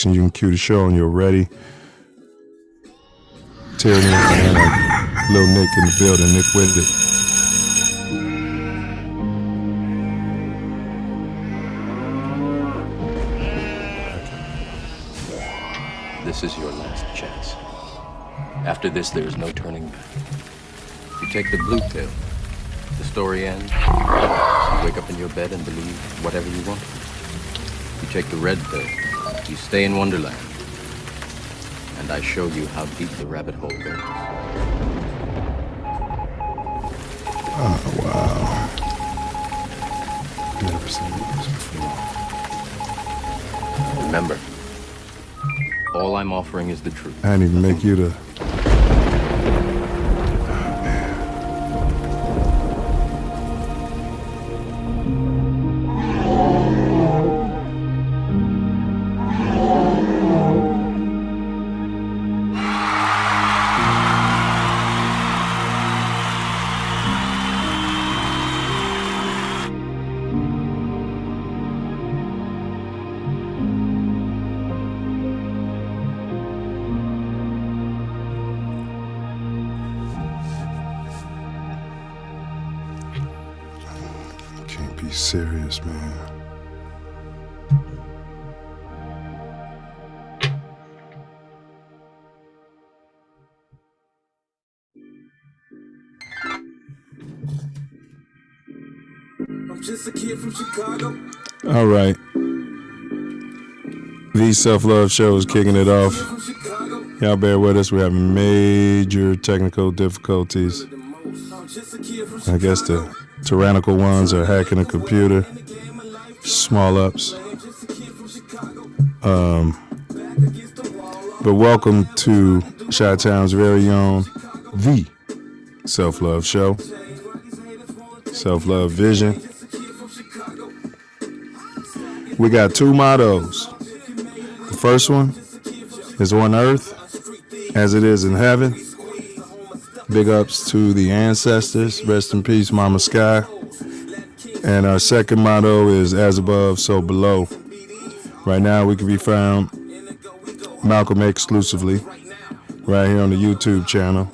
You can cue the show when you're ready. Tyranny and Anarchy. Little Nick in the building. Nick with it. This is your last chance. After this, there is no turning back. You take the blue pill. The story ends. You wake up in your bed and believe whatever you want. You take the red pill. You stay in Wonderland. And I show you how deep the rabbit hole goes. Oh, wow. Never seen this before. Remember, all I'm offering is the truth. I didn't even make you the... Be serious, man. I'm just a kid from Chicago. All right. The Self Love Show is kicking it off. Y'all bear with us. We're having major technical difficulties. I guess the tyrannical ones are hacking a computer. Small ups. But welcome to Chi-Town's very own The Self Love Show. Self Love Vision. We got two mottos. The first one is on earth as it is in heaven. Big ups to the ancestors. Rest in peace, Mama Sky. And our second motto is as above, so below. Right now we can be found Malcolm exclusively right here on the YouTube channel.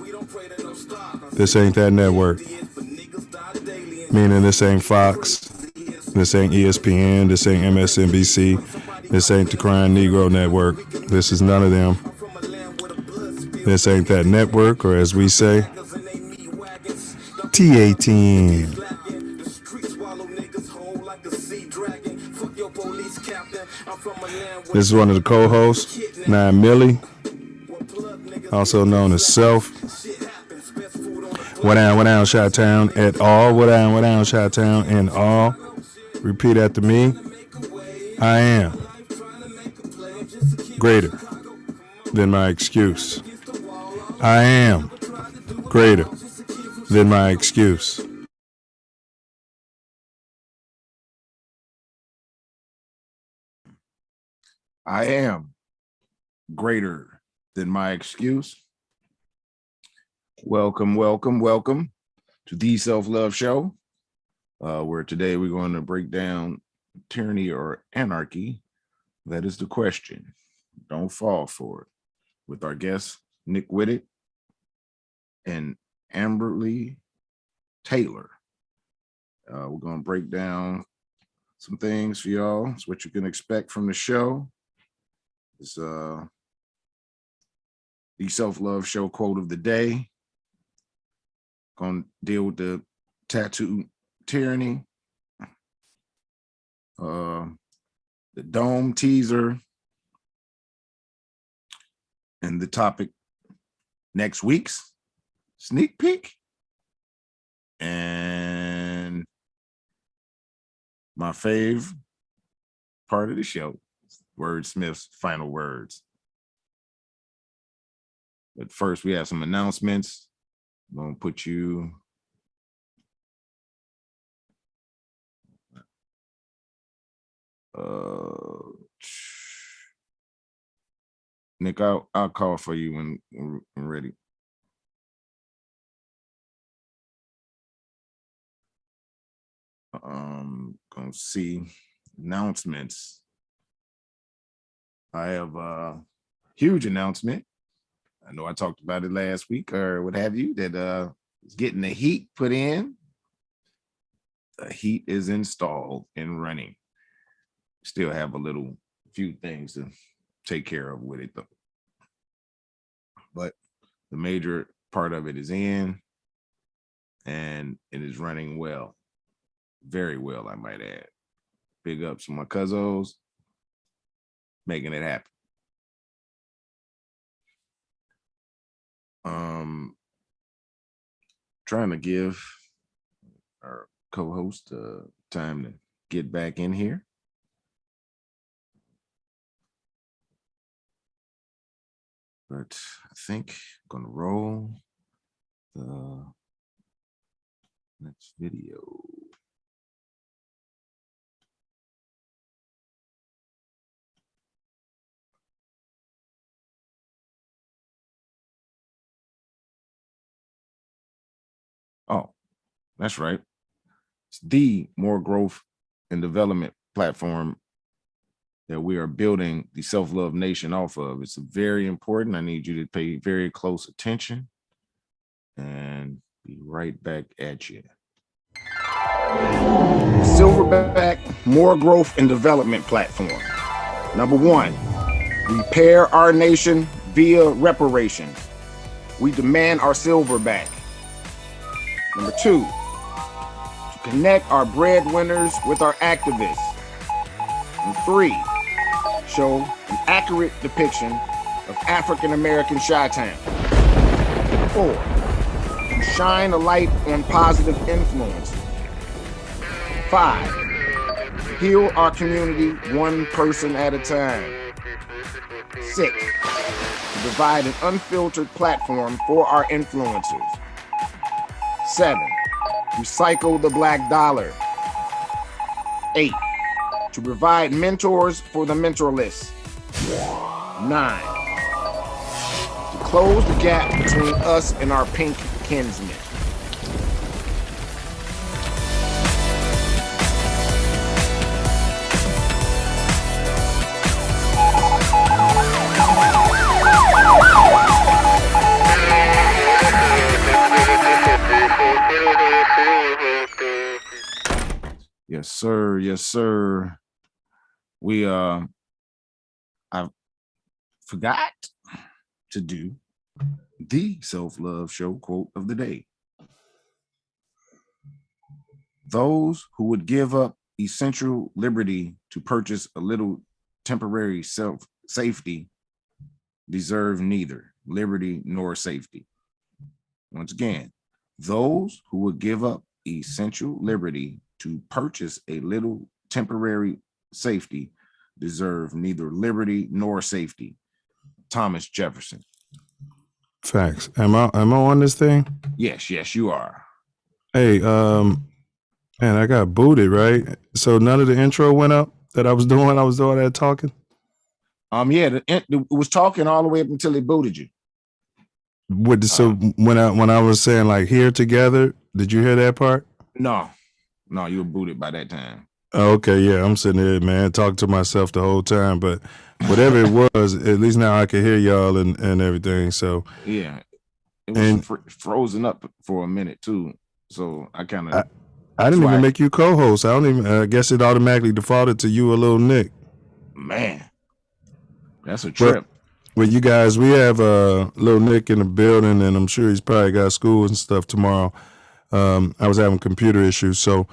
This ain't that network. Meaning this ain't Fox. This ain't ESPN. This ain't MSNBC. This ain't the Crying Negro Network. This is none of them. This ain't that network, or as we say, TATN. This is one of the co-hosts, 9 Millie, also known as Self. What down, Chi-Town at all. What down, Chi-Town and all. Repeat after me. I am greater than my excuse. I am greater than my excuse. I am greater than my excuse. Welcome to the Self Love Show, where today we're going to break down tyranny or anarchy. That is the question. Don't fall for it. With our guests, Nick Whitted and Amberly Taylor. We're going to break down some things for y'all. It's what you can expect from the show. It's the Self Love Show quote of the day. Going to deal with the tattoo tyranny, the dome teaser, and the topic next week's sneak peek, and my fave part of the show, Wordsmith's final words. But first, we have some announcements. I'm gonna put you Nick, I'll call for you when ready. Gonna see announcements. I have a huge announcement. I know I talked about it last week or what have you, that is getting the heat put in. The heat is installed and running. Still have a few things to take care of with it though. But the major part of it is in and it is running well. Very well, I might add. Big ups to my cousins making it happen. Trying to give our co-host time to get back in here. But I think I'm gonna roll the next video. Oh, that's right. It's the more growth and development platform that we are building the Self Love Nation off of. It's very important. I need you to pay very close attention and be right back at you. Silverback More Growth and Development Platform. Number one, repair our nation via reparations. We demand our silver back. Number two, to connect our breadwinners with our activists. And three, show an accurate depiction of African American Chi-Town. 4, to shine a light on positive influences. 5, heal our community one person at a time. 6, to provide an unfiltered platform for our influencers. 7, recycle the black dollar. 8, to provide mentors for the mentorless. 9, to close the gap between us and our pink kinsmen. Yes, sir. Yes, sir. I forgot to do the Self Love Show quote of the day. Those who would give up essential liberty to purchase a little temporary safety deserve neither liberty nor safety. Once again, those who would give up essential liberty to purchase a little temporary safety deserve neither liberty nor safety. Thomas Jefferson. Facts. Am I on this thing? Yes, you are. Hey, man, I got booted, right? So none of the intro went up that I was doing that talking? Yeah, it was talking all the way up until they booted you. So when I was saying like here together, did you hear that part? No, you were booted by that time. Oh, okay, yeah, I'm sitting here, man, talking to myself the whole time, but whatever it was, at least now I can hear y'all and everything. So yeah, it was frozen up for a minute too. So I kind of I didn't even make you co-host. I guess it automatically defaulted to you, a little Nick. Man, that's a trip. Well, you guys, we have little Nick in the building, and I'm sure he's probably got school and stuff tomorrow. I was having computer issues, so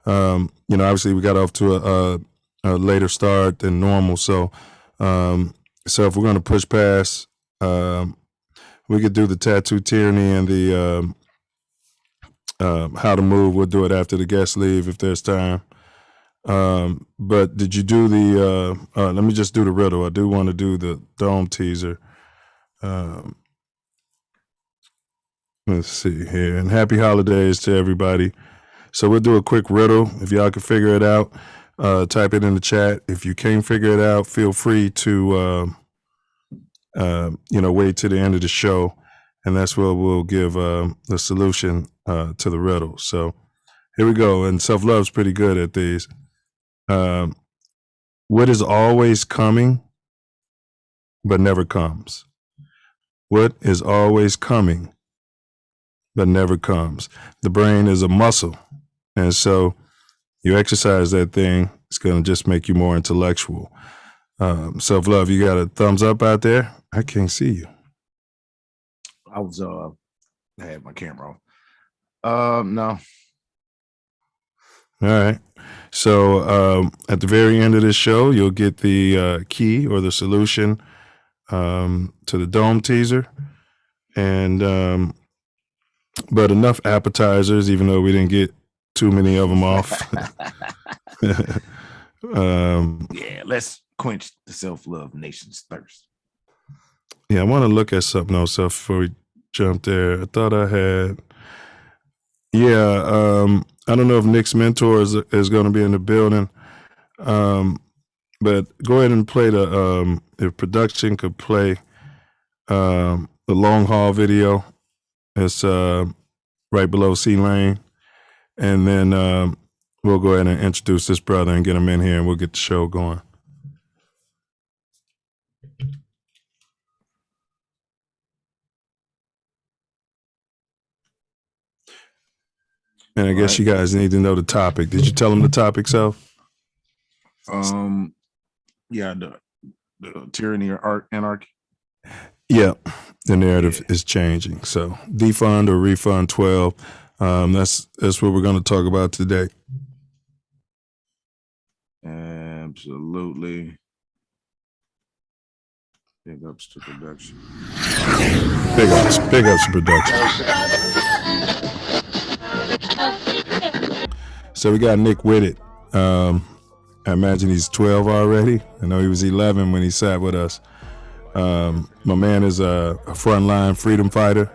obviously we got off to a later start than normal. So if we're gonna push past, we could do the tattoo tyranny and the how to move. We'll do it after the guests leave if there's time. But did you do the let me just do the riddle. I do want to do the dome teaser. Let's see here. And happy holidays to everybody. So we'll do a quick riddle. If y'all can figure it out, type it in the chat. If you can't figure it out, feel free to wait to the end of the show, and that's where we'll give the solution to the riddle. So here we go. And Self Love's pretty good at these. What is always coming but never comes? What is always coming but never comes? The brain is a muscle. And so you exercise that thing, it's going to just make you more intellectual. Self-love, you got a thumbs up out there? I can't see you. I had my camera off. No. All right. So at the very end of this show, you'll get the key or the solution to the dome teaser. And but enough appetizers, even though we didn't get too many of them off. Yeah, let's quench the self-love nation's thirst. Yeah, I want to look at something else before we jump there. I thought I had. Yeah, I don't know if Nick's mentor is going to be in the building, but go ahead and play the. If production could play the long haul video, it's right below C Lane, and then we'll go ahead and introduce this brother and get him in here, and we'll get the show going. And I guess you guys need to know the topic. Did you tell them the topic, Self? Yeah, the tyranny or anarchy. Yeah, the narrative is changing. So defund or refund 12. That's what we're going to talk about today. Absolutely. Big ups to production. Big ups to production. So we got Nick with it. I imagine he's 12 already. I know he was 11 when he sat with us. My man is a frontline freedom fighter,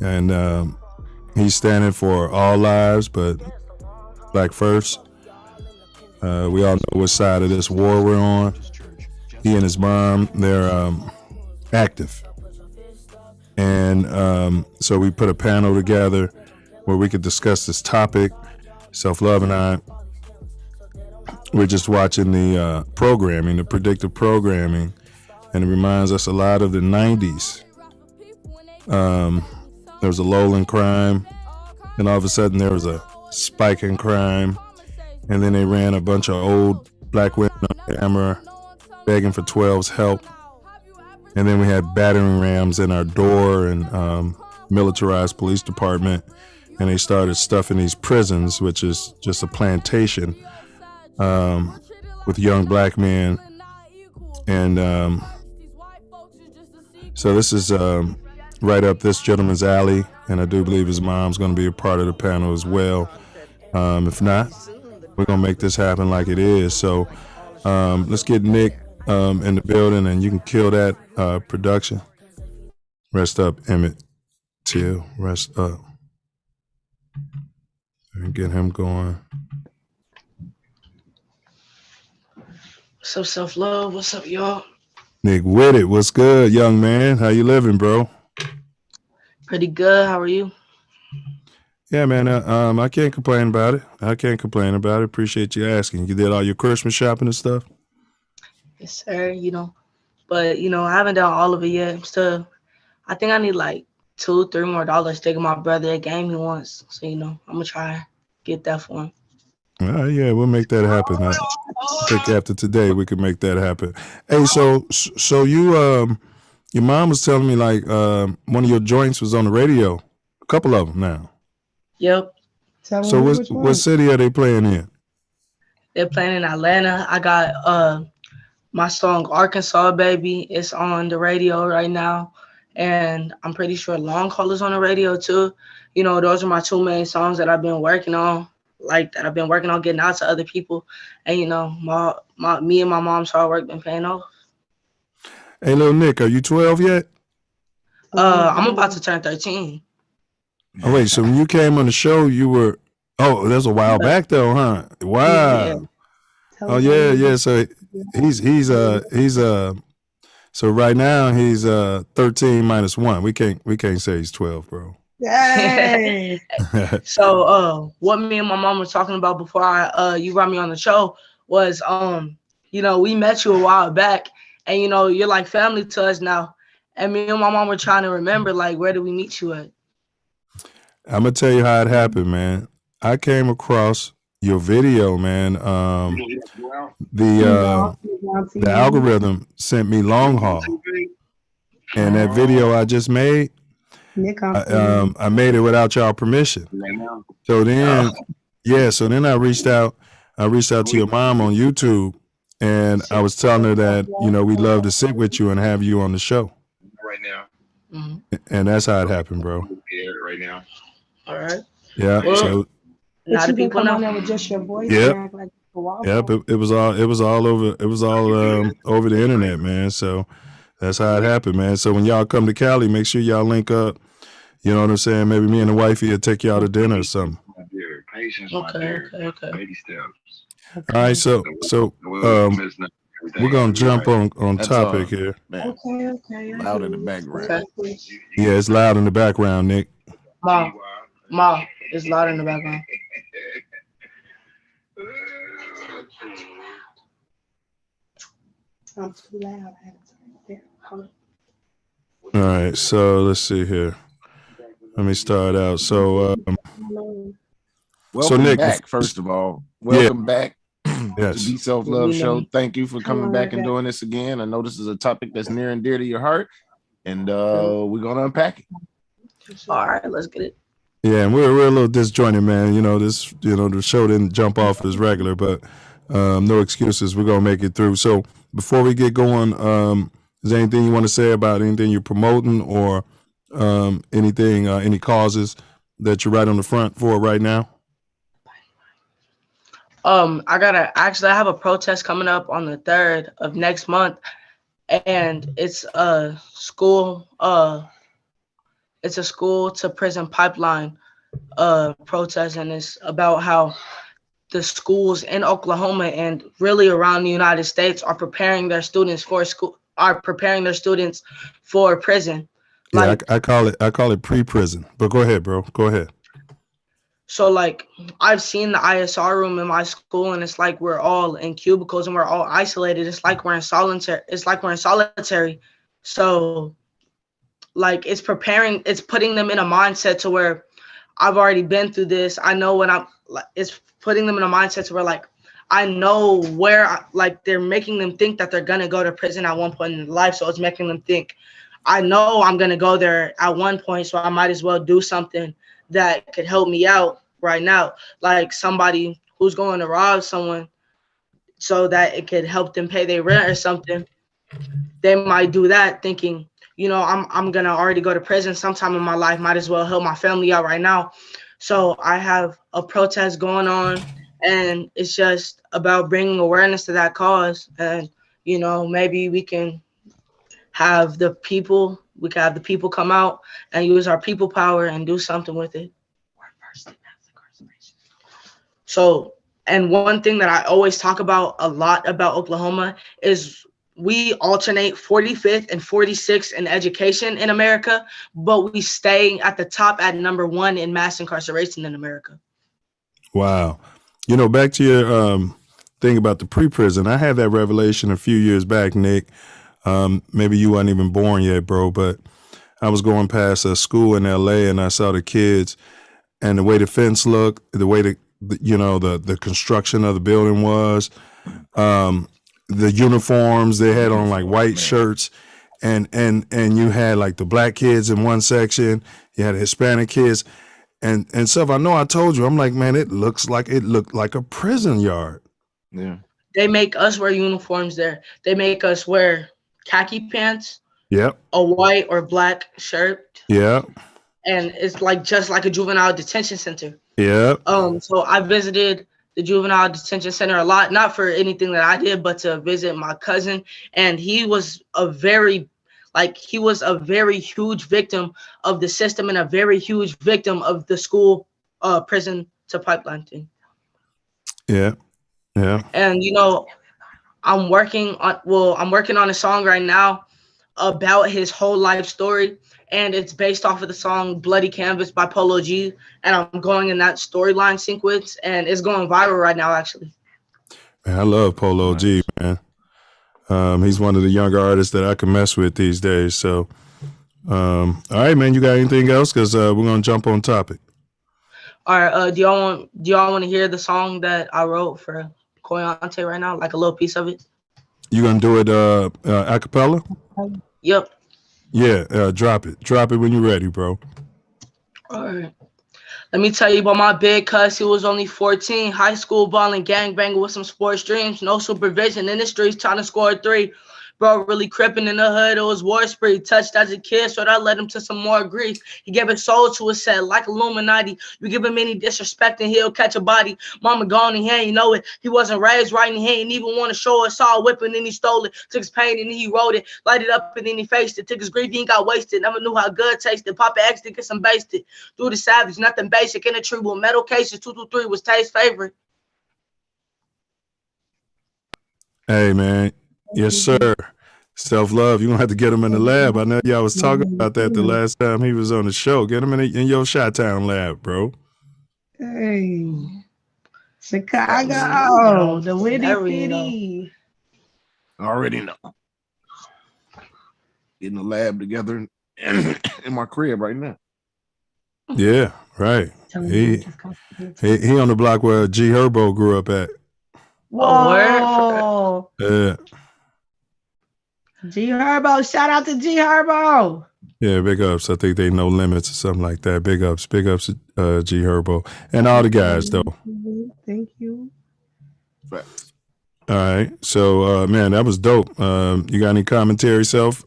and he's standing for all lives, but black first. We all know what side of this war we're on. He and his mom, they're active. And so we put a panel together where we could discuss this topic. Self-love and I, we're just watching the programming, the predictive programming, and it reminds us a lot of the 90s. There was a lull in crime, and all of a sudden there was a spike in crime, and then they ran a bunch of old black women on camera begging for 12's help, and then we had battering rams in our door and militarized police department, and they started stuffing these prisons, which is just a plantation, with young black men. And so this is right up this gentleman's alley, and I do believe his mom's going to be a part of the panel as well. If not, we're going to make this happen like it is. So let's get Nick in the building, and you can kill that production. Rest up, Emmett Till. Rest up. And get him going. What's up, self-love? What's up, y'all? Nick with it. What's good, young man? How you living, bro? Pretty good. How are you? Yeah, man. I can't complain about it. Appreciate you asking. You did all your Christmas shopping and stuff? Yes, sir. But I haven't done all of it yet. I think I need like $2-3 more to give my brother a game he wants. So I'm gonna try to get that for him. Yeah, we'll make that happen. I think after today we can make that happen. Hey, so you your mom was telling me like one of your joints was on the radio. A couple of them now. Yep. So what city are they playing in? They're playing in Atlanta. I got my song Arkansas Baby. It's on the radio right now. And I'm pretty sure Long Haul is on the radio too. Those are my two main songs that I've been working on, getting out to other people. And me and my mom's hard work been paying off. Hey, little Nick, are you 12 yet? I'm about to turn 13. Oh wait, so when you came on the show, you were that's a while back though, huh? Wow. Yeah. Oh yeah. So he's so right now he's 13 minus 1. We can't say he's 12, bro. Yay. So what me and my mom were talking about before you brought me on the show was we met you a while back, and you know, you're like family to us now. And me and my mom were trying to remember, like, where did we meet you at? I'm gonna tell you how it happened, man. I came across your video, man. The algorithm sent me Long Haul, and that video I just made, I made it without y'all permission. So then, so then I reached out to your mom on YouTube, and I was telling her that, you know, we'd love to sit with you and have you on the show. And that's how it happened, bro. All right. Yeah. Well, So now the people know. With just your voice. Yep. Like Yep. It was all over over the internet, man. So that's how it happened, man. So when y'all come to Cali, make sure y'all link up. You know what I'm saying? Maybe me and the wifey will take y'all to dinner or something. Okay. All right. So we're gonna jump on That's topic here. Man, Okay. loud in the background. Okay. Yeah, it's loud in the background, Nick. Ma, it's loud in the background. I'm too loud. I have to turn it down. Hold All right. So let's see here. Let me start out. So Welcome Nick, back, first of all. Welcome back Yes. to the Self Love Show. Thank you for coming back and doing this again. I know this is a topic that's near and dear to your heart, and we're gonna unpack it. All right, let's get it. Yeah, and we're a little disjointed, man. You know, the show didn't jump off as regular, but no excuses. We're gonna make it through. So before we get going, is there anything you want to say about anything you're promoting, or anything, any causes that you're right on the front for right now? I have a protest coming up on the 3rd of next month, and it's a school to prison pipeline protest, and it's about how the schools in Oklahoma and really around the United States are preparing their students for prison. Yeah, I call it pre-prison. But go ahead, bro. Go ahead. So like I've seen the ISR room in my school, and it's like we're all in cubicles and we're all isolated. It's like we're in solitary. So like it's putting them in a mindset to where I've already been through this. I know it's putting them in a mindset to where like I know where they're making them think that they're gonna go to prison at one point in their life. So it's making them think, I know I'm gonna go there at one point, so I might as well do something that could help me out right now. Like somebody who's going to rob someone so that it could help them pay their rent or something. They might do that thinking, you know, I'm gonna already go to prison sometime in my life, might as well help my family out right now. So I have a protest going on, and it's just about bringing awareness to that cause. And, you know, maybe we can have the people come out and use our people power and do something with it. So, and one thing that I always talk about a lot about Oklahoma is we alternate 45th and 46th in education in America, but we stay at the top at number 1 in mass incarceration in America. Wow. You know, back to your thing about the pre-prison, I had that revelation a few years back, Nick. Maybe you weren't even born yet, bro, but I was going past a school in LA, and I saw the kids and the way the fence looked, the way the construction of the building was, the uniforms they had on, like white shirts, and you had like the black kids in one section, you had Hispanic kids and stuff. I know I told you, I'm like, man, it looked like a prison yard. Yeah. They make us wear uniforms there. They make us wear khaki pants, Yep, a white or black shirt. Yep, And it's like just like a juvenile detention center. Yep. So I visited the juvenile detention center a lot, not for anything that I did, but to visit my cousin. And he was a very huge victim of the system and a very huge victim of the school prison to pipeline thing. Yeah. Yeah. And you know, I'm working on a song right now about his whole life story, and it's based off of the song Bloody Canvas by Polo G, and I'm going in that storyline sequence, and it's going viral right now, actually. Man, I love Polo G, man. He's one of the younger artists that I can mess with these days. So, all right, man, you got anything else? Because we're gonna jump on topic. All right. Do y'all want to hear the song that I wrote for Koyante right now? Like a little piece of it. You gonna do it a cappella? Yep. Yeah, drop it. Drop it when you're ready, bro. All right. Let me tell you about my big cuz. He was only 14. High school balling, gangbanging with some sports dreams. No supervision in the streets, trying to score a 3. Bro, really crippin' in the hood. It was war spree. Touched as a kid, so that led him to some more grief. He gave his soul to his set like Illuminati. You give him any disrespect and he'll catch a body. Mama gone and he ain't know it. He wasn't raised right and he ain't even want to show it. Saw a whipping and he stole it. Took his pain and he wrote it. Lighted up and then he faced it. Took his grief, he ain't got wasted. Never knew how good tasted. Papa asked to get some basted. Through the savage, nothing basic in the tree with metal cases. 223 was Tay's favorite. Hey, man. Yes, sir. Self Love. You're going to have to get him in the lab. I know y'all was talking about that the last time he was on the show. Get him in your Chi-Town lab, bro. Hey, Chicago, the Witty Every City. I already know. Getting the lab together in my crib right now. Yeah, right. He on the block where G Herbo grew up at. Whoa. Yeah. G Herbo, shout out to G Herbo. Yeah, big ups. I think they No Limits or something like that. Big ups G Herbo. And all the guys though. Thank you. Facts. All right. So man, that was dope. You got any commentary, Self?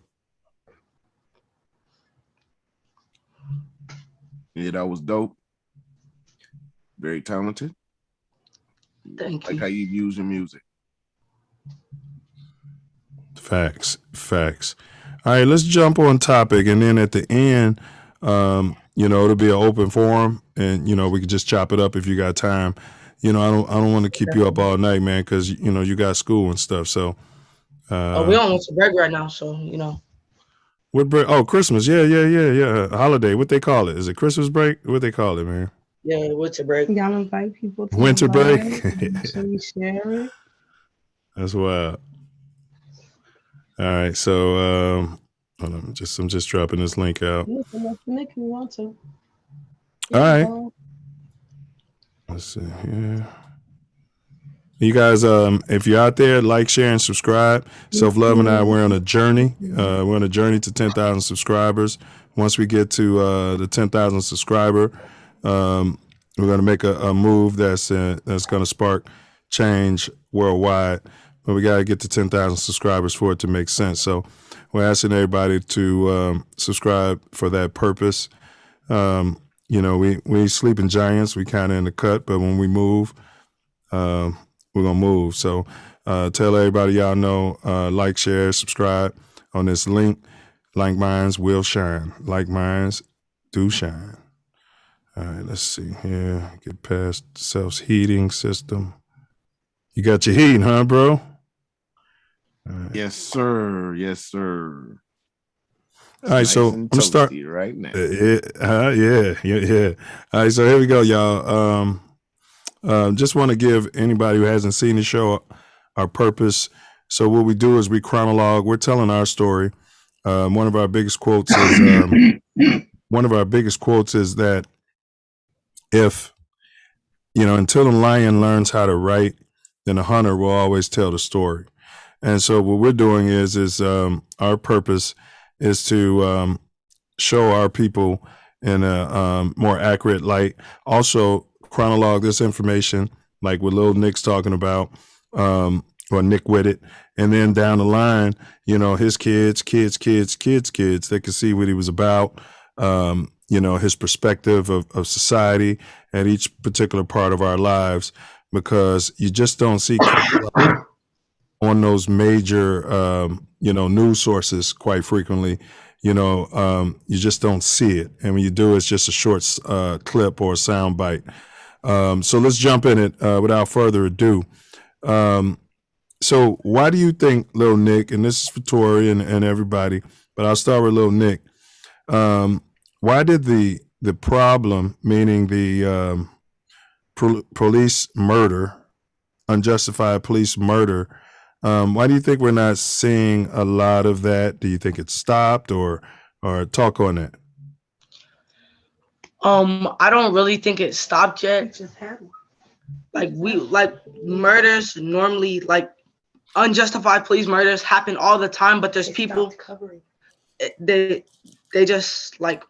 Yeah, that was dope. Very talented. Thank Like you. how you use your music. Facts. All right, let's jump on topic, and then at the end, it'll be an open forum, and we could just chop it up if you got time. I don't want to keep you up all night, man, because you got school and stuff. So, We on winter break right now, so what break? Oh, Christmas. Yeah. Holiday. What they call it? Is it Christmas break? What they call it, man? Yeah, winter break. Y'all invite people to Winter break. So we share it. That's wild. All right, so hold on, I'm just dropping this link out. Nick, you want to? All right. Let's see here. You guys, if you're out there, like, share, and subscribe. Self Love and I, we're on a journey. We're on a journey to 10,000 subscribers. Once we get to the 10,000 subscriber, we're going to make a move that's going to spark change worldwide. But we got to get to 10,000 subscribers for it to make sense. So we're asking everybody to subscribe for that purpose. We sleeping giants. We kind of in the cut, but when we move, we're going to move. So tell everybody y'all know, like, share, subscribe on this link. Like minds will shine. Like minds do shine. All right, let's see here. Get past the self-heating system. You got your heat, huh, bro? Right. Yes, sir. All right, so I'm gonna start right now. Yeah. All right, so here we go, y'all. Just want to give anybody who hasn't seen the show our purpose. So what we do is we chronologue. We're telling our story. One of our biggest quotes is that if until the lion learns how to write, then the hunter will always tell the story. And so what we're doing is our purpose is to show our people in a more accurate light. Also chronologue this information, like what Lil Nick's talking about, or Nick with it. And then down the line, his kids, they could see what he was about, his perspective of society at each particular part of our lives, because you just don't see on those major, news sources quite frequently. You just don't see it. And when you do, it's just a short clip or a sound bite. So let's jump in it without further ado. So why do you think, Lil Nick, and this is for Tori and everybody, but I'll start with Lil Nick. Why did the problem, meaning the police murder, unjustified police murder, Why do you think we're not seeing a lot of that? Do you think it's stopped, or talk on that? I don't really think it stopped yet. It just happened. Like murders normally, like unjustified police murders happen all the time, but there's people Covering. they just like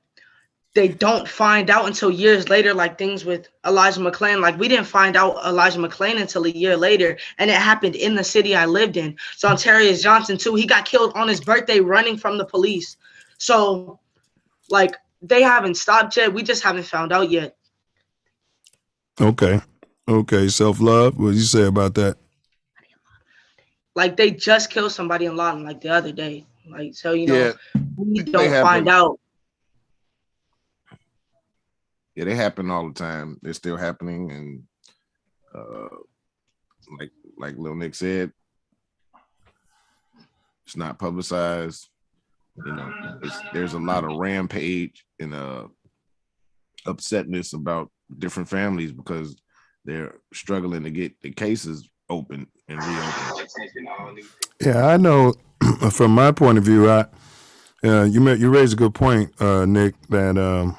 they don't find out until years later, like things with Elijah McClain. Like we didn't find out Elijah McClain until a year later, and it happened in the city I lived in. So Ontarius Johnson too, he got killed on his birthday running from the police. So like they haven't stopped yet. We just haven't found out yet. Okay. Self Love, what do you say about that? Like they just killed somebody in Lawton like the other day. Like, so, you know, Yeah, we they don't happen. find out. Yeah, they happen all the time. They're still happening, and like Lil Nick said, it's not publicized. You know, there's a lot of rampage and upsetness about different families because they're struggling to get the cases open and reopened. Yeah, I know. From my point of view, you raised a good point, Nick. That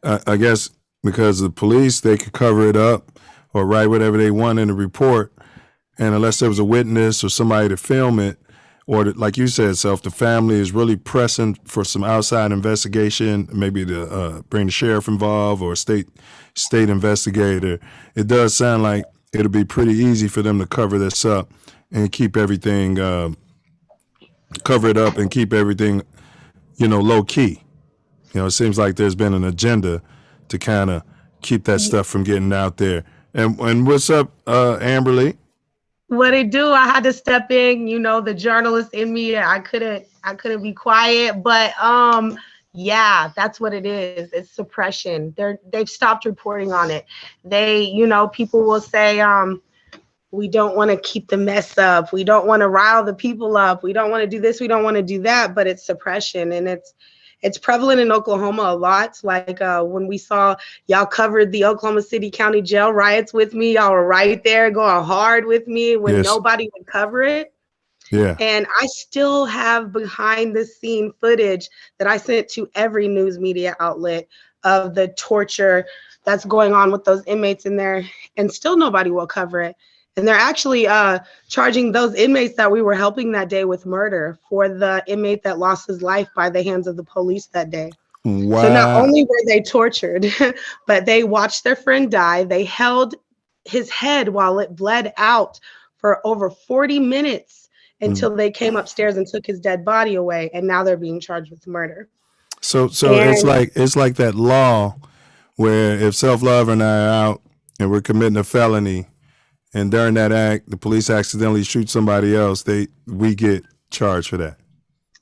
I guess because the police, they could cover it up or write whatever they want in the report, and unless there was a witness or somebody to film it, or like you said, the family is really pressing for some outside investigation, maybe to bring the sheriff involved or a state investigator. It does sound like it'll be pretty easy for them to cover this up and keep everything cover it up and keep everything, low key. It seems like there's been an agenda to kind of keep that stuff from getting out there. And what's up, Amberly? What it do? I had to step in. The journalist in me. I couldn't be quiet. But yeah, that's what it is. It's suppression. They've stopped reporting on it. People will say, we don't want to keep the mess up. We don't want to rile the people up. We don't want to do this. We don't want to do that. But it's suppression, and it's prevalent in Oklahoma a lot. Like when we saw y'all covered the Oklahoma City County Jail riots with me, y'all were right there going hard with me when Yes. nobody would cover it. Yeah. And I still have behind the scene footage that I sent to every news media outlet of the torture that's going on with those inmates in there, and still nobody will cover it. And they're actually charging those inmates that we were helping that day with murder for the inmate that lost his life by the hands of the police that day. Wow. So not only were they tortured, but they watched their friend die. They held his head while it bled out for over 40 minutes until they came upstairs and took his dead body away. And now they're being charged with murder. So it's like that law where if Self Love and I are out and we're committing a felony, and during that act, the police accidentally shoot somebody else, we get charged for that.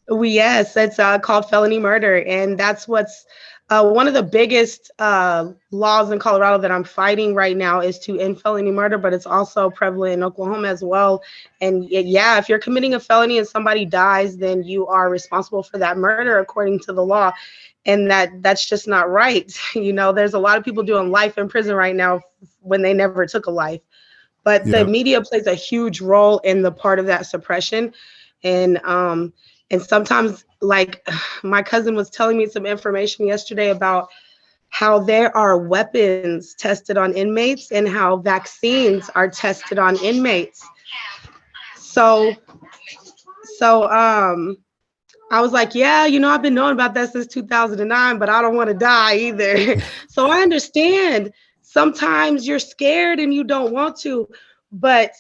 Yes, it's called felony murder. And that's what's one of the biggest laws in Colorado that I'm fighting right now is to end felony murder, but it's also prevalent in Oklahoma as well. And yeah, if you're committing a felony and somebody dies, then you are responsible for that murder according to the law. And that's just not right. There's a lot of people doing life in prison right now when they never took a life. But the media plays a huge role in the part of that suppression. And sometimes, like my cousin was telling me some information yesterday about how there are weapons tested on inmates and how vaccines are tested on inmates. So I was like, yeah, I've been knowing about that since 2009, but I don't want to die either. So I understand. Sometimes you're scared and you don't want to, but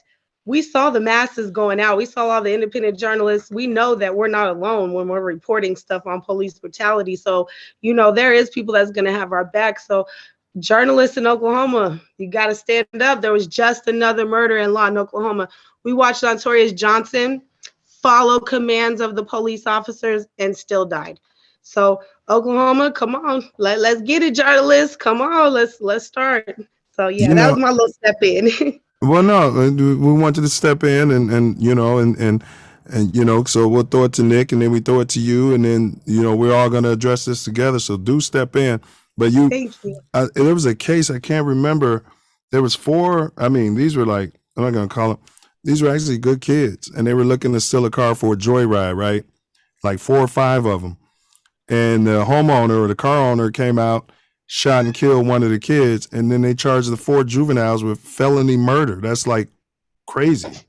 we saw the masses going out. We saw all the independent journalists. We know that we're not alone when we're reporting stuff on police brutality. So, there is people that's going to have our back. So journalists in Oklahoma, you got to stand up. There was just another murder in law in Oklahoma. We watched Ontarius Johnson follow commands of the police officers and still died. So Oklahoma, come on, let's get it, journalists. Come on, let's start. So yeah, that was my little step in. Well, no, we wanted to step in and so we'll throw it to Nick and then we throw it to you and then we're all gonna address this together. So do step in. But Thank you. There was a case I can't remember. There was 4. I mean, these were like, I'm not gonna call them. These were actually good kids, and they were looking to steal a car for a joyride, right? Like 4 or 5 of them. And the homeowner or the car owner came out, shot and killed one of the kids, and then they charged the 4 juveniles with felony murder. That's like crazy.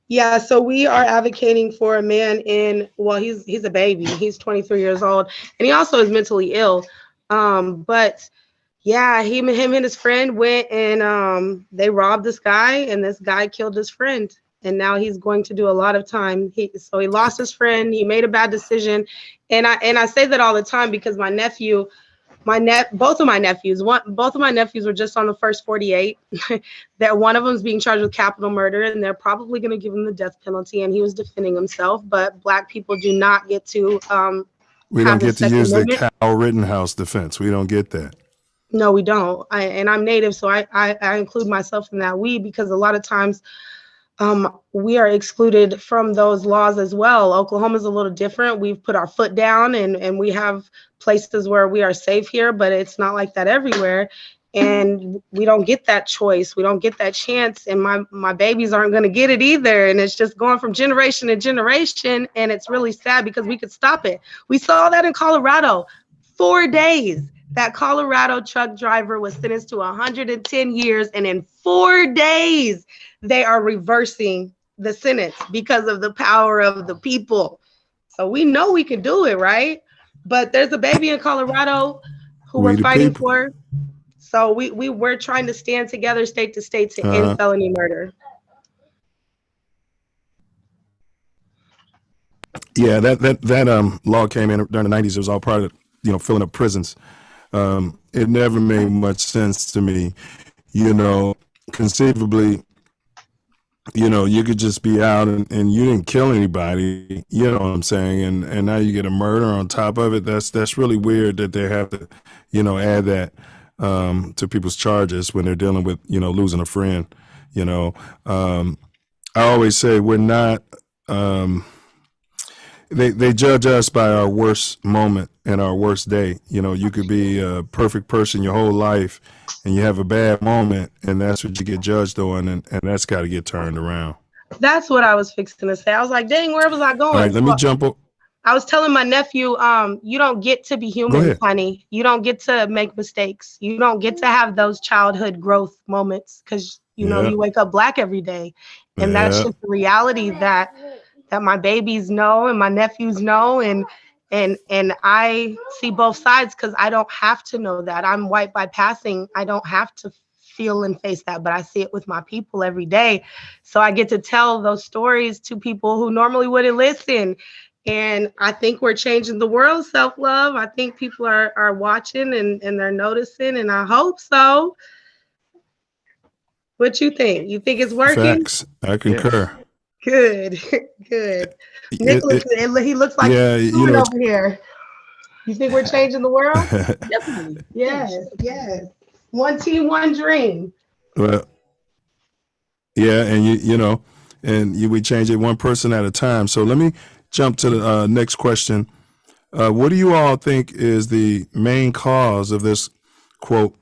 Yeah, so we are advocating for a man he's a baby. He's 23 years old, and he also is mentally ill. But yeah, him and his friend went and they robbed this guy, and this guy killed his friend. And now he's going to do a lot of time. So he lost his friend. He made a bad decision, and I say that all the time because both of my nephews were just on the first 48. That one of them is being charged with capital murder, and they're probably going to give him the death penalty. And he was defending himself. But Black people do not get to. We don't get to use the Kyle Rittenhouse defense. We don't get that. No, we don't. And I'm Native, so I include myself in that because a lot of times we are excluded from those laws as well. Oklahoma's a little different. We've put our foot down and we have places where we are safe here, but it's not like that everywhere. And we don't get that choice. We don't get that chance. And my babies aren't going to get it either. And it's just going from generation to generation. And it's really sad because we could stop it. We saw that in Colorado. 4 days. That Colorado truck driver was sentenced to 110 years. And in 4 days, they are reversing the sentence because of the power of the people. So we know we can do it, right? But there's a baby in Colorado who we're fighting for. So we're trying to stand together state to state to end felony murder. Yeah, that law came in during the 90s. It was all part of, filling up prisons. It never made much sense to me. Conceivably, you could just be out and you didn't kill anybody, you know what I'm saying? And now you get a murder on top of it. That's really weird that they have to, add that to people's charges when they're dealing with, losing a friend. I always say we're not, they judge us by our worst moment and our worst day. You could be a perfect person your whole life and you have a bad moment, and that's what you get judged on, and that's got to get turned around. That's what I was fixing to say. I was like, dang, where was I going? All right, let me jump up. I was telling my nephew, you don't get to be human, honey. You don't get to make mistakes. You don't get to have those childhood growth moments because, you wake up Black every day. And that's just the reality that my babies know and my nephews know. And I see both sides because I don't have to know that. I'm white bypassing. I don't have to feel and face that, but I see it with my people every day. So I get to tell those stories to people who normally wouldn't listen. And I think we're changing the world, self-love. I think people are watching and they're noticing, and I hope so. What you think? You think it's working? Facts. I concur. Good. Nicholas, he looks like he's over here. You think we're changing the world? Definitely. Yes. One team, one dream. Well, yeah, and we change it one person at a time. So let me jump to the next question. What do you all think is the main cause of this, quote,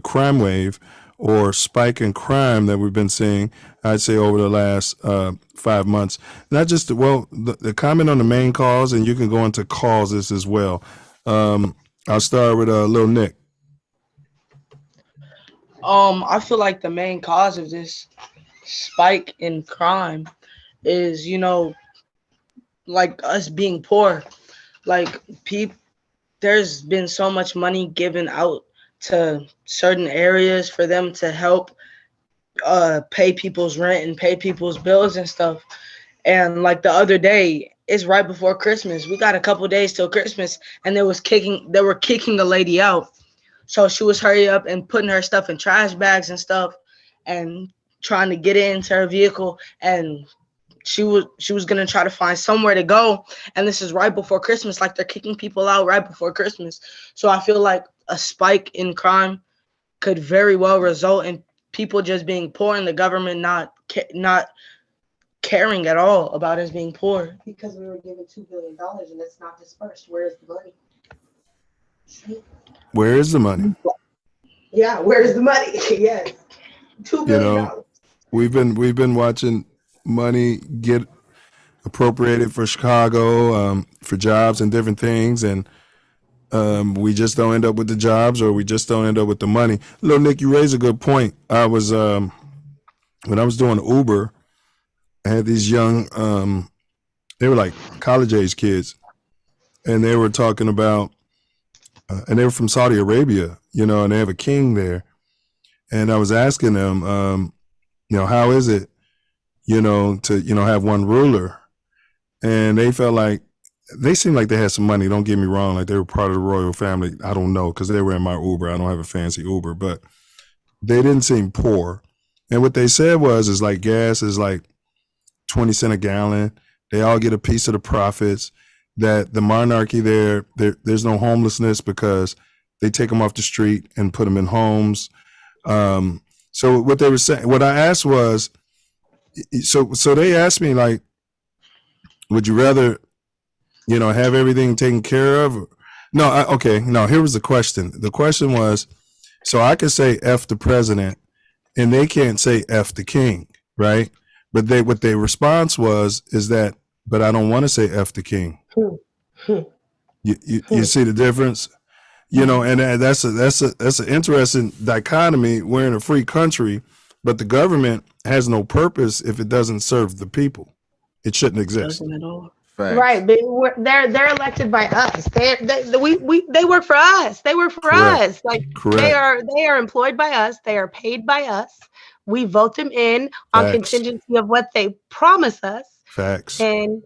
crime wave or spike in crime that we've been seeing, I'd say, over the last 5 months? Not just, the comment on the main cause, and you can go into causes as well. I'll start with Lil Nick. I feel like the main cause of this spike in crime is, like us being poor. Like there's been so much money given out to certain areas for them to help pay people's rent and pay people's bills and stuff. And like the other day, it's right before Christmas. We got a couple days till Christmas, and they were kicking the lady out. So she was hurry up and putting her stuff in trash bags and stuff and trying to get into her vehicle. And she was going to try to find somewhere to go. And this is right before Christmas. Like, they're kicking people out right before Christmas. So I feel like a spike in crime could very well result in people just being poor and the government not caring at all about us being poor. Because we were given $2 billion and it's not dispersed. Where is the money? Where is the money? Yeah, where's the money? Yes, $2 billion. We've been watching money get appropriated for Chicago, for jobs and different things, and we just don't end up with the jobs, or we just don't end up with the money. Little Nick, you raise a good point. I was when I was doing Uber, I had these young, they were like college age kids, and they were talking about, and they were from Saudi Arabia, you know, and they have a king there. And I was asking them, you know, how is it, you know, to, you know, have one ruler? And they felt like, they seemed like they had some money. Don't get me wrong. Like they were part of the royal family. I don't know, because they were in my Uber. I don't have a fancy Uber, but they didn't seem poor. And what they said is like gas is like 20 cents a gallon. They all get a piece of the profits. That the monarchy there's no homelessness because they take them off the street and put them in homes. So what they were saying, what I asked was, so they asked me, like, would you rather, you know, have everything taken care of? No, here was the question. The question was, so I could say F the president and they can't say F the king, right? But what their response is that, but I don't want to say F the king. You see the difference? You know, and that's an interesting dichotomy. We're in a free country, but the government has no purpose if it doesn't serve the people. It shouldn't exist. Right, but they're elected by us. They work for us. They work for us. Like they are employed by us. They are paid by us. We vote them in on contingency of what they promise us. Facts. And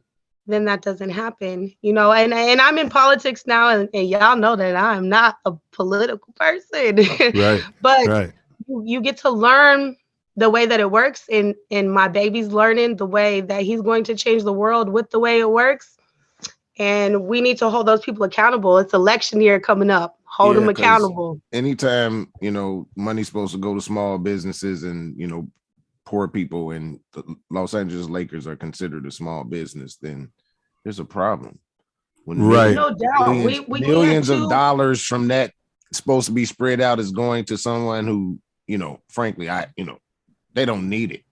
then that doesn't happen, you know. And I'm in politics now, and y'all know that I'm not a political person. Right. But you get to learn the way that it works, and my baby's learning the way that he's going to change the world with the way it works. And we need to hold those people accountable. It's election year coming up. Hold them accountable. Anytime, you know, money's supposed to go to small businesses and, you know, poor people, and the Los Angeles Lakers are considered a small business, then there's a problem. When no doubt. Millions of dollars from that supposed to be spread out is going to someone who, you know, frankly, they don't need it.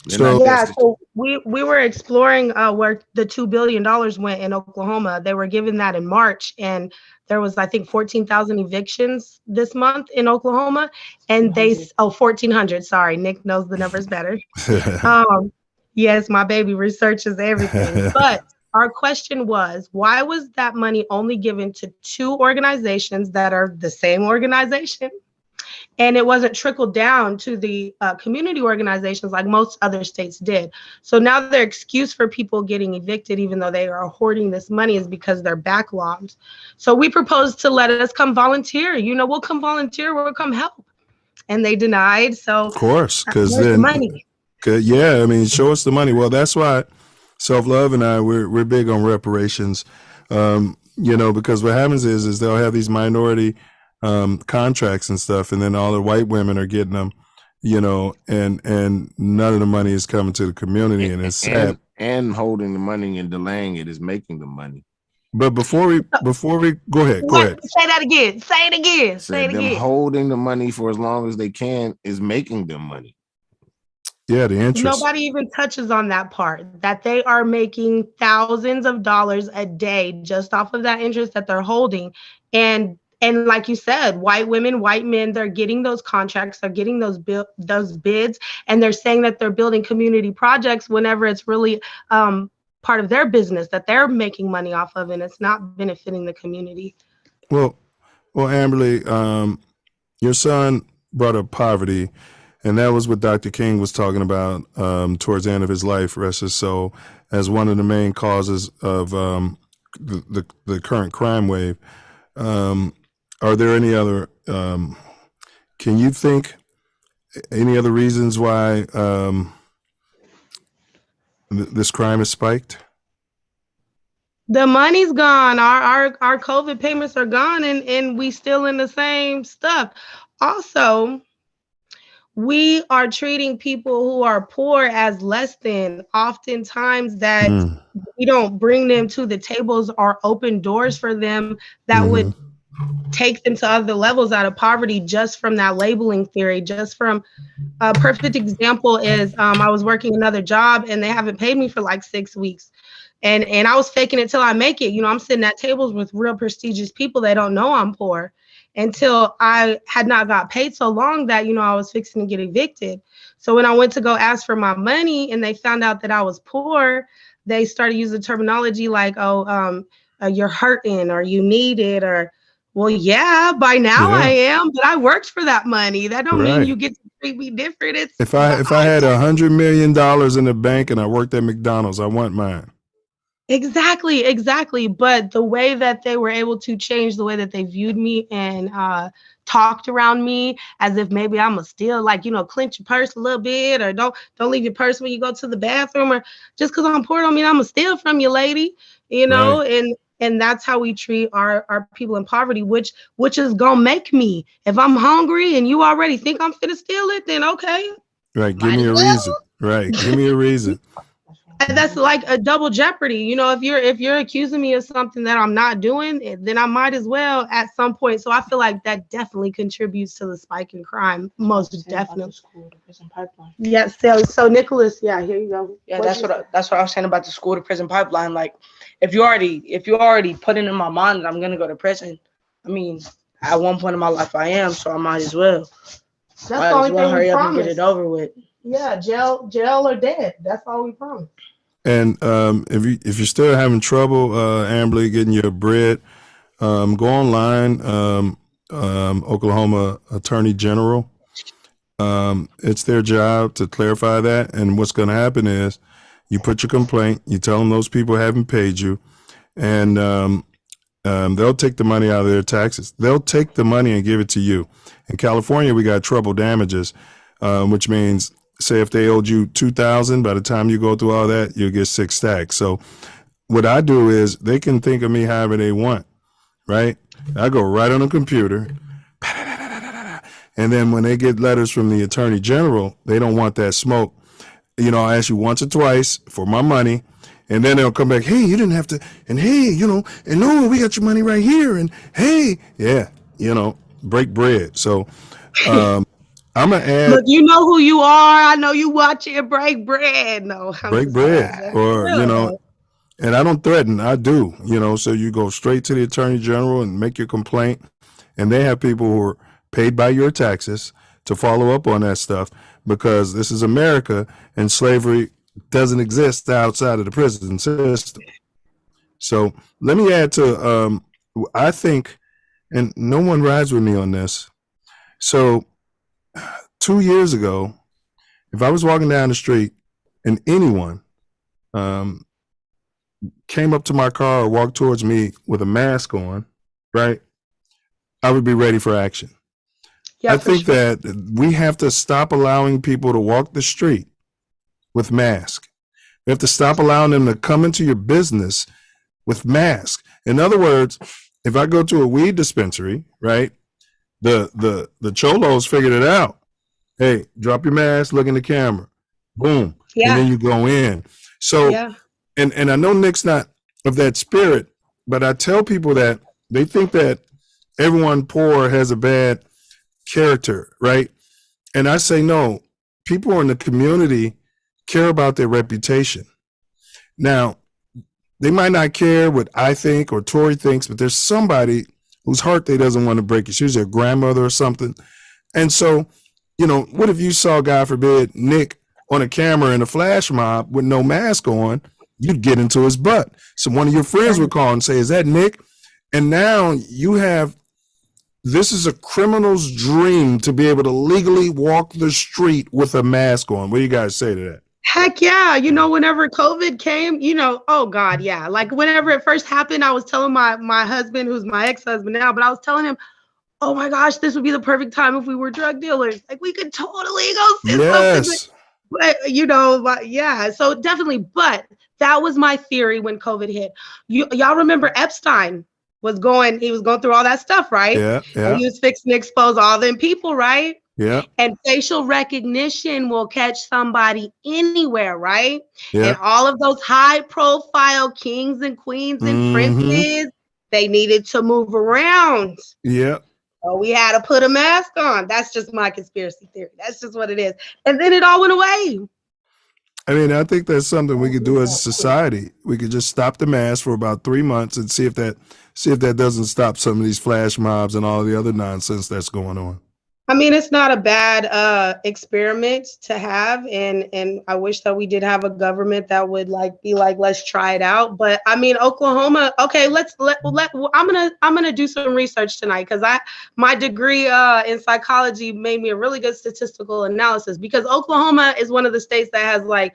So we were exploring where the $2 billion went in Oklahoma. They were given that in March, and there was, I think, 14,000 evictions this month in Oklahoma, and 1,400. Sorry, Nick knows the numbers better. Yes, my baby researches everything. But our question was, why was that money only given to 2 organizations that are the same organization? And it wasn't trickled down to the community organizations like most other states did. So now their excuse for people getting evicted, even though they are hoarding this money, is because they're backlogged. So we proposed to let us come volunteer. You know, we'll come volunteer, we'll come help. And they denied. So of course, because then the money. Yeah, I mean, show us the money. Well, that's why Self Luv and I, we're big on reparations. You know, because what happens is they'll have these minority contracts and stuff, and then all the white women are getting them, you know, and none of the money is coming to the community, and it's sad. And holding the money and delaying it is making the money. But before we go ahead. Say that again. Say it again. Say it again. Holding the money for as long as they can is making them money. Yeah, the interest. Nobody even touches on that part, that they are making thousands of dollars a day just off of that interest that they're holding. And like you said, white women, white men, they're getting those contracts, they're getting those bids, and they're saying that they're building community projects whenever it's really part of their business that they're making money off of, and it's not benefiting the community. Well, Amberly, your son brought up poverty, and that was what Dr. King was talking about towards the end of his life, rest his soul, as one of the main causes of the current crime wave. Are there any other, can you think any other reasons why this crime has spiked? The money's gone. Our COVID payments are gone, and we still in the same stuff. Also, we are treating people who are poor as less than. Oftentimes that we don't bring them to the tables or open doors for them that would take them to other levels out of poverty just from that labeling theory. Just from a perfect example is I was working another job and they haven't paid me for like 6 weeks. And I was faking it till I make it. You know, I'm sitting at tables with real prestigious people. They don't know I'm poor until I had not got paid so long that, you know, I was fixing to get evicted. So when I went to go ask for my money and they found out that I was poor, they started using terminology like, oh, you're hurting or you need it, or, well, yeah, by now I am, but I worked for that money. That don't mean you get to treat me different. It's if I had $100 million in the bank and I worked at McDonald's, I want mine. Exactly. But the way that they were able to change the way that they viewed me and talked around me as if maybe I'm a steal, like, you know, clench your purse a little bit, or don't leave your purse when you go to the bathroom, or just because I'm poor don't mean I'm a steal from you, lady, you know. And that's how we treat our people in poverty, which is gonna make me, if I'm hungry and you already think I'm finna steal it, then okay. Right. Give me a reason. Right. Give me a reason. And that's like a double jeopardy. You know, if you're accusing me of something that I'm not doing, then I might as well at some point. So I feel like that definitely contributes to the spike in crime. Most definitely. School to prison pipeline. Yeah. So Nicholas, yeah, here you go. Yeah, that's what I was saying about the school to prison pipeline. Like, if you already put it in my mind that I'm gonna go to prison, I mean, at one point in my life I am, so I might as well. That's the only thing hurry we up promise. and get it over with. Yeah, jail or dead. That's all we promise. And if you're still having trouble, Amberly, getting your bread, go online. Oklahoma Attorney General. It's their job to clarify that. And what's going to happen is you put your complaint, you tell them those people haven't paid you, and they'll take the money out of their taxes. They'll take the money and give it to you. In California, we got trouble damages, which means, say if they owed you $2,000, by the time you go through all that, you'll get 6 stacks. So what I do is they can think of me however they want, right? I go right on the computer, and then when they get letters from the Attorney General, they don't want that smoke. You know, I ask you once or twice for my money, and then they'll come back, hey, you didn't have to, and hey, you know, and no, we got your money right here, and hey, yeah, you know, break bread. So I'm gonna add. Look, you know who you are. I know you watch it. Break bread. No, break bread, or you know, and I don't threaten. I do, you know. So you go straight to the Attorney General and make your complaint, and they have people who are paid by your taxes to follow up on that stuff, because this is America and slavery doesn't exist outside of the prison system. So let me add to. I think, and no one rides with me on this. So 2 years ago, if I was walking down the street and anyone came up to my car or walked towards me with a mask on, right, I would be ready for action. Yeah, I think that we have to stop allowing people to walk the street with masks. We have to stop allowing them to come into your business with masks. In other words, if I go to a weed dispensary, right, the cholos figured it out. Hey, drop your mask, look in the camera, boom, and then you go in. So, and I know Nick's not of that spirit, but I tell people that they think that everyone poor has a bad character, right? And I say, no, people in the community care about their reputation. Now, they might not care what I think or Tori thinks, but there's somebody whose heart they doesn't want to break. It's usually a grandmother or something. And so, you know, what if you saw, God forbid, Nick on a camera in a flash mob with no mask on? You'd get into his butt. So one of your friends would call and say, is that Nick? And now you have, this is a criminal's dream to be able to legally walk the street with a mask on. What do you guys say to that? Heck yeah. You know, whenever COVID came, you know, oh God, yeah. Like whenever it first happened, I was telling my husband, who's my ex-husband now, but I was telling him, oh my gosh, this would be the perfect time if we were drug dealers. Like we could totally go sit something. But, you know, yeah, so definitely. But that was my theory when COVID hit. Y'all remember Epstein he was going through all that stuff, right? Yeah. And he was fixing to expose all them people, right? Yeah. And facial recognition will catch somebody anywhere, right? Yeah. And all of those high profile kings and queens and princes, they needed to move around. Yeah. So we had to put a mask on. That's just my conspiracy theory. That's just what it is. And then it all went away. I mean, I think that's something we could do as a society. We could just stop the mask for about 3 months and see if that doesn't stop some of these flash mobs and all the other nonsense that's going on. I mean, it's not a bad experiment to have, and I wish that we did have a government that would be like, let's try it out. But I mean, Oklahoma. Okay, I'm gonna do some research tonight because my degree in psychology made me a really good statistical analysis, because Oklahoma is one of the states that has like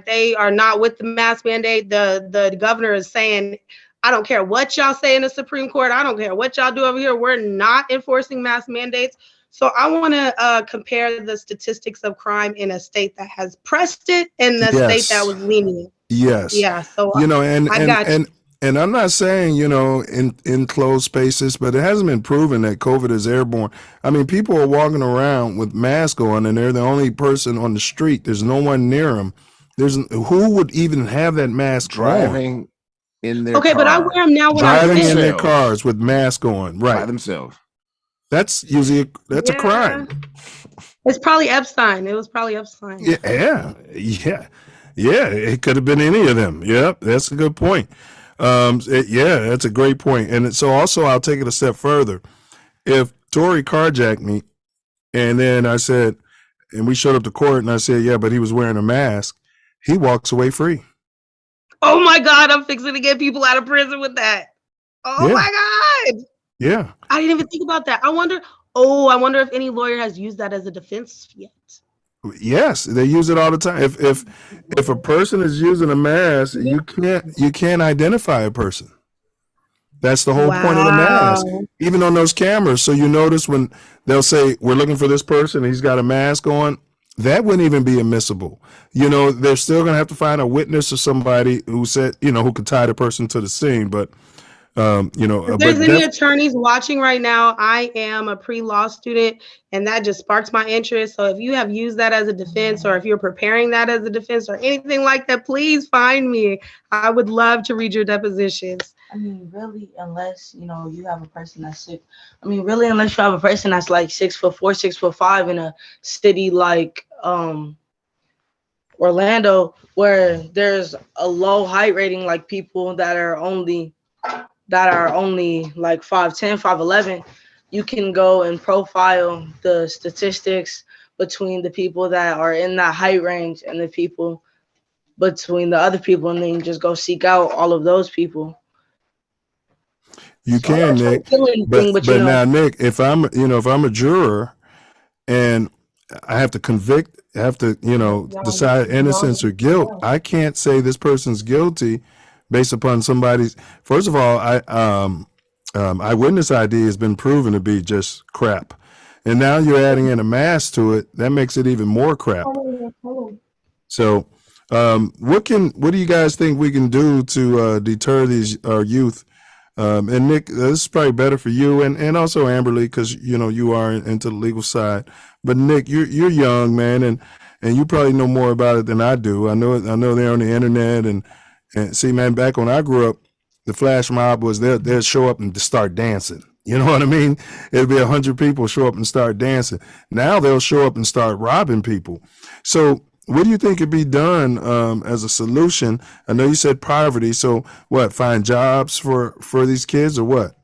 they are not with the mask mandate. The governor is saying, I don't care what y'all say in the Supreme Court. I don't care what y'all do over here. We're not enforcing mask mandates. So I want to compare the statistics of crime in a state that has pressed it and the state that was lenient. Yes. Yeah. So and I'm not saying, in closed spaces, but it hasn't been proven that COVID is airborne. I mean, people are walking around with masks on and they're the only person on the street. There's no one near them. Who would even have that mask driving on? in their car. But I wear them now when driving in their cars with masks on, right? By themselves. That's usually a crime. It's probably Epstein. It was probably Epstein. Yeah. It could have been any of them. Yeah, that's a good point. That's a great point. And so also, I'll take it a step further. If Tory carjacked me, and then I said, and we showed up to court, and I said, yeah, but he was wearing a mask, he walks away free. Oh my God, I'm fixing to get people out of prison with that. Oh my God. Yeah. I didn't even think about that. I wonder if any lawyer has used that as a defense yet. Yes, they use it all the time. If a person is using a mask, you can't identify a person. That's the whole point of the mask, even on those cameras. So you notice when they'll say, we're looking for this person, he's got a mask on, that wouldn't even be admissible. They're still going to have to find a witness or somebody who said, who could tie the person to the scene. But, if there's any attorneys watching right now, I am a pre-law student, and that just sparks my interest. So if you have used that as a defense, or if you're preparing that as a defense or anything like that, please find me. I would love to read your depositions. I mean, really, unless, you have a person that's sick. I mean, really, unless you have a person that's like 6'4", 6'5" in a city like Orlando, where there's a low height rating, like people that are only like 5'10", 5'11", you can go and profile the statistics between the people that are in that height range and the people between the other people, and then just go seek out all of those people. You can, Nick. But now, Nick, if I'm a juror and I have to convict, decide innocence or guilt, I can't say this person's guilty based upon somebody's. First of all, eyewitness ID has been proven to be just crap, and now you're adding in a mask to it. That makes it even more crap. So, what do you guys think we can do to deter these youth? And Nick, this is probably better for you and also Amberly, because you are into the legal side. But Nick, you're young, man, and you probably know more about it than I do. I know they're on the internet and see, man, back when I grew up, the flash mob was they'll show up and just start dancing. You know what I mean? It'll be 100 people show up and start dancing. Now they'll show up and start robbing people. So what do you think could be done as a solution? I know you said poverty. So what, find jobs for these kids or what?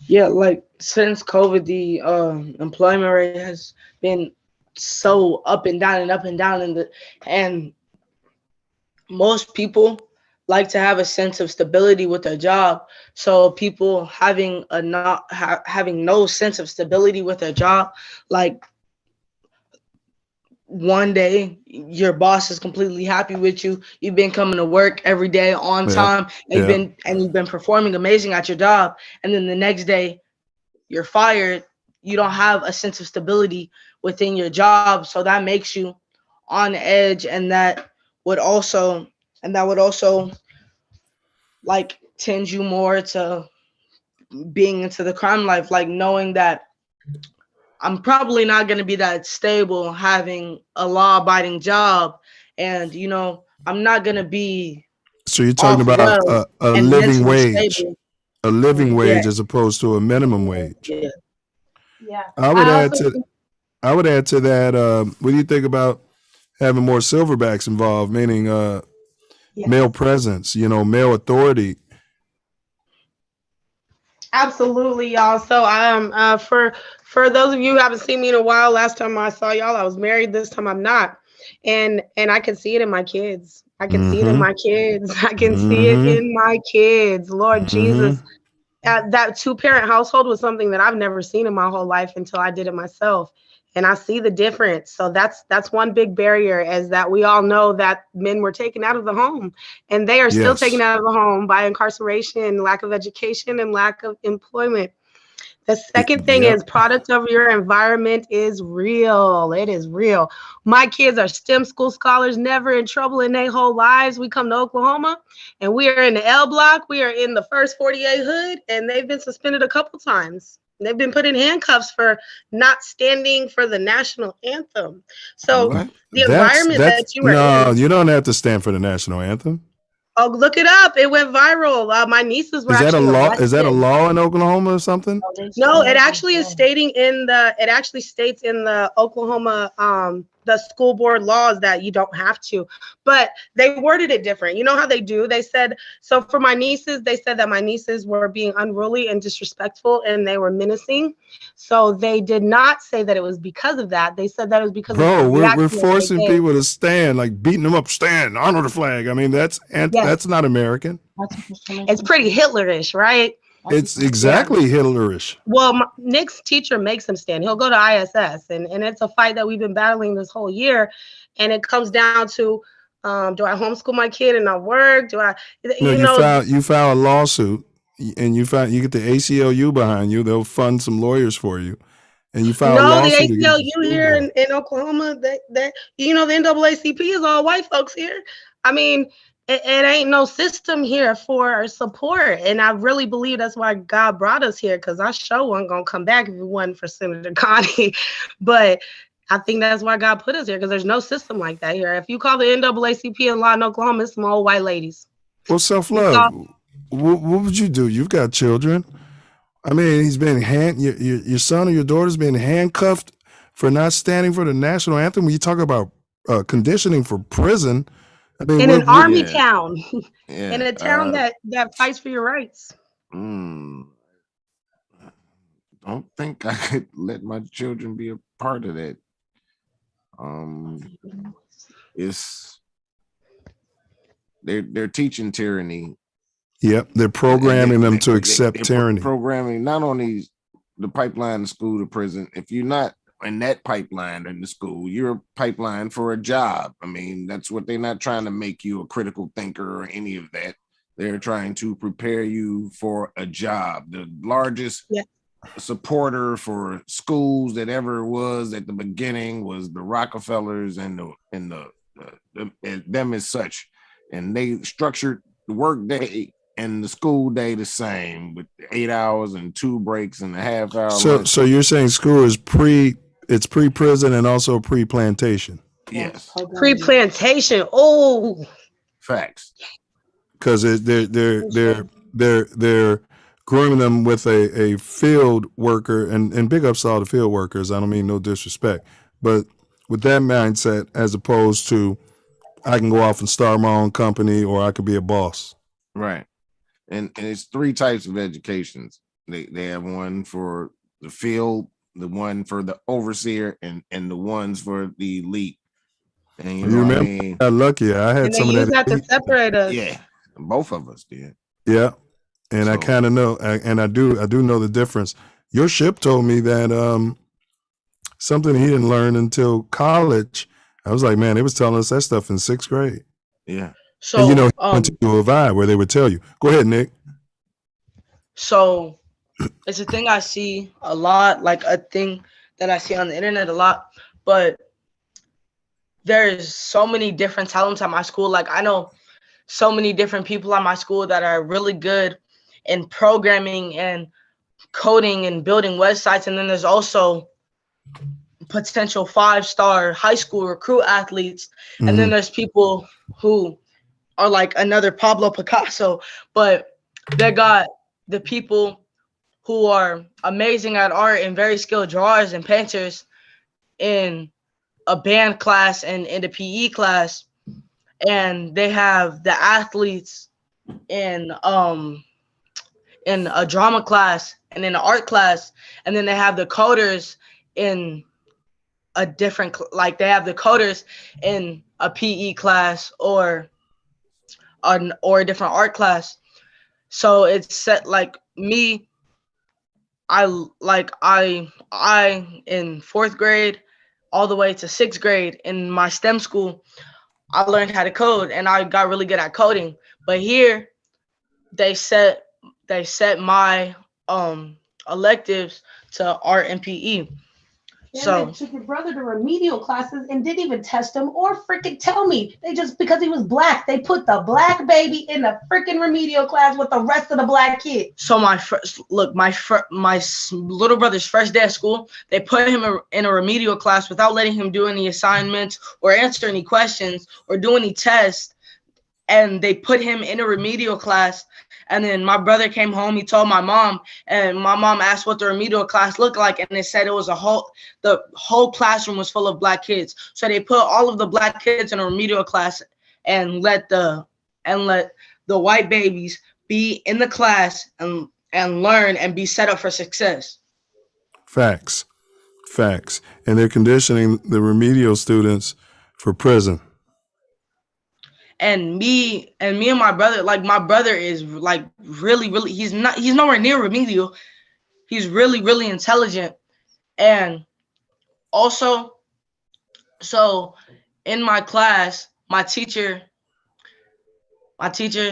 Yeah, like since COVID, the employment rate has been so up and down, and most people like to have a sense of stability with their job. So people having no sense of stability with their job, like one day your boss is completely happy with you. You've been coming to work every day on time, and you've been performing amazing at your job. And then the next day you're fired. You don't have a sense of stability within your job. So that makes you on edge. And that would also like tend you more to being into the crime life, like knowing that I'm probably not going to be that stable having a law-abiding job, and I'm not going to be. So you're talking about a living wage. a living wage Yeah. as opposed to a minimum wage. Yeah. Yeah. I would I add also to that. What do you think about having more silverbacks involved, meaning yes. male presence, male authority? Absolutely, y'all. So for those of you who haven't seen me in a while, last time I saw y'all, I was married. This time I'm not, and I can see it in my kids. I can see it in Mm-hmm. my kids. I can see it Mm-hmm. in my kids. Lord Mm-hmm. Jesus, that two-parent household was something that I've never seen in my whole life until I did it myself. And I see the difference. So that's one big barrier, is that we all know that men were taken out of the home, and they are still taken Yes. out of the home by incarceration, lack of education, and lack of employment. The second thing Yep. is product of your environment is real. It is real. My kids are STEM school scholars, never in trouble in their whole lives. We come to Oklahoma and we are in the L block. We are in the first 48 hood, and they've been suspended a couple times. They've been put in handcuffs for not standing for the national anthem. So What? the That's environment that's that you are no, in, you don't have to stand for the national anthem. oh, look it up. It went viral. My nieces were Is that a actually law? Is that a arrested. law in Oklahoma or something? No, it actually is stating it actually states in the Oklahoma the school board laws that you don't have to, but they worded it different. You know how they do? They said, so for my nieces, they said that my nieces were being unruly and disrespectful and they were menacing. So they did not say that it was because of that. They said that it was because of the Bro, we're reaction that they forcing gave. people to stand, like beating them up, stand, honor the flag. I mean, Yes. that's not American. It's pretty Hitlerish, right? It's Yeah. exactly Hitlerish. Well, Nick's teacher makes him stand. He'll go to ISS, and it's a fight that we've been battling this whole year. And it comes down to, do I homeschool my kid and not work? Do I, No, you know, you file a lawsuit, and you get the ACLU behind you. They'll fund some lawyers for you, and you file a no, the lawsuit against the ACLU school here board. in Oklahoma, that the NAACP is all white folks here. I mean, it ain't no system here for support, and I really believe that's why God brought us here, because our show wasn't gonna come back if it wasn't for Senator Connie. But I think that's why God put us here, because there's no system like that here. If you call the NAACP in law in Oklahoma, it's some old white ladies. Well, self You love. call- What would you do? You've got children. I mean, he's been your son or your daughter's been handcuffed for not standing for the national anthem. When you talk about conditioning for prison, I mean, in an army Yeah. town, Yeah. in a town that fights for your rights. Don't think I could let my children be a part of that. It's they're teaching tyranny. Yep, they're programming them to they're accept tyranny. Programming not only the pipeline to school to prison. If you're not in that pipeline in the school, you're a pipeline for a job. I mean, that's what they're not trying to make you a critical thinker or any of that. They're trying to prepare you for a job. The largest supporter for schools that ever was at the beginning was the Rockefellers and them as such, and they structured the work day and the school day the same, with 8 hours and 2 breaks and a half hour. So you're saying school is pre-prison and also pre-plantation? Yes, Pre-plantation. Oh, facts. Because they're grooming them with a field worker, and big ups to all the field workers. I don't mean no disrespect, but with that mindset, as opposed to I can go off and start my own company, or I could be a boss. Right. And it's 3 types of educations. They have one for the field, the one for the overseer, and the ones for the elite. And you know remember, what I mean? I got lucky. I had and they some of use that. that to separate us. Yeah, both of us did. Yeah, and I So- kind of know, and I do know the difference. Your ship told me that something he didn't learn until college. I was like, man, they was telling us that stuff in 6th grade. Yeah. So, And he went to a vibe where they would tell you. Go ahead, Nick. So it's a thing I see a lot, like a thing that I see on the internet a lot, but there's so many different talents at my school. Like, I know so many different people at my school that are really good in programming and coding and building websites. And then there's also potential 5-star high school recruit athletes. Mm-hmm. And then there's people who are like another Pablo Picasso, but they got the people who are amazing at art and very skilled drawers and painters in a band class and in the PE class, and they have the athletes in a drama class and in an art class, and then they have the coders in a different like they have the coders in a PE class or a different art class. So it's set like me. I in 4th grade all the way to 6th grade in my STEM school, I learned how to code and I got really good at coding. But here they set my electives to art and PE. So they took your brother to remedial classes and didn't even test him or freaking tell me. They just, because he was black, they put the black baby in the freaking remedial class with the rest of the black kids. So my little brother's first day of school, they put him in a remedial class without letting him do any assignments or answer any questions or do any tests. And they put him in a remedial class. And then my brother came home, he told my mom, and my mom asked what the remedial class looked like. And they said it was the whole classroom was full of black kids. So they put all of the black kids in a remedial class and let the white babies be in the class and learn and be set up for success. Facts. And they're conditioning the remedial students for prison. And me and my brother, like my brother is like really, he's nowhere near remedial. He's really intelligent. And also, so in my class, my teacher,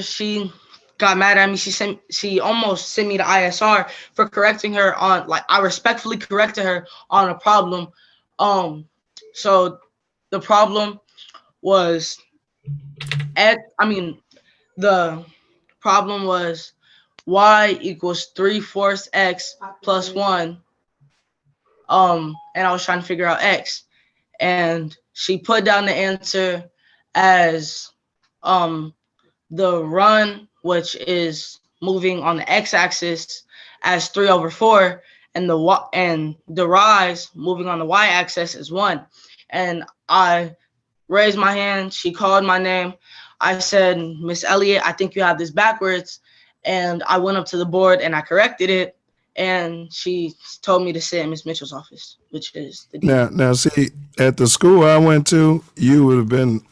she got mad at me. She almost sent me to ISR for correcting her on, like, I respectfully corrected her on a problem. So the problem was the problem was y equals 3/4 x plus 1. And I was trying to figure out x. And she put down the answer as the run, which is moving on the x-axis, as 3/4, and the rise moving on the y-axis is 1. And I raised my hand. She called my name. I said, "Miss Elliott, I think you have this backwards." And I went up to the board and I corrected it. And she told me to sit in Miss Mitchell's office, which is the dean. Now, see, at the school I went to, you would have been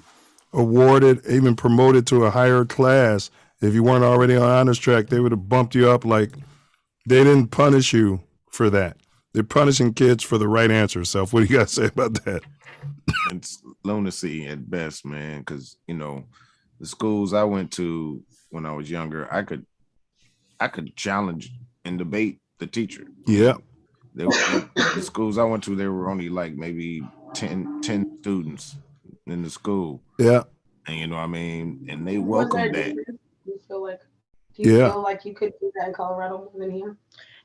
awarded, even promoted to a higher class. If you weren't already on honors track, they would have bumped you up. Like, they didn't punish you for that. They're punishing kids for the right answer. Self, what do you got to say about that? It's lunacy at best, man, because, you know, the schools I went to when I was younger, I could challenge and debate the teacher. Yeah. The schools I went to, there were only like maybe 10 students in the school. Yeah. And you know what I mean? And they welcomed that. Do you feel like you could do that in Colorado more than here?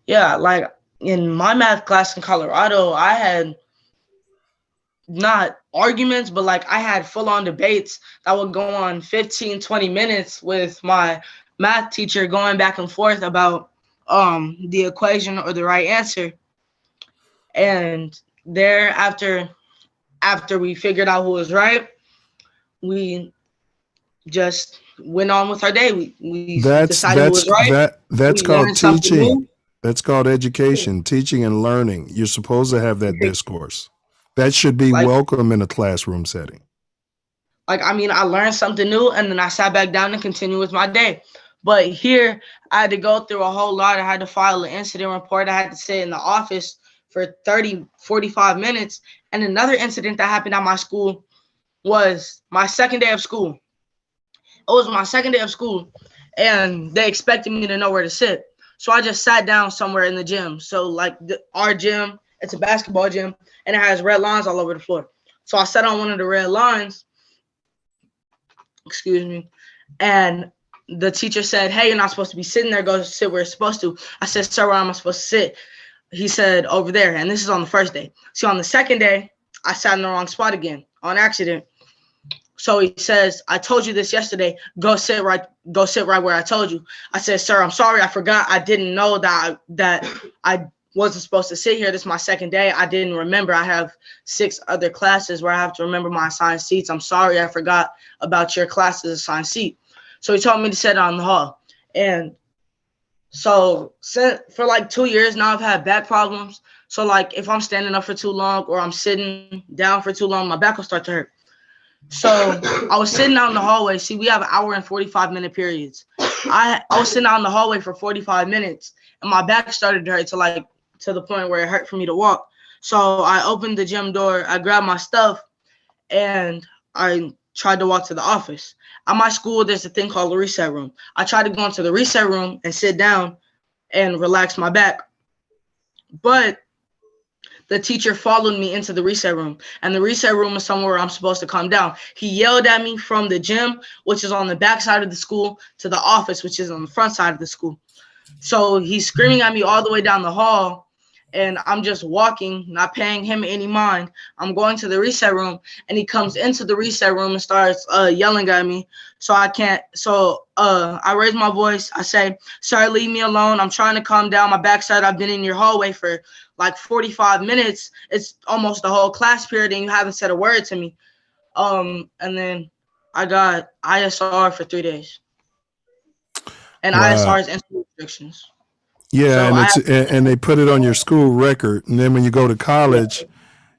Yeah, like in my math class in Colorado, I had not arguments, but like I had full-on debates that would go on 15, 20 minutes with my math teacher, going back and forth about the equation or the right answer. And there, after we figured out who was right, we just went on with our day. We decided who was right. That's called teaching. That's called education, teaching and learning. You're supposed to have that discourse. That should be welcome in a classroom setting. Like, I mean, I learned something new and then I sat back down and continued with my day. But here, I had to go through a whole lot. I had to file an incident report. I had to sit in the office for 30, 45 minutes. And another incident that happened at my school was my second day of school. It was my second day of school, and they expected me to know where to sit. So I just sat down somewhere in the gym. So, like, our gym, it's a basketball gym, and it has red lines all over the floor. So I sat on one of the red lines, and the teacher said, "Hey, you're not supposed to be sitting there. Go sit where you're supposed to." I said, "Sir, where am I supposed to sit?" He said, "Over there." And this is on the first day. So on the second day, I sat in the wrong spot again on accident. So he says, I told you this yesterday. Go sit right where I told you. I said, sir, I'm sorry. I forgot. I didn't know that I wasn't supposed to sit here. This is my second day. I didn't remember. I have 6 other classes where I have to remember my assigned seats. I'm sorry. I forgot about your class's assigned seat. So he told me to sit down in the hall. And so for like 2 years now, I've had back problems. So like if I'm standing up for too long or I'm sitting down for too long, my back will start to hurt. So I was sitting out in the hallway. See, we have 1 hour and 45-minute periods. I was sitting out in the hallway for 45 minutes, and my back started to hurt to the point where it hurt for me to walk. So I opened the gym door, I grabbed my stuff, and I tried to walk to the office. At my school, there's a thing called the reset room. I tried to go into the reset room and sit down and relax my back, but the teacher followed me into the reset room, and the reset room is somewhere I'm supposed to calm down. He yelled at me from the gym, which is on the back side of the school, to the office, which is on the front side of the school. So he's screaming at me all the way down the hall, and I'm just walking, not paying him any mind. I'm going to the reset room, and he comes into the reset room and starts yelling at me. So I can't. So I raise my voice. I say, "Sir, leave me alone. I'm trying to calm down. My backside. I've been in your hallway for like 45 minutes. It's almost the whole class period, and you haven't said a word to me." And then I got ISR for 3 days, and Wow. ISR is instant restrictions. Yeah, So and they put it on your school record, and then when you go to college,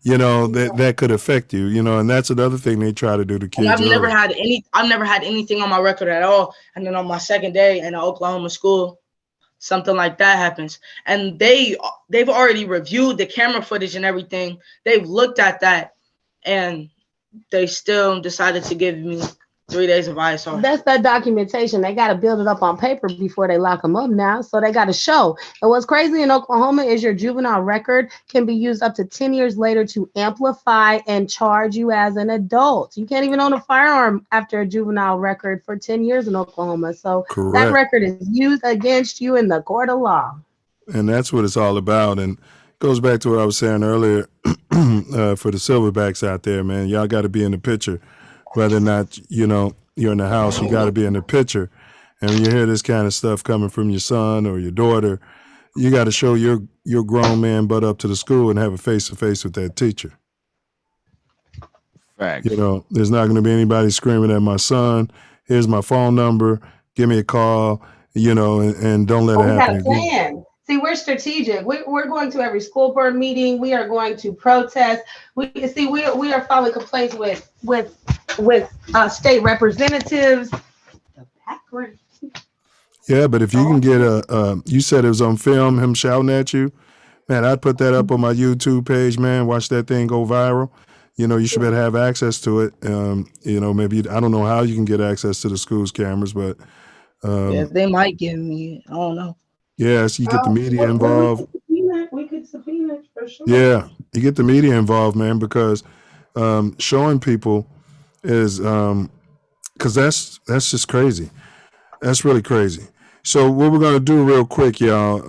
you know that could affect you, you know, and that's another thing they try to do to And kids. I've never had anything on my record at all. And then on my second day in the Oklahoma school, something like that happens. And they've already reviewed the camera footage and everything. They've looked at that, and they still decided to give me 3 days of ISR. That's that documentation. They got to build it up on paper before they lock them up now. So they got to show. And what's crazy in Oklahoma is your juvenile record can be used up to 10 years later to amplify and charge you as an adult. You can't even own a firearm after a juvenile record for 10 years in Oklahoma. So Correct. that record is used against you in the court of law. And that's what it's all about. And it goes back to what I was saying earlier for the silverbacks out there, man. Y'all got to be in the picture. Whether or not, you know, you're in the house, you got to be in the picture. And when you hear this kind of stuff coming from your son or your daughter, you got to show your grown man butt up to the school and have a face-to-face with that teacher. Facts. You know, there's not going to be anybody screaming at my son, here's my phone number, give me a call, you know, and don't let it happen again. We got a plan. See, we're strategic. We're going to every school board meeting. We are going to protest. We are filing complaints with state representatives. The background. Yeah, but if you can get you said it was on film, him shouting at you, man, I'd put that up on my YouTube page, man. Watch that thing go viral. You know, you should better have access to it. You know, maybe I don't know how you can get access to the school's cameras, but they might give me, I don't know. Yes, you get the media involved. We could subpoena it for sure. Yeah, you get the media involved, man, because showing people is because that's just crazy. That's really crazy. So what we're gonna do real quick, y'all,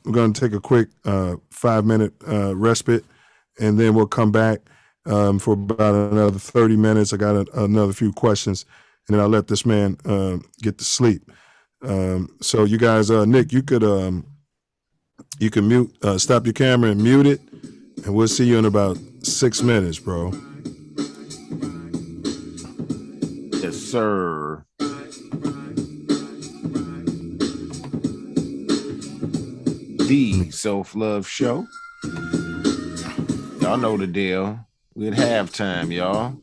we're gonna take a quick 5-minute respite, and then we'll come back for about another 30 minutes. I got another few questions, and then I'll let this man get to sleep. So you guys, Nick, you can mute, stop your camera and mute it, and we'll see you in about 6 minutes, bro. Yes, sir. The Self Luv Show. Y'all know the deal. We at halftime, y'all.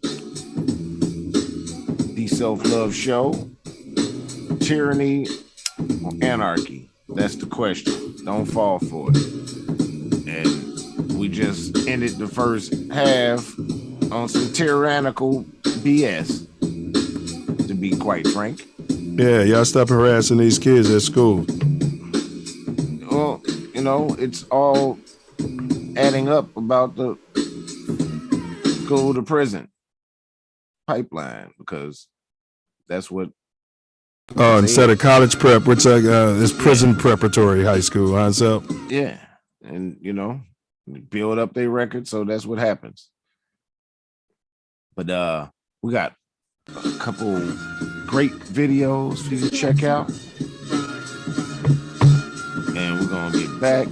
The Self Luv Show. Tyranny or anarchy? That's the question. Don't fall for it. And we just ended the first half on some tyrannical BS, to be quite frank. Yeah, y'all stop harassing these kids at school. Well, you know, it's all adding up about the school to prison pipeline, because that's what. Oh, instead of college prep, which is prison preparatory high school, huh? So yeah, and you know, build up their record, so that's what happens. But we got a couple great videos for you to check out. And we're gonna get back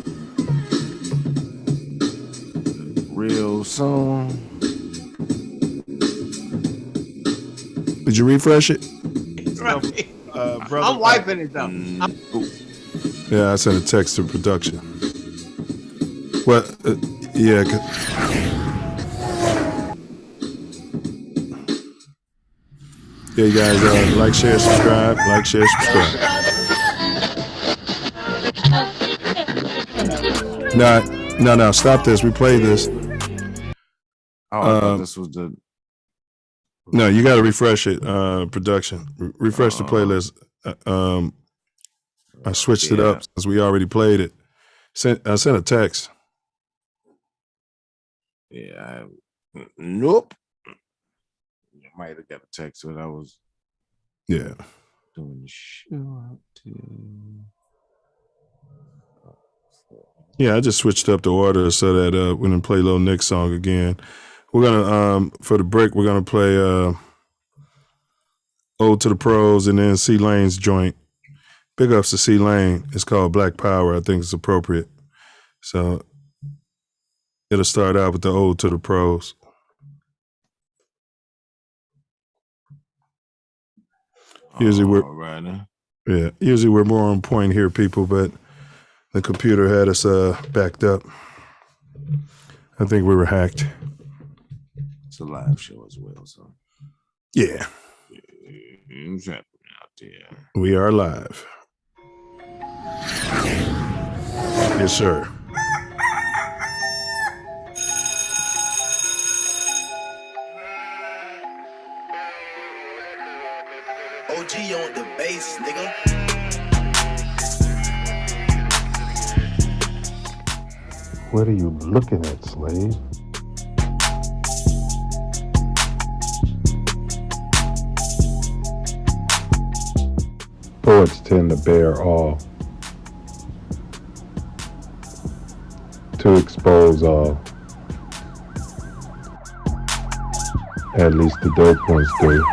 real soon. Did you refresh it? Right. Brother, I'm wiping it though. Yeah, I sent a text to production. What? Yeah. Yeah, you guys, like, share, subscribe. Like, share, subscribe. No. Stop this. We played this. Oh, I thought this was the. No, you got to refresh it. Production. Refresh the playlist. I switched it up since we already played it. I sent a text. Yeah. Nope. You might have got a text when I was. Yeah. Doing the show. Yeah, I just switched up the order so that we're gonna play Lil Nick's song again. We're gonna for the break we're gonna play Ode to the Pros and then C Lane's joint. Big ups to C Lane. It's called Black Power. I think it's appropriate. So it'll start out with the Ode to the Pros. Usually we're more on point here, people, but the computer had us backed up. I think we were hacked. It's a live show as well, so yeah. What's happening out there? We are live. Yes, sir. OG on the bass, nigga. What are you looking at, slave? Poets tend to bear all, to expose all. At least the dope ones do.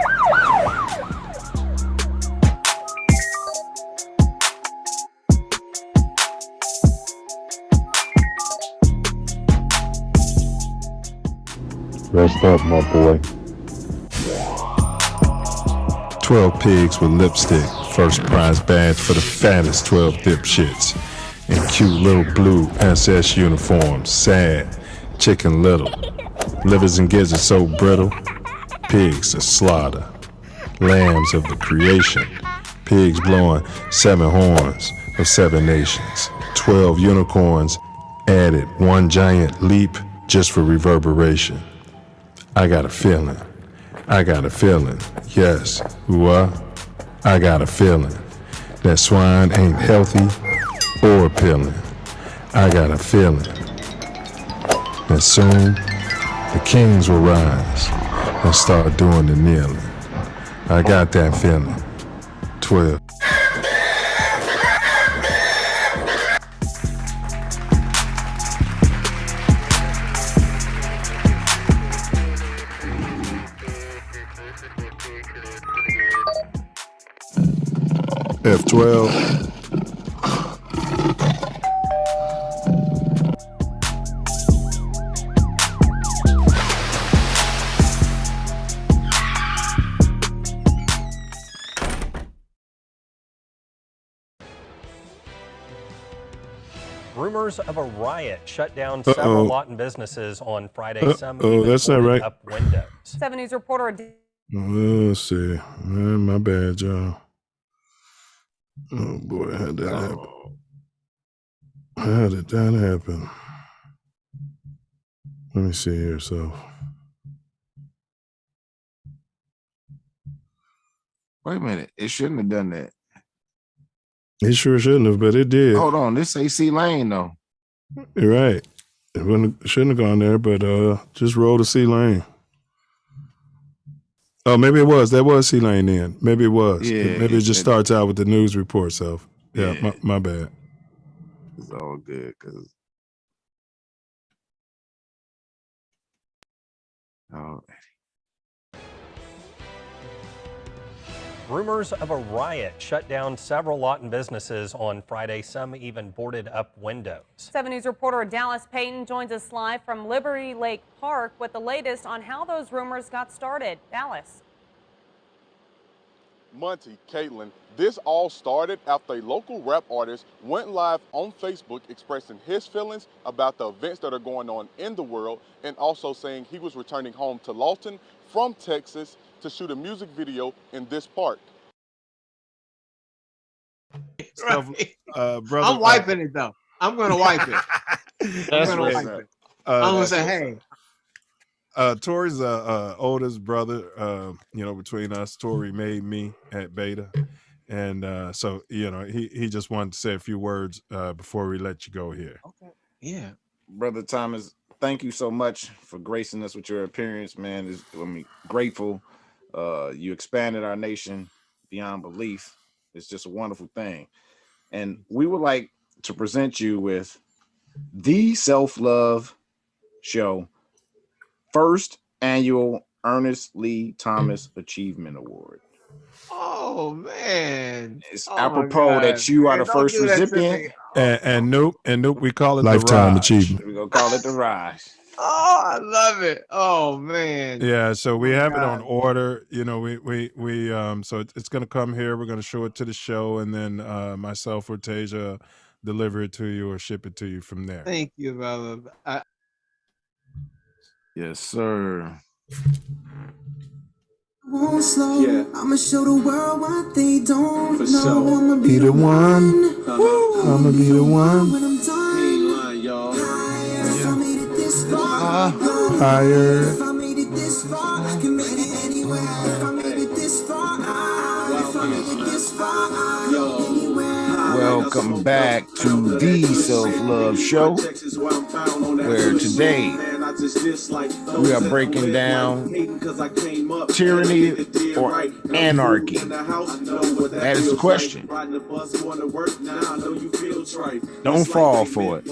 Rest up, my boy. 12 pigs with lipstick. First prize badge for the fattest 12 dipshits. In cute little blue SS uniforms. Sad, chicken little. Livers and gizzards so brittle. Pigs to slaughter. Lambs of the creation. Pigs blowing 7 horns of 7 nations. 12 unicorns added 1 giant leap just for reverberation. I got a feeling. Yes, I got a feeling that swine ain't healthy or appealing. I got a feeling that soon the kings will rise and start doing the kneeling. I got that feeling. 12. F12. Rumors of a riot shut down several Lawton businesses on Friday. Some that's not right. Up windows. 7 News reporter. Let's see. My bad, y'all. Oh boy, how did that happen? How did that happen? Let me see here. So, wait a minute. It shouldn't have done that. It sure shouldn't have, but it did. Hold on. This say C Lane though. You're right. It shouldn't have gone there, but just roll to C Lane. Oh, maybe it was. That was C Lane then. Maybe it was. Yeah, maybe it just starts out with the news report. So, yeah. My bad. It's all good because. Rumors of a riot shut down several Lawton businesses on Friday. Some even boarded up windows. 7 News reporter Dallas Payton joins us live from Liberty Lake Park with the latest on how those rumors got started. Dallas. Monty, Caitlin, this all started after a local rap artist went live on Facebook expressing his feelings about the events that are going on in the world and also saying he was returning home to Lawton from Texas to shoot a music video in this park. Brother, I'm wiping it though. I'm gonna wipe it. I'm gonna wipe it. I'm gonna say, hey. Tori's oldest brother. Between us, Tori made me at Beta, and so he just wanted to say a few words before we let you go here. Okay. Yeah, Brother Thomas, thank you so much for gracing us with your appearance, man. Grateful. You expanded our nation beyond belief. It's just a wonderful thing. And we would like to present you with the Self Luv Show first annual Ernest Lee Thomas Achievement Award. Oh man. It's apropos that you are the first recipient. And Nope, we call it Lifetime the Raj. achievement. We're gonna call it the Raj. Oh, I love it. Oh man. Yeah, so we have it on order. So it's gonna come here. We're gonna show it to the show, and then myself or Tasia deliver it to you or ship it to you from there. Thank you, brother. Yes, sir. Won't slow. Yeah. I'ma show the world what they don't know. Sure. I'ma Be the one. I'ma be the one. When I'm done. Line, y'all. If I made it this far, Higher. if I made it this far, I can make it anywhere. If I made it this far, if I made it this far, anywhere. Welcome back to the Self Luv Show, where today we are breaking down tyranny or anarchy. That is the question. Don't fall for it.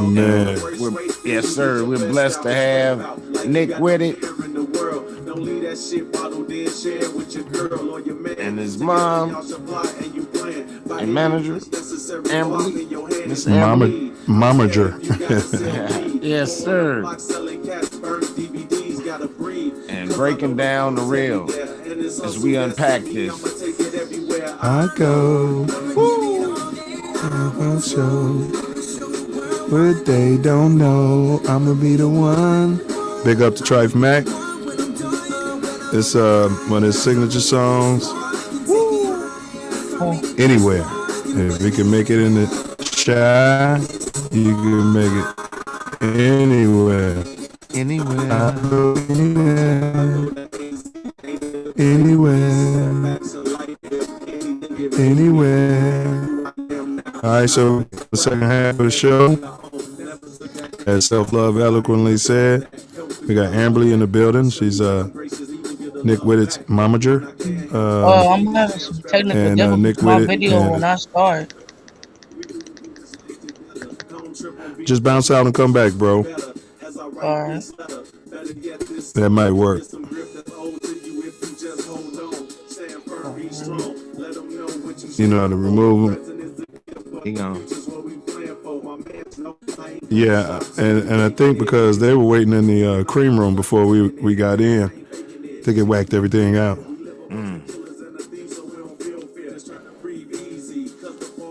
Man. Yes, sir. We're blessed to have Nick with it. And his mom and manager, Amberly, Miss Amberly. Momager. Yes, sir. And breaking down the real as we unpack this. I go. Show. What they don't know, I'ma be the one. Big up to Trife Mac. It's one of his signature songs. Anywhere. If we can make it in the shy, you can make it anywhere. Anywhere. I go anywhere. Anywhere. All right, so the second half of the show, as Self Love eloquently said, we got Amberly in the building. She's Nick Whittett's momager. I'm having some technical difficulties Nick with my Whitted video and- when I start. Just bounce out and come back, bro. Alright. That might work. You know how to remove them. He gone. Yeah, and I think because they were waiting in the cream room before we got in, I think it whacked everything out.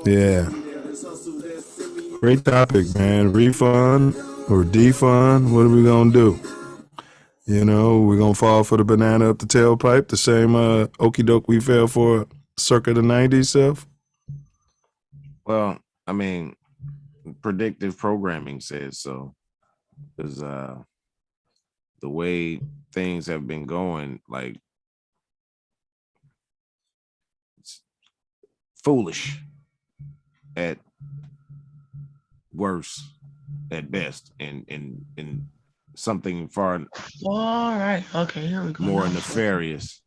Yeah. Great topic, man. Refund or defund, what are we going to do? You know, we're going to fall for the banana up the tailpipe, the same okie doke we fell for circa the 90s, Self? Well, I mean, predictive programming says so. Because the way things have been going, like, it's foolish at worst, at best, and something far Alright, okay, here we go. more nefarious.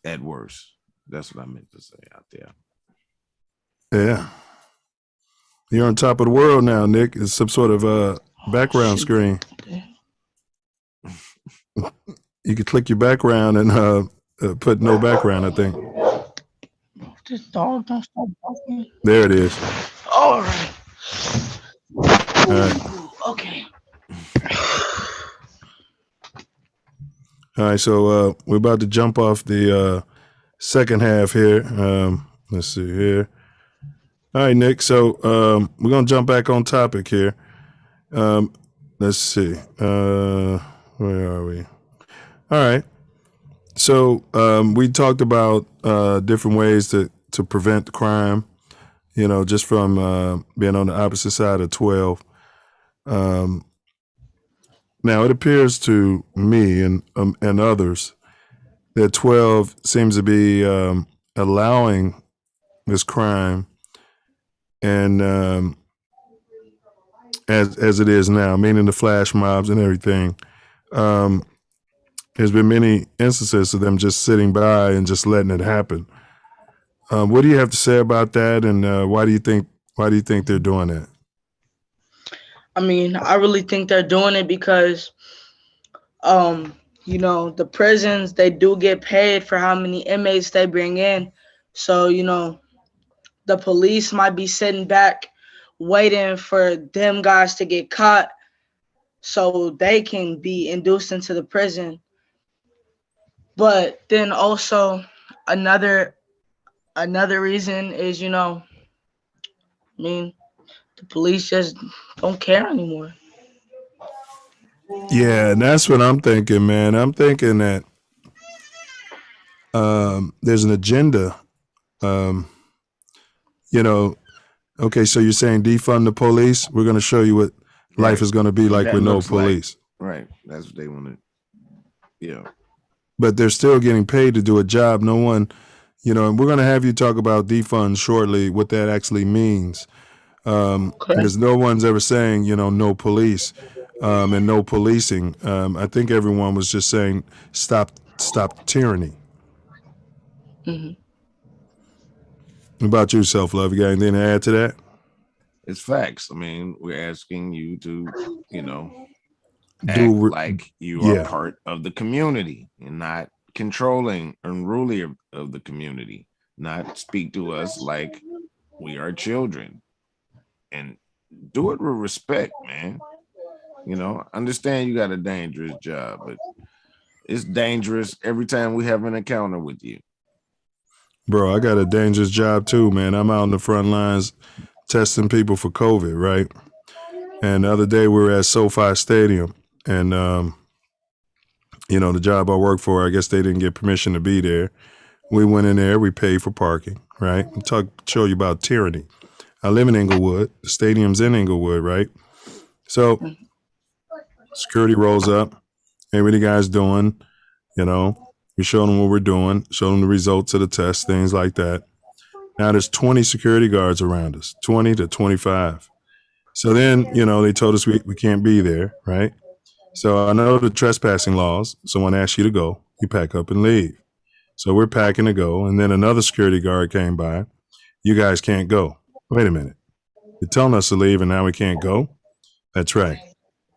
At worst. That's what I meant to say out there. Yeah. You're on top of the world now, Nick. It's some sort of background screen. you could click your background and put no background, I think. This dog don't stop barking. There it is. All right. All right. Okay. All right, so we're about to jump off the second half here. Let's see here. All right, Nick. So we're gonna jump back on topic here. Let's see. Where are we? All right. So we talked about different ways to prevent crime. You know, just from being on the opposite side of 12. Now it appears to me and others that 12 seems to be allowing this crime, and as it is now, meaning the flash mobs and everything. There's been many instances of them just sitting by and just letting it happen. What do you have to say about that, and why do you think they're doing that? I mean, I really think they're doing it because, you know, the prisons, they do get paid for how many inmates they bring in. So, you know, the police might be sitting back waiting for them guys to get caught so they can be induced into the prison. But then also another reason is, you know, I mean, the police just don't care anymore. Yeah, and that's what I'm thinking, man. I'm thinking that there's an agenda. You know, okay, so you're saying defund the police? We're going to show you what life is going to be like That with no looks like- police. Right. That's what they want to. Yeah. But they're still getting paid to do a job. No one, you know, and we're going to have you talk about defund shortly, what that actually means. Because no one's ever saying, you know, no police and no policing. I think everyone was just saying stop tyranny. Mm-hmm. What about you, Self Love? You got anything to add to that? It's facts. I mean, we're asking you to, you know, act like you are part of the community and not controlling and ruler of the community. Not speak to us like we are children. And do it with respect, man. You know, understand you got a dangerous job, but it's dangerous every time we have an encounter with you. Bro, I got a dangerous job too, man. I'm out in the front lines testing people for COVID, right? And the other day we were at SoFi Stadium, and you know, the job I work for, I guess they didn't get permission to be there. We went in there, we paid for parking, right? Show you about tyranny. I live in Inglewood. The stadium's in Inglewood, right? So security rolls up. Hey, what are you guys doing? You know, we show them what we're doing, show them the results of the test, things like that. Now there's 20 security guards around us, 20 to 25. So then, you know, they told us we can't be there, right? So I know the trespassing laws. Someone asks you to go, you pack up and leave. So we're packing to go. And then another security guard came by. You guys can't go. Wait a minute. You're telling us to leave and now we can't go? That's right.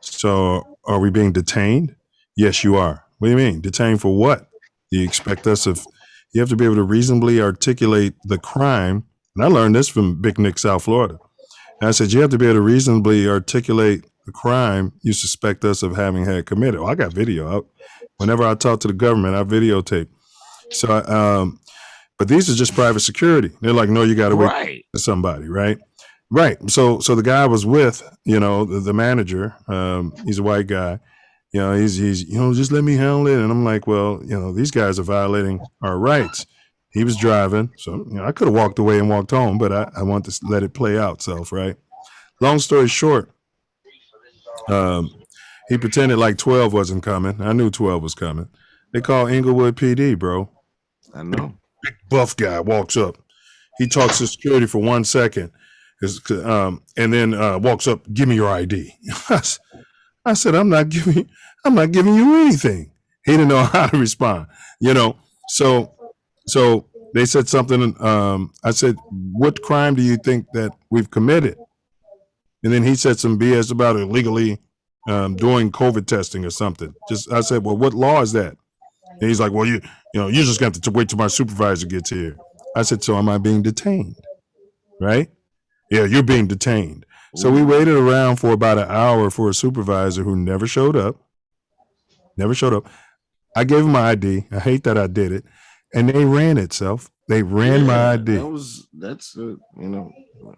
So are we being detained? Yes, you are. What do you mean? Detained for what? Do you expect us you have to be able to reasonably articulate the crime. And I learned this from Big Nick, South Florida. And I said, you have to be able to reasonably articulate the crime you suspect us of having had committed. Well, I got video. Whenever I talk to the government, I videotape. So, but these are just private security. They're like, no, you got to wait for somebody, right? Right. So the guy was with, you know, the manager. He's a white guy. You know, he's you know, just let me handle it. And I'm like, well, you know, these guys are violating our rights. He was driving, so you know, I could have walked away and walked home, but I want to let it play out, Self, right? Long story short, he pretended like 12 wasn't coming. I knew 12 was coming. They call Inglewood PD, bro. I know. Big buff guy walks up. He talks to security for 1 second, and then walks up. Give me your ID. I said, I'm not giving you anything. He didn't know how to respond. You know, so they said something. I said, what crime do you think that we've committed? And then he said some BS about illegally doing COVID testing or something. I said, well, what law is that? And he's like, well, you're just going to have to wait till my supervisor gets here. I said, so am I being detained? Right? Yeah, you're being detained. So we waited around for about an hour for a supervisor who never showed up. I gave him my ID. I hate that I did it. And they ran it, Self. They ran my ID.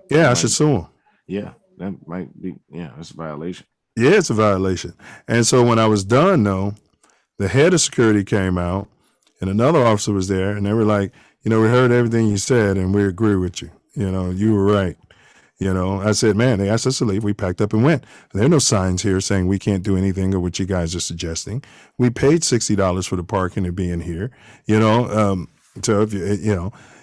Yeah, I should sue him. Yeah, that might be, it's a violation. Yeah, it's a violation. And so when I was done, though, the head of security came out and another officer was there, and they were like, we heard everything you said and we agree with you. You were right. I said, man, they asked us to leave. We packed up and went. There are no signs here saying we can't do anything of what you guys are suggesting. We paid $60 for the parking and being here, so if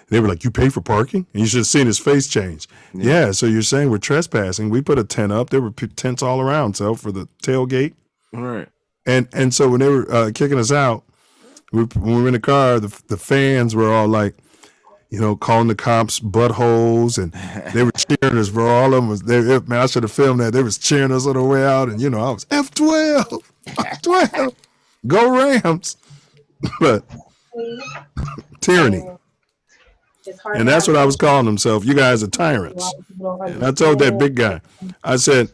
they were like, you pay for parking? And you should have seen his face change. Yeah. So you're saying we're trespassing. We put a tent up. There were tents all around, so for the tailgate. All right. And so when they were kicking us out, when we were in the car, the fans were all like, calling the cops buttholes, and they were cheering us for all of them. Man, I should have filmed that. They was cheering us on the way out, and I was F12, F12, go Rams. But tyranny. And that's what I was calling themselves. You guys are tyrants. And I told that big guy, I said,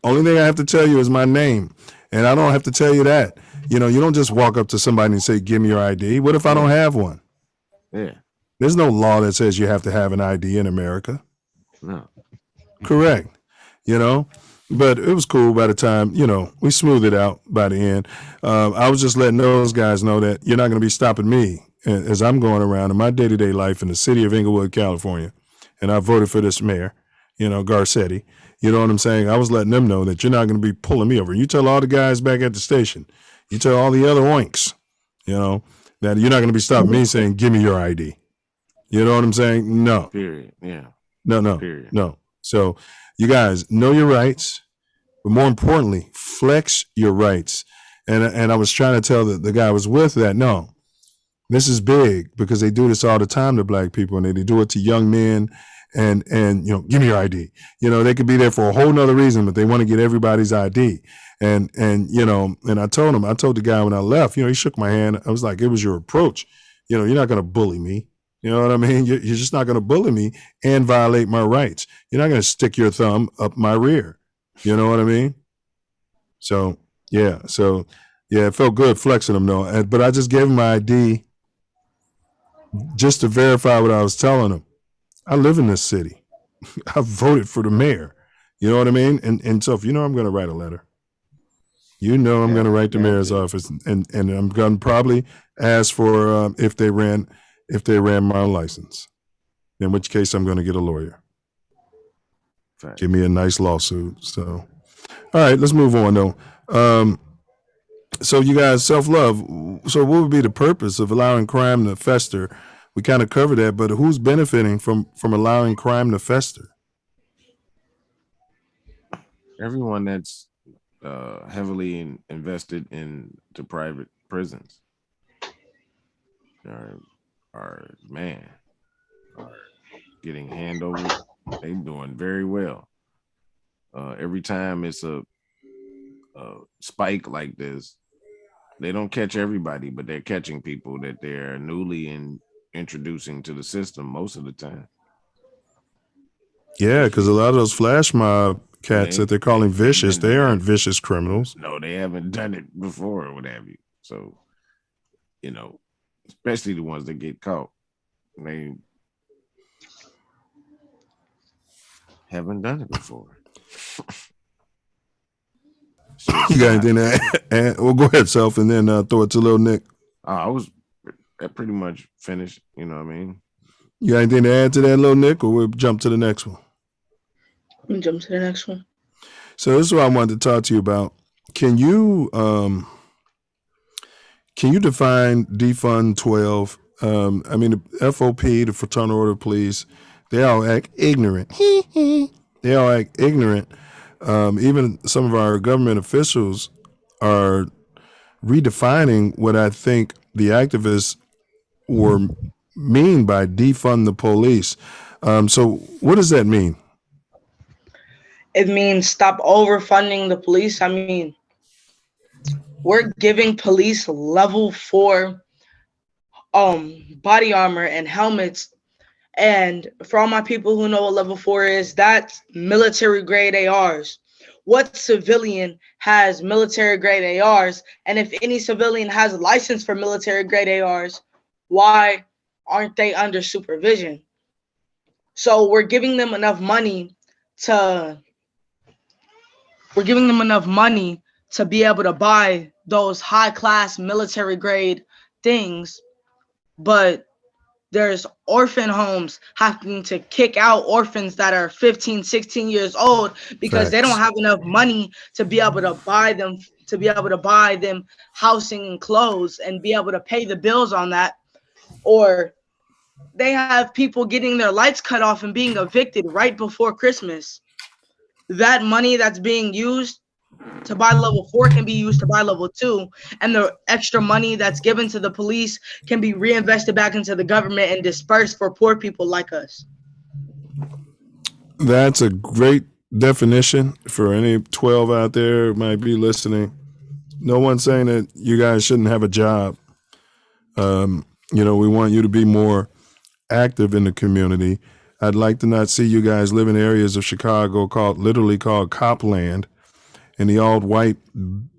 only thing I have to tell you is my name. And I don't have to tell you that. You don't just walk up to somebody and say, give me your ID. What if I don't have one? Yeah. There's no law that says you have to have an ID in America. No. Correct. But it was cool by the time, we smoothed it out by the end. I was just letting those guys know that you're not going to be stopping me as I'm going around in my day-to-day life in the city of Inglewood, California. And I voted for this mayor, Garcetti. You know what I'm saying? I was letting them know that you're not going to be pulling me over. You tell all the guys back at the station, you tell all the other oinks, that you're not going to be stopping me saying, give me your ID. You know what I'm saying? No. Period. Yeah. No. Period. No. So you guys know your rights, but more importantly, flex your rights. And I was trying to tell the guy I was with that, no, this is big because they do this all the time to black people, and they do it to young men and give me your ID. They could be there for a whole nother reason, but they want to get everybody's ID. And I told the guy when I left, he shook my hand. I was like, it was your approach. You're not going to bully me. You know what I mean? You're just not going to bully me and violate my rights. You're not going to stick your thumb up my rear. You know what I mean? So, yeah. It felt good flexing them though. But I just gave him my ID just to verify what I was telling him. I live in this city. I voted for the mayor. You know what I mean? And so if I'm going to write a letter. I'm going to write the mayor's office, and I'm going to probably ask for if they ran my license, in which case I'm going to get a lawyer. Fact. Give me a nice lawsuit. So, all right, let's move on though. So you guys, self-love. So what would be the purpose of allowing crime to fester? We kind of covered that, but who's benefiting from allowing crime to fester? Everyone that's heavily invested in the private prisons are getting hand over. They doing very well. Every time it's a spike like this, they don't catch everybody, but they're catching people that they're newly introducing to the system most of the time. Yeah, because a lot of those flash mob cats that they're calling vicious, they aren't vicious criminals. No, they haven't done it before or what have you. So, especially the ones that get caught, they haven't done it before. You got anything to add? Well, go ahead, Self, and then throw it to Lil Nick. I was pretty much finished, you know what I mean? You got anything to add to that, Lil Nick, or we'll jump to the next one? We'll jump to the next one. So this is what I wanted to talk to you about. Can you define defund 12? I mean, the FOP, the Fraternal Order of Police, they all act ignorant. They all act ignorant. Even some of our government officials are redefining what I think the activists were mean by defund the police. So what does that mean? it means stop overfunding the police. I mean, we're giving police level 4 body armor and helmets. And for all my people who know what level 4 is, that's military grade ARs. What civilian has military grade ARs? And if any civilian has a license for military grade ARs, why aren't they under supervision? So we're giving them enough money to be able to buy those high class military grade things, but there's orphan homes having to kick out orphans that are 15, 16 years old because they don't have enough money to be able to buy them housing and clothes and be able to pay the bills on that. Or they have people getting their lights cut off and being evicted right before Christmas. That money that's being used to buy level 4 can be used to buy level 2, and the extra money that's given to the police can be reinvested back into the government and dispersed for poor people like us. That's a great definition for any 12 out there who might be listening. No one's saying that you guys shouldn't have a job. We want you to be more active in the community. I'd like to not see you guys live in areas of Chicago literally called Copland, in the alt-white,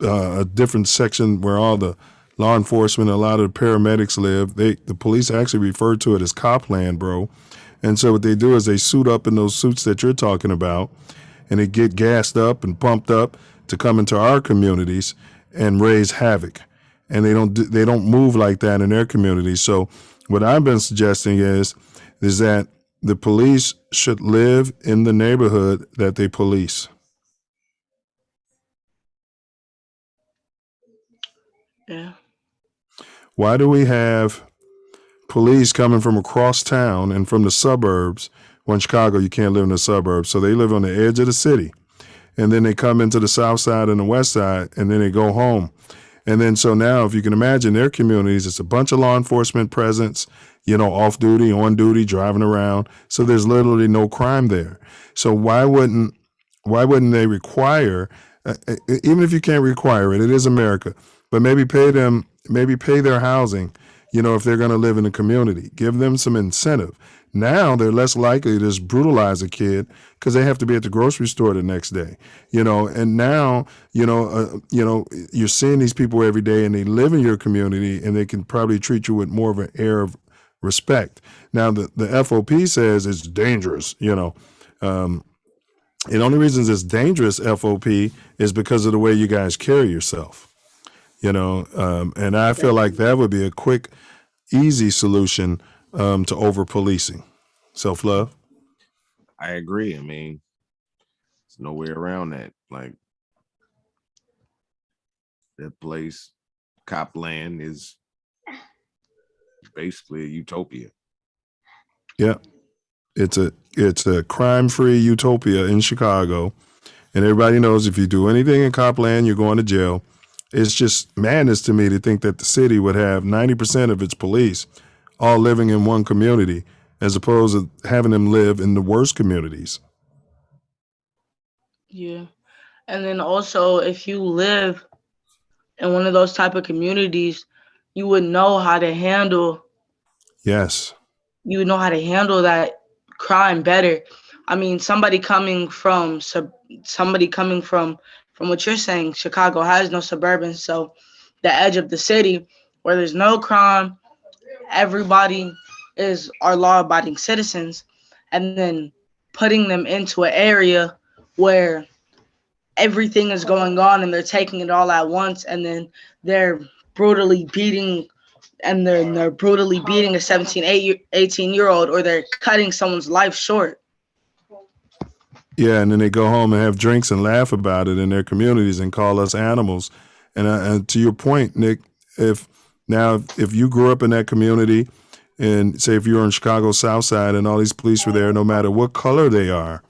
a different section where all the law enforcement, a lot of the paramedics live. The police actually refer to it as Copland, bro. And so what they do is they suit up in those suits that you're talking about, and they get gassed up and pumped up to come into our communities and raise havoc. And they don't move like that in their communities. So what I've been suggesting is that the police should live in the neighborhood that they police. Yeah. Why do we have police coming from across town and from the suburbs? Well, in Chicago, you can't live in the suburbs. So they live on the edge of the city. And then they come into the south side and the west side, and then they go home. And then so now, if you can imagine their communities, it's a bunch of law enforcement presence, off duty, on duty, driving around. So there's literally no crime there. So why wouldn't they require, even if you can't require it, it is America, but maybe pay their housing, if they're going to live in the community, give them some incentive. Now they're less likely to just brutalize a kid because they have to be at the grocery store the next day, and now, you're seeing these people every day and they live in your community and they can probably treat you with more of an air of respect. Now the FOP says it's dangerous, and the only reasons it's dangerous, FOP, is because of the way you guys carry yourself. And I feel like that would be a quick, easy solution to over-policing. Self-love? I agree. I mean, there's no way around that. Like, that place, Copland, is basically a utopia. Yeah. It's a crime-free utopia in Chicago. And everybody knows if you do anything in Copland, you're going to jail. It's just madness to me to think that the city would have 90% of its police all living in one community as opposed to having them live in the worst communities. Yeah. And then also, if you live in one of those type of communities, you would know how to handle. Yes. You would know how to handle that crime better. I mean, somebody coming from what you're saying, Chicago has no suburban, so the edge of the city where there's no crime, everybody are law-abiding citizens, and then putting them into an area where everything is going on and they're taking it all at once, and then they're brutally beating a 17, 18-year-old, or they're cutting someone's life short. Yeah, and then they go home and have drinks and laugh about it in their communities and call us animals. And to your point, Nick, if you grew up in that community, and say if you're on Chicago South Side and all these police were there, no matter what color they are,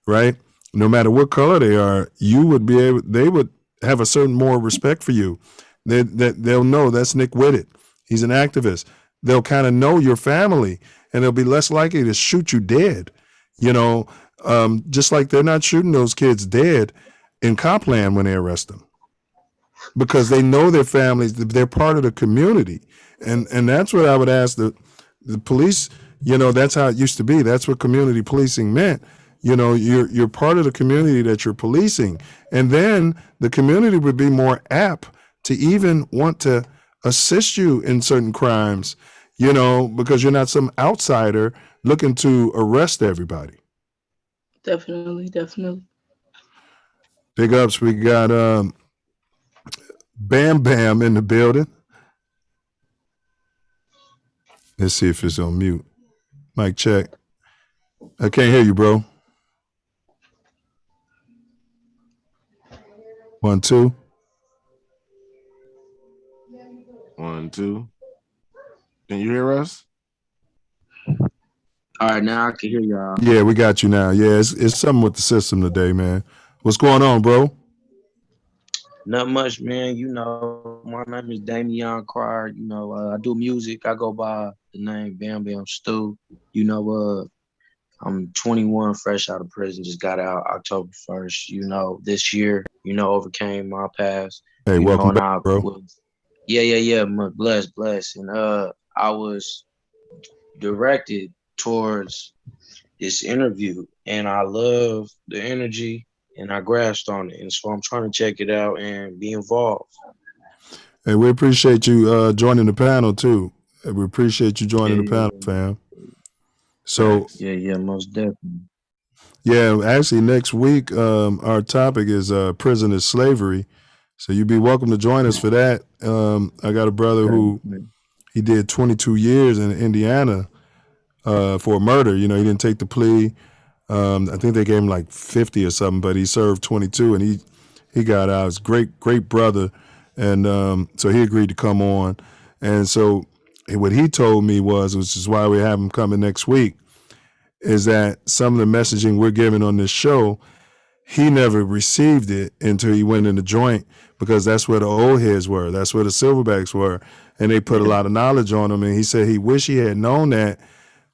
right? No matter what color they are, they would have a certain more respect for you. They'll know that's Nick Whitted. He's an activist. They'll kind of know your family, and they'll be less likely to shoot you dead. Just like they're not shooting those kids dead in Copland when they arrest them, because they know their families, they're part of the community. And that's what I would ask the police. That's how it used to be. That's what community policing meant. You're part of the community that you're policing. And then the community would be more apt to even want to assist you in certain crimes, because you're not some outsider looking to arrest everybody. Definitely. Big ups. We got Bambam in the building. Let's see if it's on mute. Mic check. I can't hear you, bro. 1, 2. 1, 2. Can you hear us? All right, now I can hear y'all. Yeah, we got you now. Yeah, it's something with the system today, man. What's going on, bro? Not much, man. My name is Damian Crier. I do music. I go by the name Bambam Stu. I'm 21, fresh out of prison. Just got out October 1st. This year, overcame my past. Hey, welcome back, bro. Yeah. Bless. And I was directed towards this interview, and I love the energy, and I grasped on it, and so I'm trying to check it out and be involved. Hey, we appreciate you joining the panel too. We appreciate you joining the panel, fam. So yeah, most definitely. Yeah, actually, next week our topic is prison is slavery. So you'd be welcome to join us for that. I got a brother who he did 22 years in Indiana for a murder. He didn't take the plea. I think they gave him like 50 or something, but he served 22 and he got out. He's a great brother. And so he agreed to come on. And so what he told me which is why we have him coming next week, is that some of the messaging we're giving on this show, he never received it until he went in the joint, because that's where the old heads were. That's where the silverbacks were. And they put a lot of knowledge on him. And he said he wished he had known that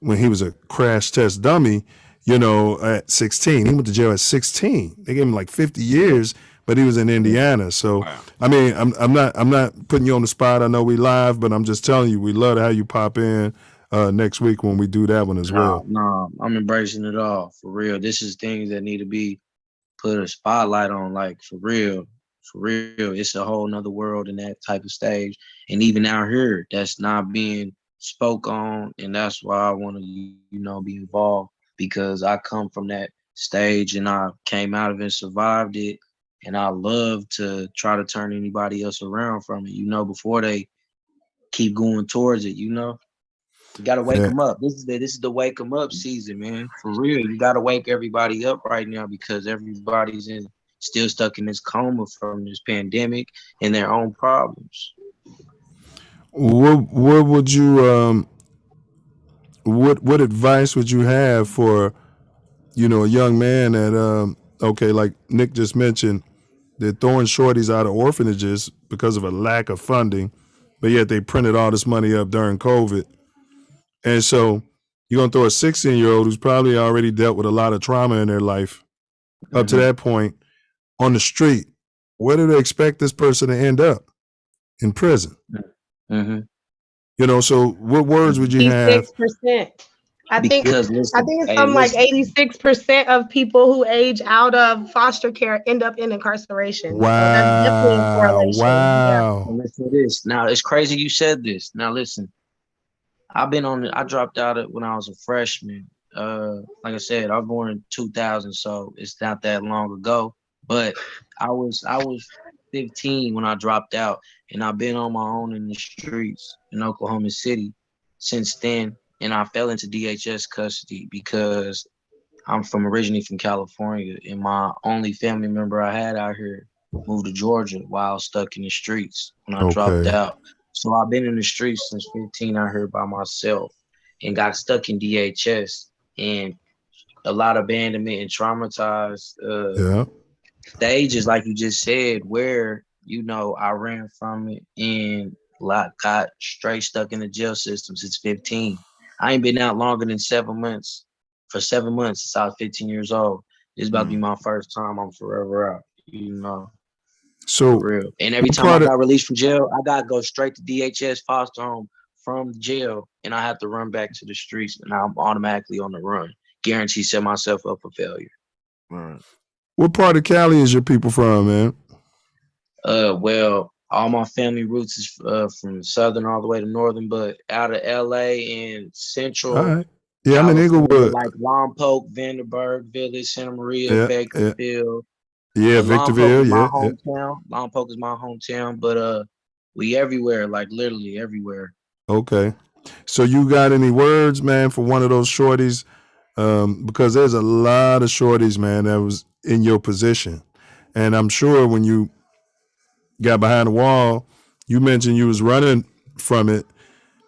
when he was a crash test dummy, at 16. He went to jail at 16. They gave him like 50 years, but he was in Indiana. So, wow. I mean, I'm not putting you on the spot. I know we live, but I'm just telling you, we love to have you pop in next week when we do that one as well. No, I'm embracing it all, for real. This is things that need to be put a spotlight on, like, for real. It's a whole nother world in that type of stage. And even out here, that's not being spoke on. And that's why I want to, be involved, because I come from that stage and I came out of it and survived it. And I love to try to turn anybody else around from it, before they keep going towards it, You got to wake them up. This is the wake them up season, man. For real. You got to wake everybody up right now, because everybody's still stuck in this coma from this pandemic and their own problems. What would you what advice would you have for a young man that like Nick just mentioned, they're throwing shorties out of orphanages because of a lack of funding, but yet they printed all this money up during COVID. And so you're going to throw a 16-year-old who's probably already dealt with a lot of trauma in their life up to that point on the street. Where do they expect this person to end up? In prison. So what words would you have? 86%. I think it's something like 86% of people who age out of foster care end up in incarceration. Wow. So that's definitely a correlation. Wow. Yeah. Listen to this. Now, it's crazy you said this. Now, listen. I dropped out when I was a freshman. Like I said, I was born in 2000, so it's not that long ago. But I was 15 when I dropped out, and I've been on my own in the streets in Oklahoma City since then. And I fell into DHS custody because I'm originally from California, and my only family member I had out here moved to Georgia while I was stuck in the streets when I dropped out. So I've been in the streets since 15 out here by myself, and got stuck in DHS, and a lot of abandonment and traumatized stages, like you just said, where, I ran from it and got straight stuck in the jail system since 15. I ain't been out longer than 7 months for 7 months since I was 15 years old. This is about to be my first time. I'm forever out, you know. So for real. And every time I got released from jail, I gotta go straight to DHS foster home from jail, and I have to run back to the streets, and I'm automatically on the run. Guarantee set myself up for failure. Right. What part of Cali is your people from, man? Well, all my family roots is from southern all the way to northern, but out of LA and central. All right. Yeah, I'm in Inglewood. Like Lompoc, Vanderburg Village, Santa Maria, Bakersfield. Yeah, Victorville. My hometown. Lompoc is my hometown, but we everywhere, like literally everywhere. Okay. So you got any words, man, for one of those shorties? Because there's a lot of shorties, man, that was in your position. And I'm sure when you got behind the wall, you mentioned you was running from it.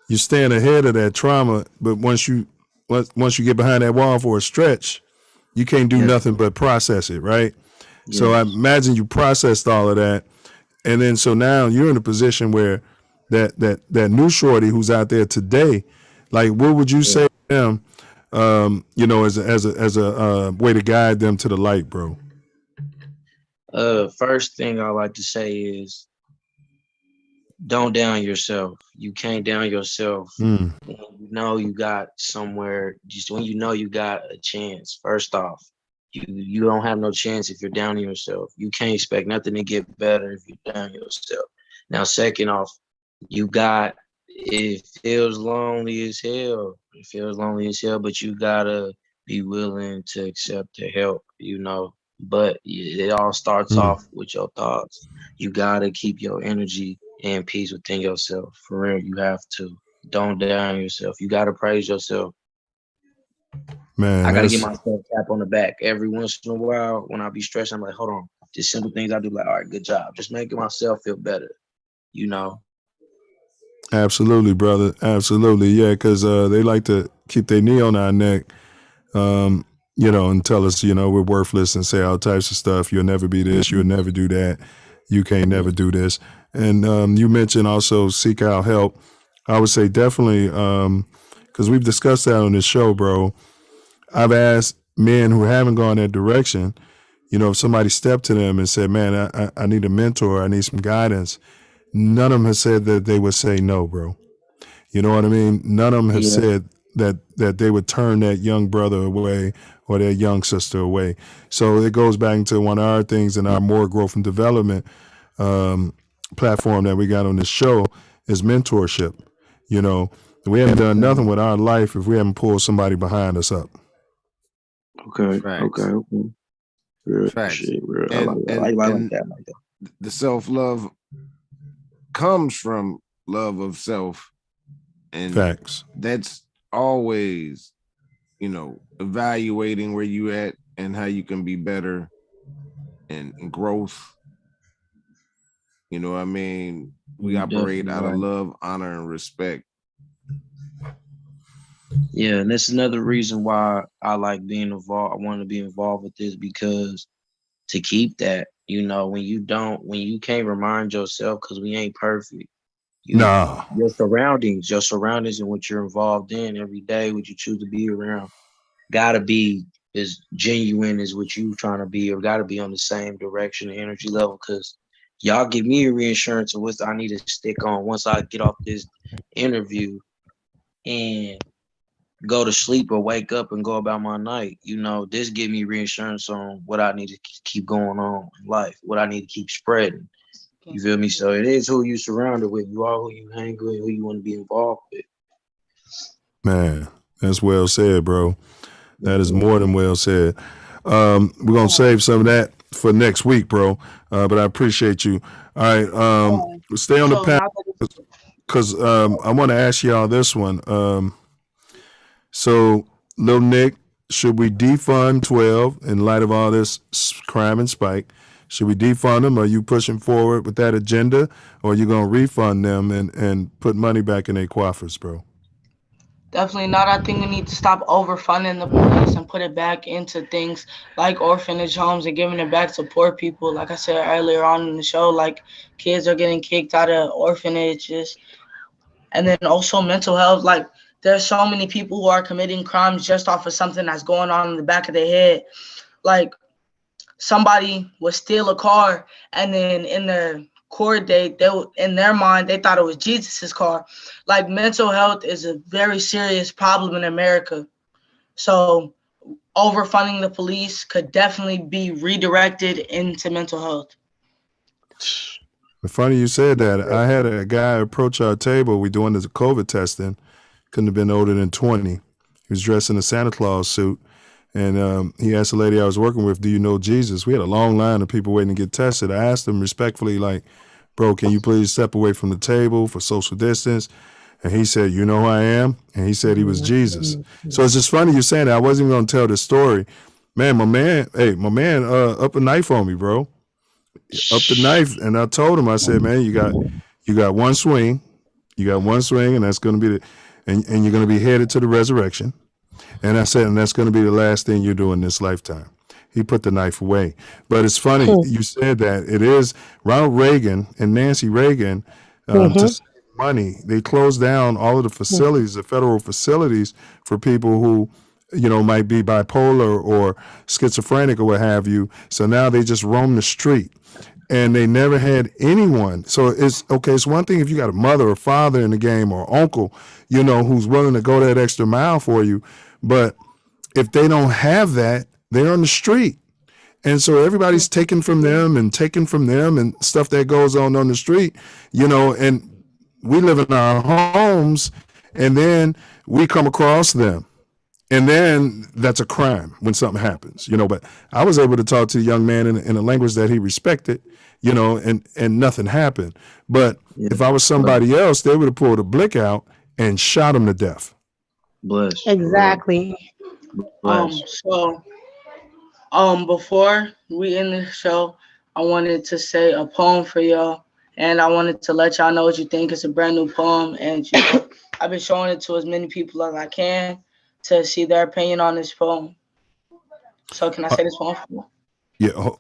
You're staying ahead of that trauma, but once you get behind that wall for a stretch, you can't do nothing but process it, right? Yes. So I imagine you processed all of that, and then so now you're in a position where that new shorty who's out there today, like, what would you say to them, as a way to guide them to the light, bro? First thing I like to say is, don't down yourself. You can't down yourself. When you know you got somewhere, just when you know you got a chance. First off, you don't have no chance if you're downing yourself. You can't expect nothing to get better if you down yourself. Now, second off, it feels lonely as hell. It feels lonely as hell, but you gotta be willing to accept the help, But it all starts off with your thoughts. You gotta keep your energy and peace within yourself. For real, you have to. Don't down yourself. You gotta praise yourself. Man, I gotta get myself a tap on the back every once in a while. When I be stressed, I'm like, hold on. Just simple things I do, like, all right, good job. Just making myself feel better, Absolutely, brother. Absolutely. Yeah, because they like to keep their knee on our neck, and tell us, we're worthless and say all types of stuff. You'll never be this. You'll never do that. You can't never do this. And you mentioned also seek out help. I would say definitely, because we've discussed that on this show, bro. I've asked men who haven't gone that direction, if somebody stepped to them and said, man, I need a mentor, I need some guidance. None of them have said that they would say no, bro. You know what I mean? None of them have said that they would turn that young brother away or their young sister away. So it goes back to one of our things in our more growth and development platform that we got on this show is mentorship. We haven't done nothing with our life if we haven't pulled somebody behind us up. Okay. Facts. Okay. Real Facts. shit. Real. And, I like and that. The self-love comes from love of self. And facts. That's always, evaluating where you at and how you can be better and growth. You know what I mean? We operate out of love, honor, and respect. Yeah, and that's another reason why I like being involved. I want to be involved with this, because to keep that, when you can't remind yourself, because we ain't perfect. Your surroundings and what you're involved in every day, what you choose to be around, gotta be as genuine as what you trying to be, or gotta be on the same direction and energy level, because y'all give me a reassurance of what I need to stick on once I get off this interview and go to sleep or wake up and go about my night. This give me reassurance on what I need to keep going on in life, what I need to keep spreading. You feel me? So it is who you surrounded with. You are who you hang with, who you want to be involved with. Man, that's well said, bro. That is more than well said. We're going to save some of that for next week, bro. But I appreciate you. All right. Stay on the path, because I want to ask y'all this one. So, Lil Nick, should we defund 12 in light of all this crime and spike? Should we defund them? Are you pushing forward with that agenda, or are you going to refund them and put money back in their coffers, bro? Definitely not. I think we need to stop overfunding the police and put it back into things like orphanage homes and giving it back to poor people. Like I said earlier on in the show, like kids are getting kicked out of orphanages. And then also mental health, like there's so many people who are committing crimes just off of something that's going on in the back of their head. Like, somebody would steal a car, and then in their court date, in their mind, they thought it was Jesus's car. Like, mental health is a very serious problem in America. So overfunding the police could definitely be redirected into mental health. Funny you said that. I had a guy approach our table. We doing this COVID testing. Couldn't have been older than 20. He was dressed in a Santa Claus suit. And he asked the lady I was working with, do you know Jesus? We had a long line of people waiting to get tested. I asked him respectfully, like, bro, can you please step away from the table for social distance? And he said, you know who I am? And he said he was Jesus. So it's just funny you saying that. I wasn't even going to tell the story. Man, my man up a knife on me, bro. Up the knife. And I told him, I said, man, you got one swing. You got one swing, and that's going to be and you're going to be headed to the resurrection. And I said, and that's going to be the last thing you do in this lifetime. He put the knife away. But it's funny you said that. It is Ronald Reagan and Nancy Reagan to save money. They closed down all of the facilities, the federal facilities for people who, you know, might be bipolar or schizophrenic or what have you. So now they just roam the street. And they never had anyone. So it's okay. It's one thing if you got a mother or father in the game or uncle, you know, who's willing to go that extra mile for you. But if they don't have that, they're on the street. And so everybody's taking from them and stuff that goes on the street, you know, and we live in our homes and then we come across them. And then that's a crime when something happens, you know. But I was able to talk to the young man in a language that he respected, you know, and nothing happened. But if I was somebody else, they would have pulled a blick out and shot him to death. Bless. Exactly. So before we end the show, I wanted to say a poem for y'all, and I wanted to let y'all know what you think. It's a brand new poem, and you know, I've been showing it to as many people as I can to see their opinion on this poem. So can I say this poem for you? Yeah,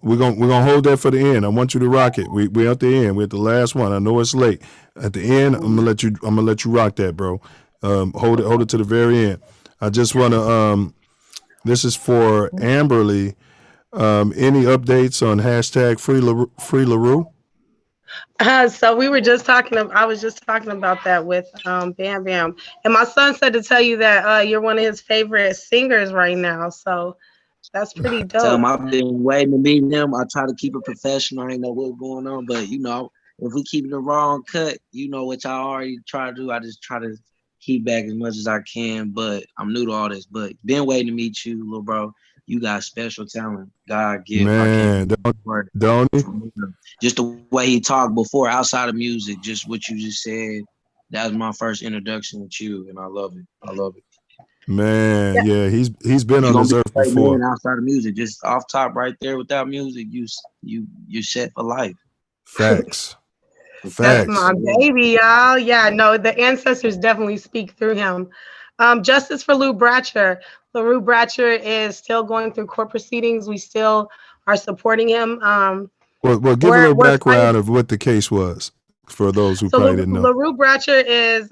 we're gonna hold that for the end. I want you to rock it. We're at the end. We're at the last one. I know it's late. At the end, I'm gonna let you rock that, bro. Hold it to the very end. I just wanna this is for Amberly. Any updates on hashtag Free LaRue? So we were just talking. I was just talking about that with Bam Bam, and my son said to tell you that you're one of his favorite singers right now. So that's pretty dope. Tell him I've been waiting to meet him. I try to keep it professional. I ain't know what's going on, but you know, if we keep the wrong cut, you know, which I already try to do. I just try to keep back as much as I can. But I'm new to all this. But been waiting to meet you, little bro. You got special talent. God give. Man, don't he? Just the way he talked before, outside of music, just what you just said. That was my first introduction with you, and I love it. I love it. Man, yeah, he's been on this earth before. Outside of music, just off top right there. Without music, you're set for life. Facts. That's my baby, y'all. Yeah, no, the ancestors definitely speak through him. Justice for Lou Bratcher. LaRue Bratcher is still going through court proceedings. We still are supporting him. Well, give a little background of what the case was for those who probably didn't know. LaRue Bratcher is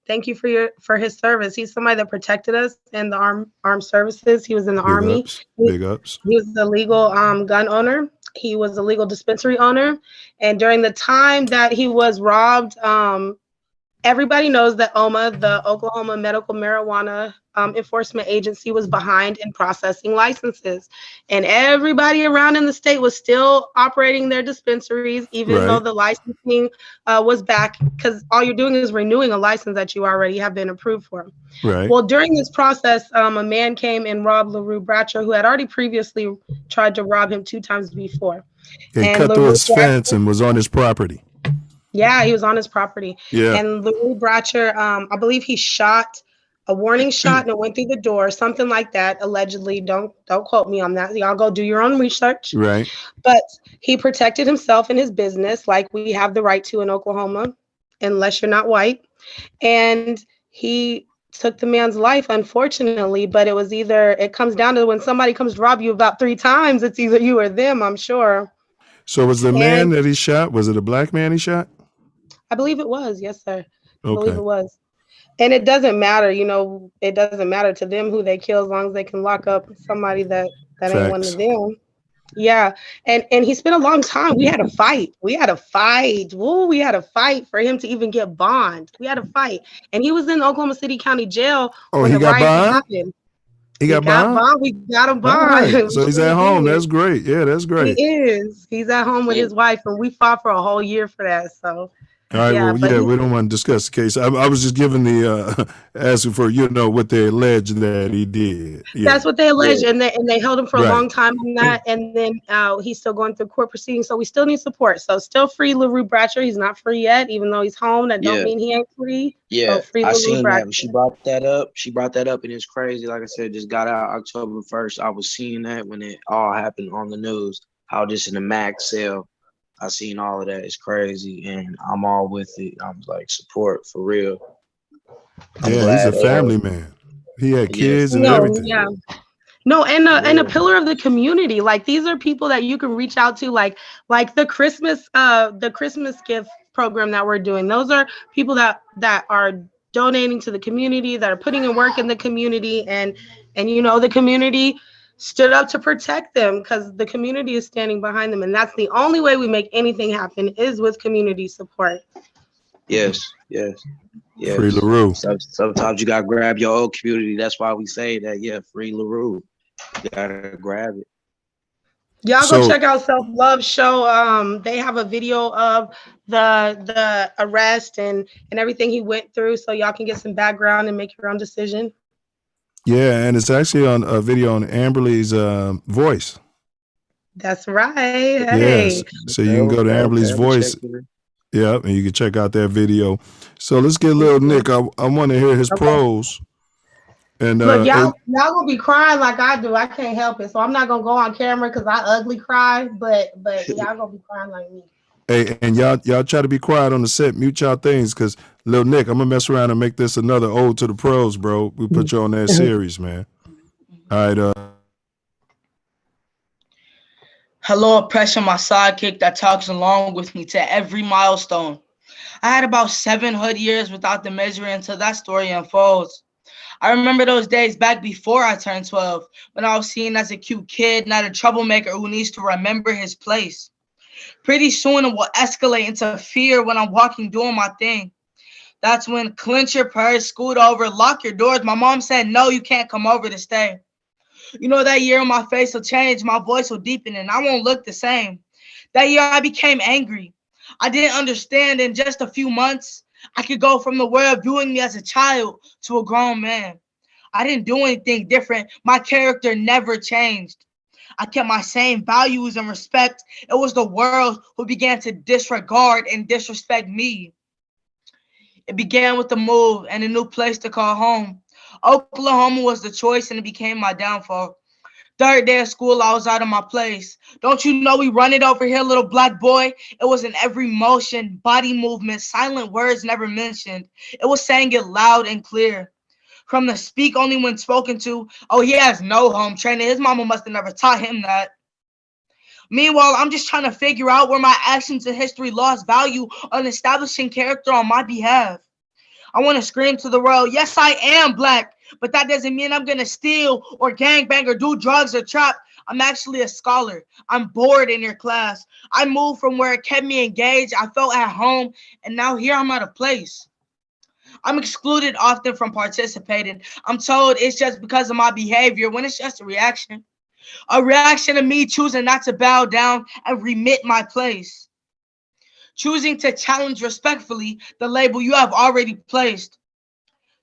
thank you for his service. He's somebody that protected us in the armed services. He was in the Army. Big ups. He was the legal gun owner. He was a legal dispensary owner. And during the time that he was robbed, everybody knows that OMA, the Oklahoma Medical Marijuana Enforcement Agency, was behind in processing licenses. And everybody around in the state was still operating their dispensaries, even though the licensing was back, because all you're doing is renewing a license that you already have been approved for. Right. Well, during this process, a man came and robbed LaRue Bratcher, who had already previously tried to rob him 2 times before. He cut through his fence and was on his property. Yeah, he was on his property. Yeah. And LaRue Bratcher, I believe he shot a warning shot and it went through the door, something like that, allegedly. Don't quote me on that. Y'all go do your own research. Right. But he protected himself and his business like we have the right to in Oklahoma, unless you're not white. And he took the man's life, unfortunately, but it comes down to when somebody comes to rob you about 3 times, it's either you or them, I'm sure. So was the man that he shot, was it a black man he shot? I believe it was, yes, sir. I believe Okay. it was. And it doesn't matter, you know, it doesn't matter to them who they kill as long as they can lock up somebody that ain't one Facts. of them. Yeah. And he spent a long time. We had a fight. We had a fight. Woo, we had a fight for him to even get bond. We had a fight. And he was in Oklahoma City County Jail Oh, when he the got riots bond? happened. He We got got bond? bond. We got him All bond. right. We So he's at surely home. did. That's great. Yeah, that's He great. is. He's at home with Yeah. his wife, and we fought for a whole year for that. So All right. yeah, Well, but yeah, we don't want to discuss the case. I was just giving the asking for what they allege that he did. Yeah. that's what they Yeah. alleged, and they held him for a Right. long time on that, and then he's still going through court proceedings, so we still need support. So still free LaRue Bratcher. He's not free yet, even though he's home. That don't Yeah. mean he ain't free. So Yeah. free I LaRue seen that when Bratcher. she brought that up. She brought that up, and it's crazy. Like I said, just got out October 1st. I was seeing that when it all happened on the news. How this in the max cell. I seen all of that. It's crazy, and I'm all with it. I'm like support for real. I'm Yeah, he's a glad. family man. He had Yeah. kids and No, everything. yeah. No, and a Yeah. pillar of the community. Like these are people that you can reach out to, like the Christmas gift program that we're doing. Those are people that are donating to the community, that are putting in work in the community, and you know the community stood up to protect them because the community is standing behind them, and that's the only way we make anything happen is with community support. Yes. Yes. Free Yes. LaRue. So, sometimes you gotta grab your old community. That's why we say that. Yeah, free LaRue. You gotta grab it. Y'all go So check out Self Luv Show. They have a video of the arrest and everything he went through, so y'all can get some background and make your own decision. yeah, and it's actually on a video on Amberly's voice. That's right. Hey. Yes. So you can go to Amberly's Okay, voice. check it. Yeah, and you can check out that video. So let's get little Nick. I want to hear his Okay. pros. And Look, y'all gonna be crying like I do. I can't help it, so I'm not gonna go on camera because I ugly cry. But y'all gonna be crying like me. hey, and y'all try to be quiet on the set. Mute y'all things, because little Nick, I'm gonna mess around and make this another ode to the pros, bro. We put you on that series, man. All right. Hello, oppression, my sidekick that talks along with me to every milestone. I had about 7 hood years without the misery until that story unfolds. I remember those days back before I turned 12, when I was seen as a cute kid, not a troublemaker who needs to remember his place. Pretty soon it will escalate into fear when I'm walking doing my thing. That's when clench your purse, scoot over, lock your doors. My mom said, no, you can't come over to stay. You know, that year my face will change, my voice will deepen, and I won't look the same. That year I became angry. I didn't understand in just a few months, I could go from the world viewing me as a child to a grown man. I didn't do anything different. My character never changed. I kept my same values and respect. It was the world who began to disregard and disrespect me. It began with the move and a new place to call home. Oklahoma was the choice, and it became my downfall. 3rd day of school, I was out of my place. Don't you know we run it over here, little black boy? It was in every motion, body movement, silent words never mentioned. It was saying it loud and clear. From the speak only when spoken to, oh, he has no home training. His mama must have never taught him that. Meanwhile, I'm just trying to figure out where my actions in history lost value on establishing character on my behalf. I want to scream to the world, yes, I am black, but that doesn't mean I'm going to steal or gangbang or do drugs or trap. I'm actually a scholar. I'm bored in your class. I moved from where it kept me engaged. I felt at home, and now here I'm out of place. I'm excluded often from participating. I'm told it's just because of my behavior when it's just a reaction. A reaction to me choosing not to bow down and remit my place. Choosing to challenge respectfully the label you have already placed.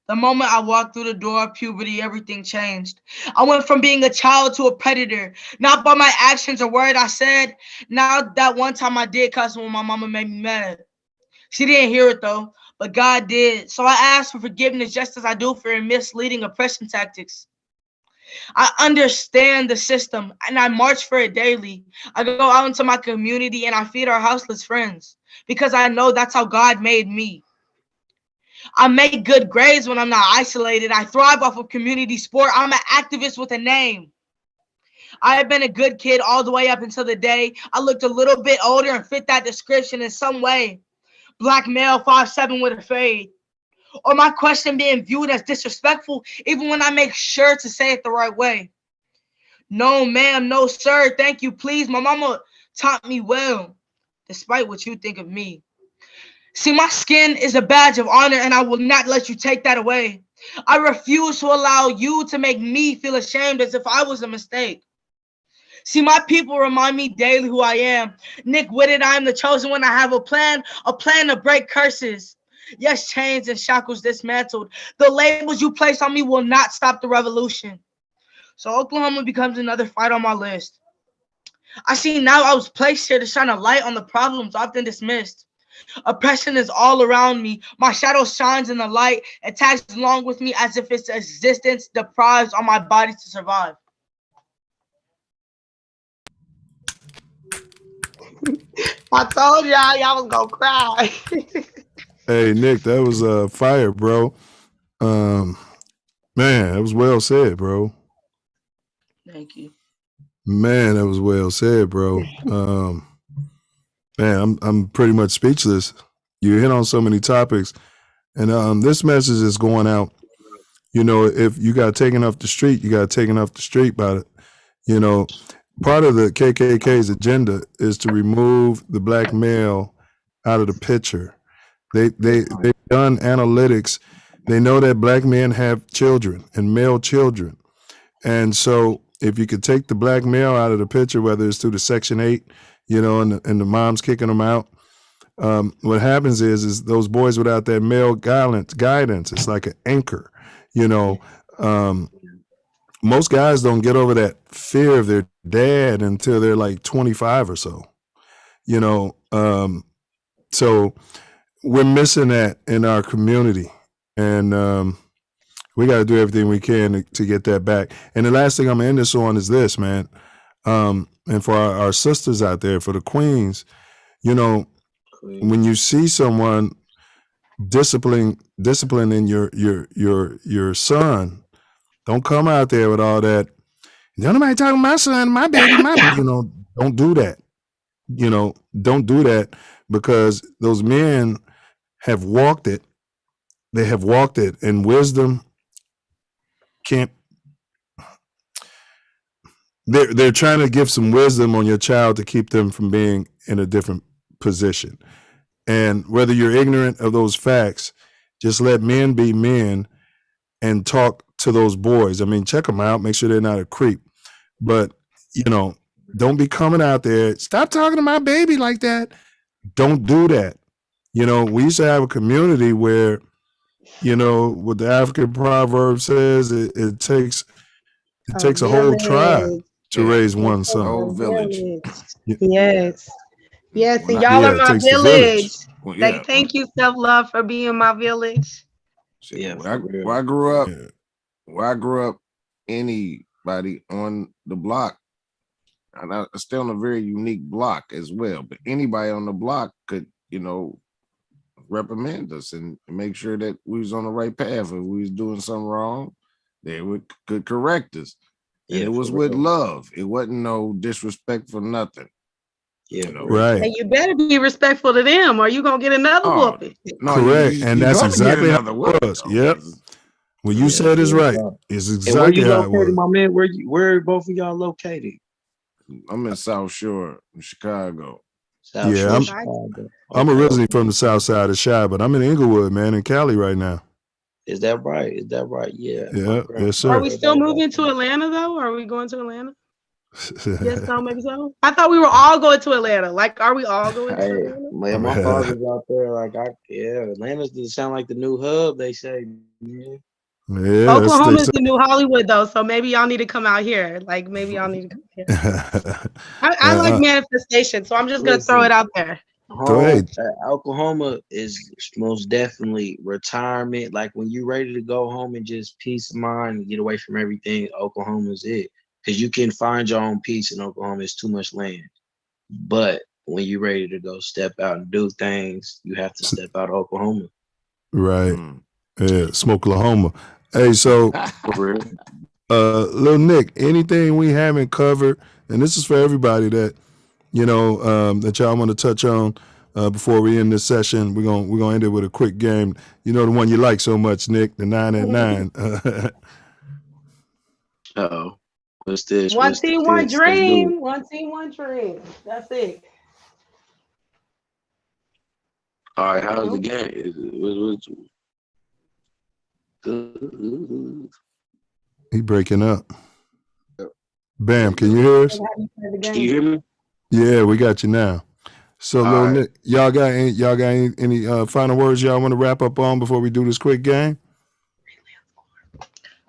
The moment I walked through the door of puberty, everything changed. I went from being a child to a predator, not by my actions or word I said. Now that one time I did cuss when my mama made me mad. She didn't hear it though, but God did. So I asked for forgiveness just as I do for misleading oppression tactics. I understand the system and I march for it daily. I go out into my community and I feed our houseless friends because I know that's how God made me. I make good grades when I'm not isolated. I thrive off of community sport. I'm an activist with a name. I have been a good kid all the way up until the day I looked a little bit older and fit that description in some way. Black male, 5'7" with a fade. or my question being viewed as disrespectful, even when I make sure to say it the right way. No, ma'am, no, sir, thank you, please. My mama taught me well, despite what you think of me. See, my skin is a badge of honor, and I will not let you take that away. I refuse to allow you to make me feel ashamed as if I was a mistake. See, my people remind me daily who I am. Nick Witted, I am the chosen one. I have a plan to break curses. Yes, chains and shackles dismantled. The labels you place on me will not stop the revolution. So Oklahoma becomes another fight on my list. I see now I was placed here to shine a light on the problems often dismissed. Oppression is all around me. My shadow shines in the light and tags along with me as if its existence deprives on my body to survive. I told y'all was gonna cry. Hey, Nick, that was fire, bro. Man, that was well said, bro. Thank you. Man, that was well said, bro. Man, I'm pretty much speechless. You hit on so many topics, and this message is going out. You know, if you got taken off the street, you got taken off the street by it. You know, part of the KKK's agenda is to remove the black male out of the picture. They've done analytics. They know that black men have children and male children, and so if you could take the black male out of the picture, whether it's through the Section 8, you know, and the mom's kicking them out, what happens is those boys without that male guidance, it's like an anchor, you know. Most guys don't get over that fear of their dad until they're like 25 or so, you know. So we're missing that in our community, and we got to do everything we can to get that back. And the last thing I'm gonna end this on is this, man. And for our sisters out there, for the queens, you know, when you see someone disciplining your son, don't come out there with all that. Nobody talking my son, my baby, my baby. You know, don't do that. You know, don't do that, because those men have walked it. They have walked it, and wisdom can't. They're trying to give some wisdom on your child to keep them from being in a different position. And whether you're ignorant of those facts, just let men be men and talk to those boys. I mean, check them out, make sure they're not a creep. But, you know, don't be coming out there, stop talking to my baby like that. Don't do that. You know, we used to have a community where, you know, what the African proverb says, it takes a whole tribe to raise one son. Whole village. Yes. Yes, and Well, y'all yeah, are it my takes the village. Well, Like, yeah. thank you, Self Love, for being my village. Yeah, where I grew up, anybody on the block, and I stay on a very unique block as well, but anybody on the block could, you know, reprimand us and make sure that we was on the right path. If we was doing something wrong, they could correct us. And it was with love. It wasn't no disrespect for nothing. Yeah, you know? Right. And you better be respectful to them, or you gonna get another whooping. No, correct. And that's gonna get exactly how another it whooping, was. though, Yep. 'cause- What you said is right. It's And where exactly you how it located, was. my man? Where both of y'all located? I'm in South Shore, in Chicago. Yeah, I'm originally from the south side of Chi, but I'm in Inglewood, man, in Cali right now. Is that right? Is that right? Yeah. Yeah, yes, sir. Are we still moving to Atlanta though? Or are we going to Atlanta? Yes, no, maybe so. I thought we were all going to Atlanta. Like, are we all going to Atlanta? Man, my father's out there. Like, Atlanta's does sound like the new hub. They say, man. Yeah, Oklahoma is the new Hollywood though, so maybe y'all need to come out here. Like, maybe y'all need to come here. I like manifestation, so I'm just gonna throw it out there. Go ahead. Oklahoma is most definitely retirement. Like, when you're ready to go home and just peace of mind and get away from everything, Oklahoma's it. Because you can find your own peace in Oklahoma. It's too much land. But when you're ready to go step out and do things, you have to step out of Oklahoma. Right. Yeah, Smokelahoma. Hey, so Lil Nick, anything we haven't covered, and this is for everybody that, you know, that y'all want to touch on, before we end this session. We're gonna end it with a quick game. You know the one you like so much, Nick, the 9 at 9. Uh-oh. What's this? One What's team, one this? Let's do it. dream. One team, one dream. That's it. All right, how's the game? He breaking up. Bam, can you hear us? Can you hear me? Yeah, we got you now. So, All Lil right. Nick, y'all got any final words y'all want to wrap up on before we do this quick game?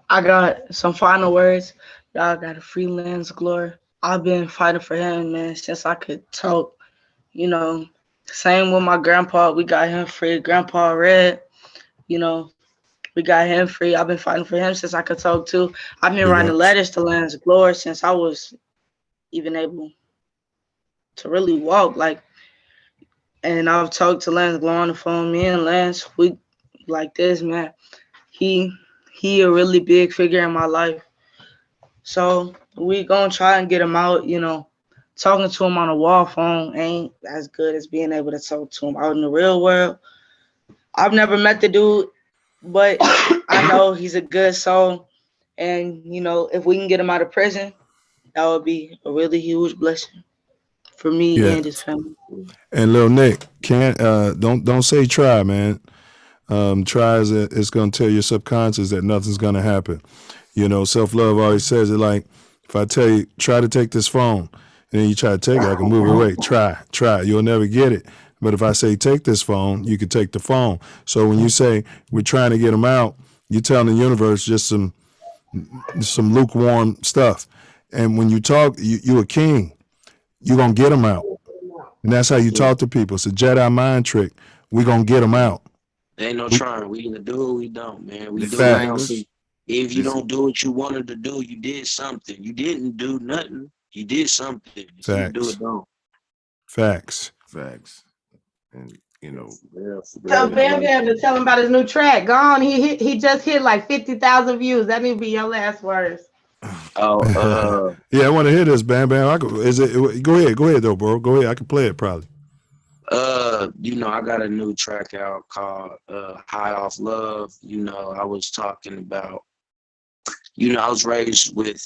I got some final words. Y'all got a freelance glory. I've been fighting for him, man, since I could talk. You know, same with my grandpa. We got him free. Grandpa Red, you know, we got him free. I've been fighting for him since I could talk too. I've been Big writing ups. letters to Lance Glory since I was even able to really walk. And I've talked to Lance Glory on the phone. Me and Lance, we like this, man. He a really big figure in my life. So we gonna try and get him out, you know. Talking to him on a wall phone ain't as good as being able to talk to him out in the real world. I've never met the dude, but I know he's a good soul. And, you know, if we can get him out of prison, that would be a really huge blessing for me Yeah. and his family. And Lil Nick, don't say try, man. Try is gonna tell your subconscious that nothing's gonna happen. You know, self-love always says it like, if I tell you, try to take this phone, and then you try to take it, I can move it away. Try. You'll never get it. But if I say take this phone, you can take the phone. So when you say we're trying to get them out, you're telling the universe just some lukewarm stuff. And when you talk, you a king. You're going to get them out. And that's how you talk to people. It's a Jedi mind trick. We're going to get them out. There ain't no trying. We either do or we don't, man. We This do it. language. If you This- don't do what you wanted to do, you did something. You didn't do nothing. You did something. If you do Facts. it, don't. Facts. And you know, Tell Bam Bam to tell him about his new track. Go on. He just hit like 50,000 views. That need to be your last words. Oh, Yeah, I want to hear this, Bam Bam. Go ahead though, bro. Go ahead. I can play it probably. you know, I got a new track out called High Off Love. You know, I was talking about, you know, I was raised with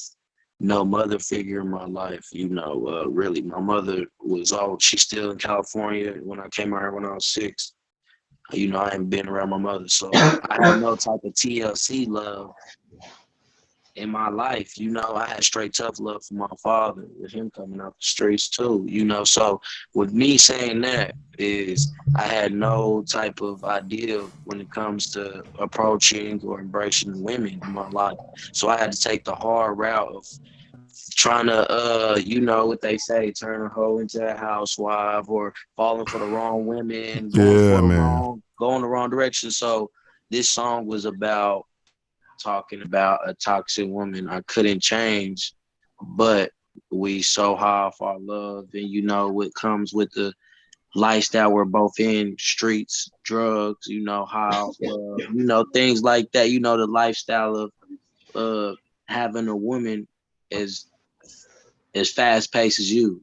no mother figure in my life. You know, really, my mother was old. She's still in California. When I came out here when I was 6, you know, I ain't been around my mother, so I had no type of TLC love in my life. You know, I had straight tough love for my father, with him coming out the streets too, you know. So with me saying that is I had no type of idea when it comes to approaching or embracing women in my life. So I had to take the hard route of trying to you know what they say, turn a hoe into a housewife, or falling for the wrong women, going the wrong direction. So this song was about talking about a toxic woman I couldn't change, but we so high off our love, and you know what comes with the lifestyle we're both in, streets, drugs, you know, high off love, you know, things like that. You know, the lifestyle of having a woman as fast paced as you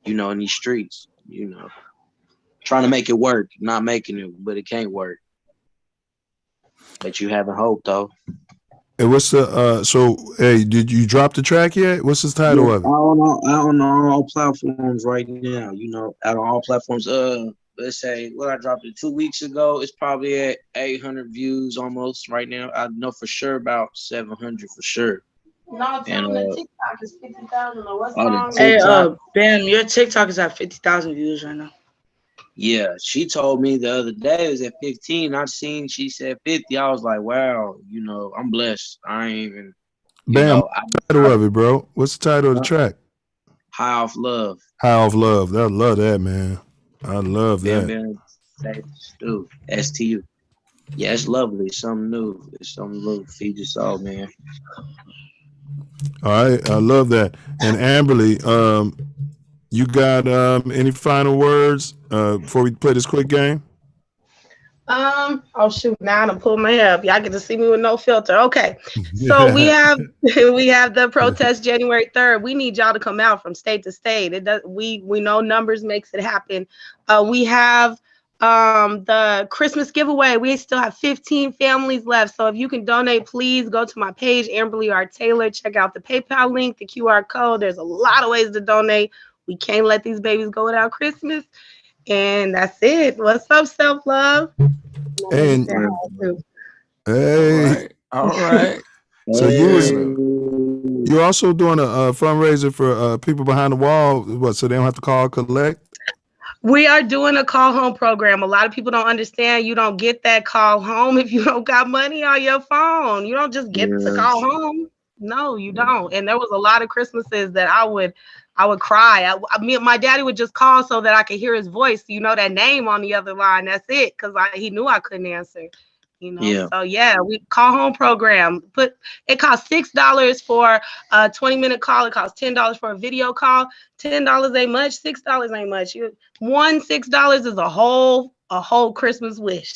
know, in these streets, you know, trying to make it work, not making it, but it can't work. But you having hope though. Hey, what's the so hey, did you drop the track yet? What's the title of it? I don't know on all platforms right now. You know, out on all platforms. Let's say what I dropped it 2 weeks ago. It's probably at 800 views almost right now. I know for sure about 700 for sure. No, tell him the TikTok is 50,000 or what's Oh, the wrong? Hey, TikTok. Bam, your TikTok is at 50,000 views right now. Yeah, she told me the other day it was at 15. She said 50. I was like, wow, you know, I'm blessed. I ain't even, Bam, what's the title of it, bro? What's the title of the track? High Off Love. High Off Love. I love that, man. I love that. Dude, STU. Yeah, it's lovely. It's something new. It's something little to feed your soul, man. All right, I love that. And Amberly, you got any final words before we play this quick game? Oh shoot, now I'm pulling my hair up. Y'all get to see me with no filter. Okay. So we have we have the protest January 3rd. We need y'all to come out from state to state. It does we know numbers makes it happen. We have the Christmas giveaway. We still have 15 families left. So if you can donate, please go to my page, Amberly R. Taylor. Check out the PayPal link, the QR code. There's a lot of ways to donate. We can't let these babies go without Christmas. And that's it. What's up, Self Love? And hey, all right. So you're also doing a fundraiser for people behind the wall. What? So they don't have to call collect. We are doing a call home program. A lot of people don't understand. You don't get that call home if you don't got money on your phone. You don't just get to call home. No, you don't. And there was a lot of Christmases that I would cry. My daddy would just call so that I could hear his voice. You know, that name on the other line. That's it. Because he knew I couldn't answer. You know, so yeah, we call home program. It costs $6 for a 20-minute call. It costs $10 for a video call. $10 ain't much. $6 ain't much. $6 is a whole Christmas wish.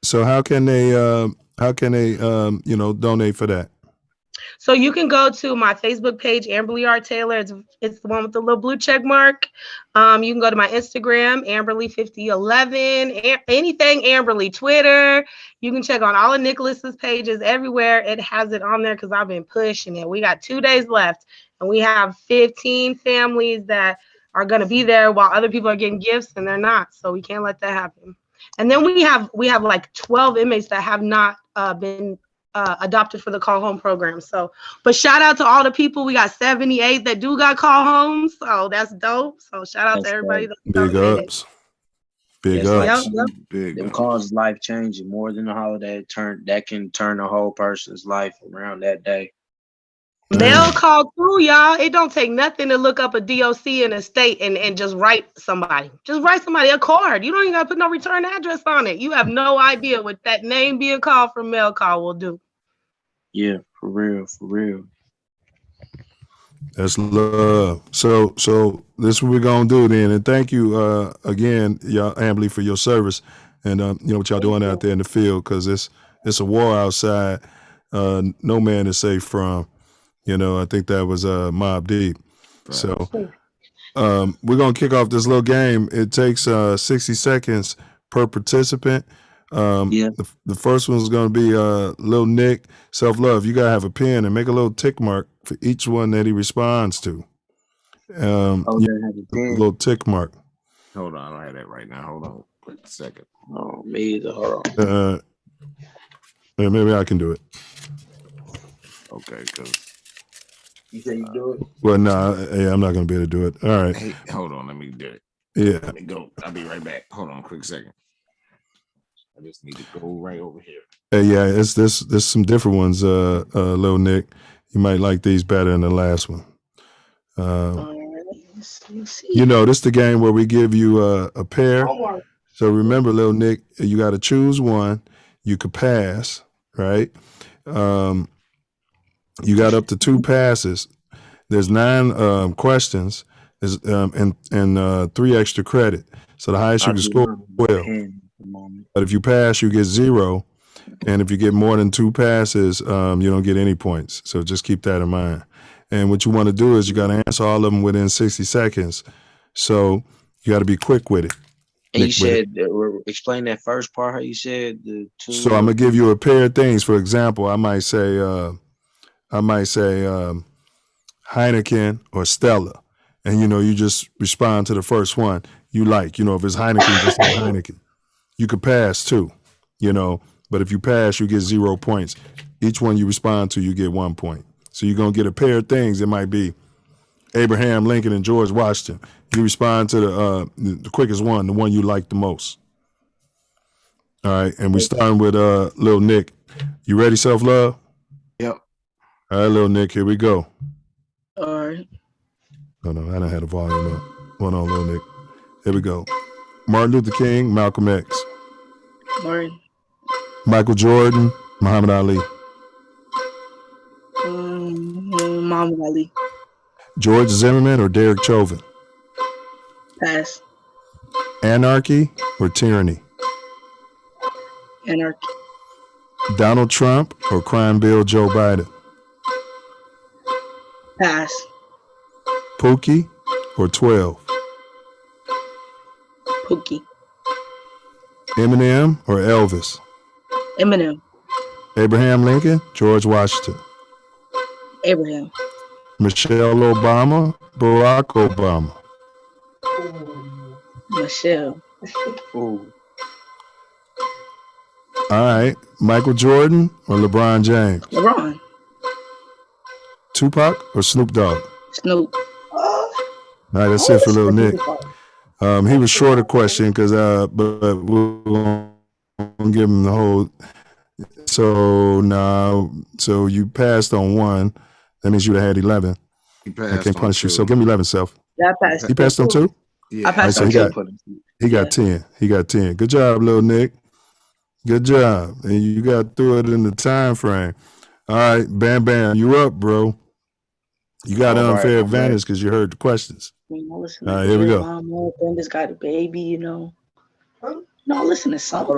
So how can they donate for that? So you can go to my Facebook page, Amberly R. Taylor. It's the one with the little blue check mark. You can go to my Instagram, Amberly5011, anything Amberly, Twitter. You can check on all of Nicholas's pages everywhere. It has it on there because I've been pushing it. We got 2 days left, and we have 15 families that are going to be there while other people are getting gifts, and they're not. So we can't let that happen. And then we have like 12 inmates that have not been adopted for the call home program. So, but shout out to all the people. We got 78 that do got call homes. So that's dope. So shout out to everybody. Big ups. Big ups. Them calls life changing more than a holiday. That can turn a whole person's life around that day. They'll call too, y'all. It don't take nothing to look up a DOC in a state and just write somebody. Just write somebody a card. You don't even gotta put no return address on it. You have no idea what that name being called from mail call will do. Yeah, for real. That's love. So this is what we're gonna do then. And thank you again, y'all, Amberly, for your service and what y'all doing out there in the field, because it's a war outside. No man is safe from. I think that was Mobb Deep. Right. So we're gonna kick off this little game. It takes 60 seconds per participant. The first one's gonna be Lil Nick, Self Love. You gotta have a pen and make a little tick mark for each one that he responds to. A little tick mark. Hold on, I don't have that right now. Hold on, wait a second. Oh, me either. Hold on. Maybe I can do it. Okay, because you say you do it. Well, no, I'm not gonna be able to do it. All right. Hey, hold on, let me do it. Yeah. Let me go. I'll be right back. Hold on, a quick second. I just need to go right over here. There's some different ones, Lil Nick. You might like these better than the last one. This is the game where we give you a pair. So remember, Lil Nick, you got to choose one. You could pass, right? You got up to 2 passes. There's 9 questions. There's and 3 extra credit. So the highest you can score is 12. But if you pass, you get 0. And if you get more than 2 passes, you don't get any points. So just keep that in mind. And what you want to do is you got to answer all of them within 60 seconds. So you got to be quick with it. And you said, explain that first part, how you said the 2. So I'm going to give you a pair of things. For example, I might say Heineken or Stella. And, you just respond to the first one you like. If it's Heineken, just say Heineken. You could pass too, but if you pass, you get 0 points. Each one you respond to, you get 1 point. So you're going to get a pair of things. It might be Abraham Lincoln and George Washington. You respond to the quickest one, the one you like the most. All right. And we starting with Lil Nick. You ready, Self Love? Yep. All right, Lil Nick, here we go. All right. Oh, no, I don't have the volume up. Hold on, Lil Nick. Here we go. Martin Luther King, Malcolm X. Martin. Michael Jordan, Muhammad Ali. Muhammad Ali. George Zimmerman or Derek Chauvin? Pass. Anarchy or Tyranny? Anarchy. Donald Trump or crime bill Joe Biden? Pass. Pookie or 12? Pookie. Eminem or Elvis? Eminem. Abraham Lincoln, George Washington? Abraham. Michelle Obama, Barack Obama? Michelle. Ooh. All right, Michael Jordan or LeBron James? LeBron. Tupac or Snoop Dogg? Snoop. All right, that's it for Little Nick. He was short a question because but we're gonna give him the whole. So now, so you passed on one. That means you'd have had 11. I can't punish you. So give me 11, Self. Yeah, I passed. He passed on 2? I passed on 2. He got 10. He got 10. Good job, Little Nick. Good job. And you got through it in the time frame. All right, Bam Bam, you up, bro. You got an unfair advantage because you heard the questions. All right, here we go. Then this guy, the baby, you know. No, listen to something.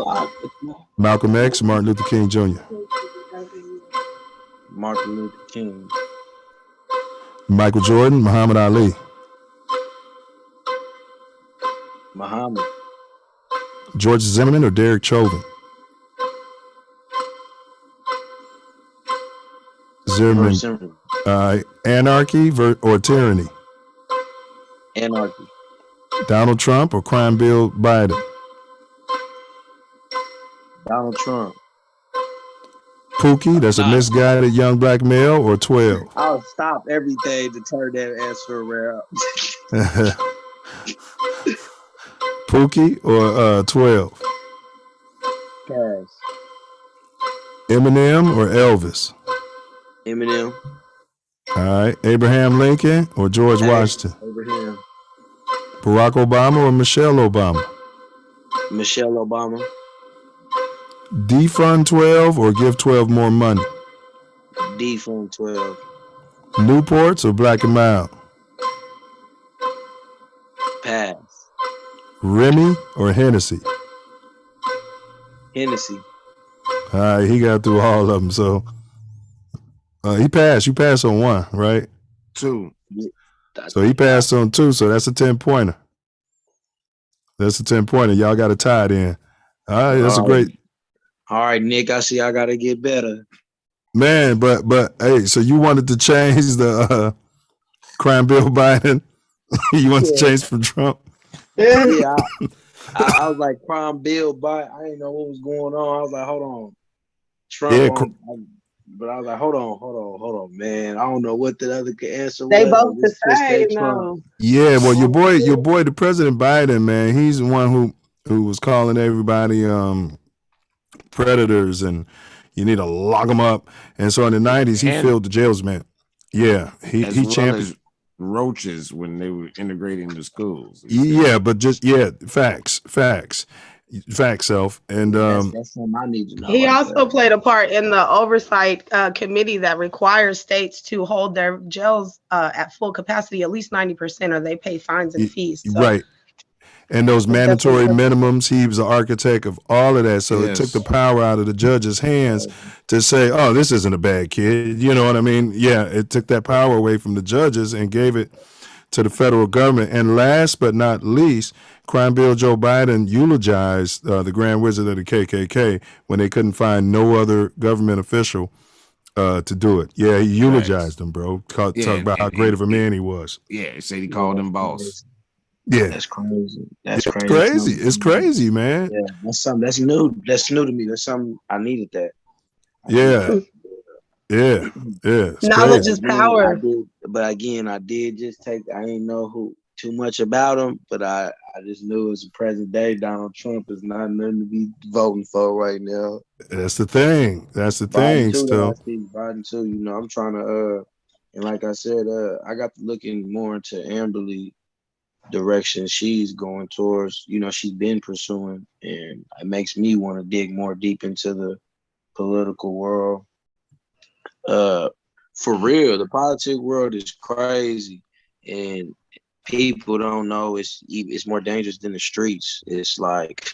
Malcolm X, Martin Luther King Jr. Martin Luther King. Michael Jordan, Muhammad Ali. Muhammad. George Zimmerman or Derek Chauvin? Zimmerman. Anarchy or Tyranny? Anarchy. Donald Trump or crime bill Biden? Donald Trump. Pookie, that's a misguided young black male, or 12? I'll stop everything to turn that answer around. Pookie or 12? Pass. Eminem or Elvis? Eminem. All right. Abraham Lincoln or George Washington? Abraham. Barack Obama or Michelle Obama? Michelle Obama. Defund 12 or give 12 more money? Defund 12. Newports or Black and Mild? Pass. Remy or Hennessy? Hennessy. All right, he got through all of them. So he passed. You passed on 1, right? 2. So he passed on 2. So that's a 10-pointer. That's a 10-pointer. Y'all got to tie it in. All right, that's a great. All right, Nick. I see I got to get better. Man, but hey, so you wanted to change the crime bill Biden? You want to change from Trump? Yeah, I was like, crime bill, but I didn't know what was going on. I was like, hold on. Trump, Yeah, but I was like, hold on, man. I don't know what the other answer was. They both the same, no. Yeah, well, your boy, the President Biden, man, he's the one who was calling everybody predators and you need to lock them up. And so in the 90s, he filled the jails, man. Yeah, he championed roaches when they were integrating the schools. Yeah, but just facts, Self. And that's something I need to know. He also played a part in the oversight committee that requires states to hold their jails at full capacity, at least 90%, or they pay fines and fees. So. Right. And those mandatory minimums, he was the architect of all of that. So it took the power out of the judge's hands to say, oh, this isn't a bad kid. You know what I mean? Yeah, it took that power away from the judges and gave it to the federal government. And last but not least, crime bill Joe Biden eulogized the Grand Wizard of the KKK when they couldn't find no other government official to do it. Yeah, he eulogized him, bro. Talk about how great of a man he was. Yeah, he said he called him boss. Yeah, that's crazy. That's crazy. It's crazy, man. Yeah, that's something that's new. That's new to me. That's something I needed that. Yeah. Knowledge is power. But again, I did just take. I didn't know too much about him, but I just knew as a present day, Donald Trump is not nothing to be voting for right now. That's the thing. Biden too, still. Biden too. You know, I'm trying to. And like I said, I got to looking more into Amberly direction she's going towards, she's been pursuing, and it makes me want to dig more deep into the political world. For real, the politic world is crazy, and people don't know it's more dangerous than the streets. It's like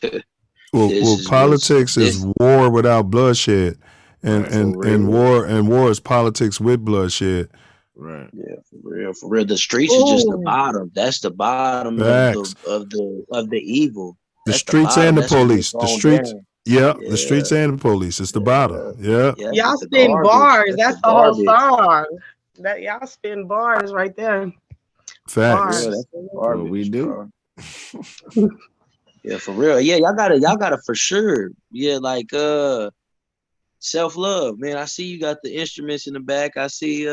Well, politics is war without bloodshed, and war is politics with bloodshed. Right. Yeah, for real. The streets is just the bottom. That's the bottom of the evil. The That's streets bottom. and the That's when police. it's The going streets. down. Yeah, the streets and the police. It's the bottom. Yeah. Y'all the spin garbage. bars. That's the whole garbage. song. That y'all spin bars right there. Facts. Yeah, that's the What garbage, we do. Yeah, for real. Yeah, y'all got it for sure. Yeah, like Self Love, man. I see you got the instruments in the back. I see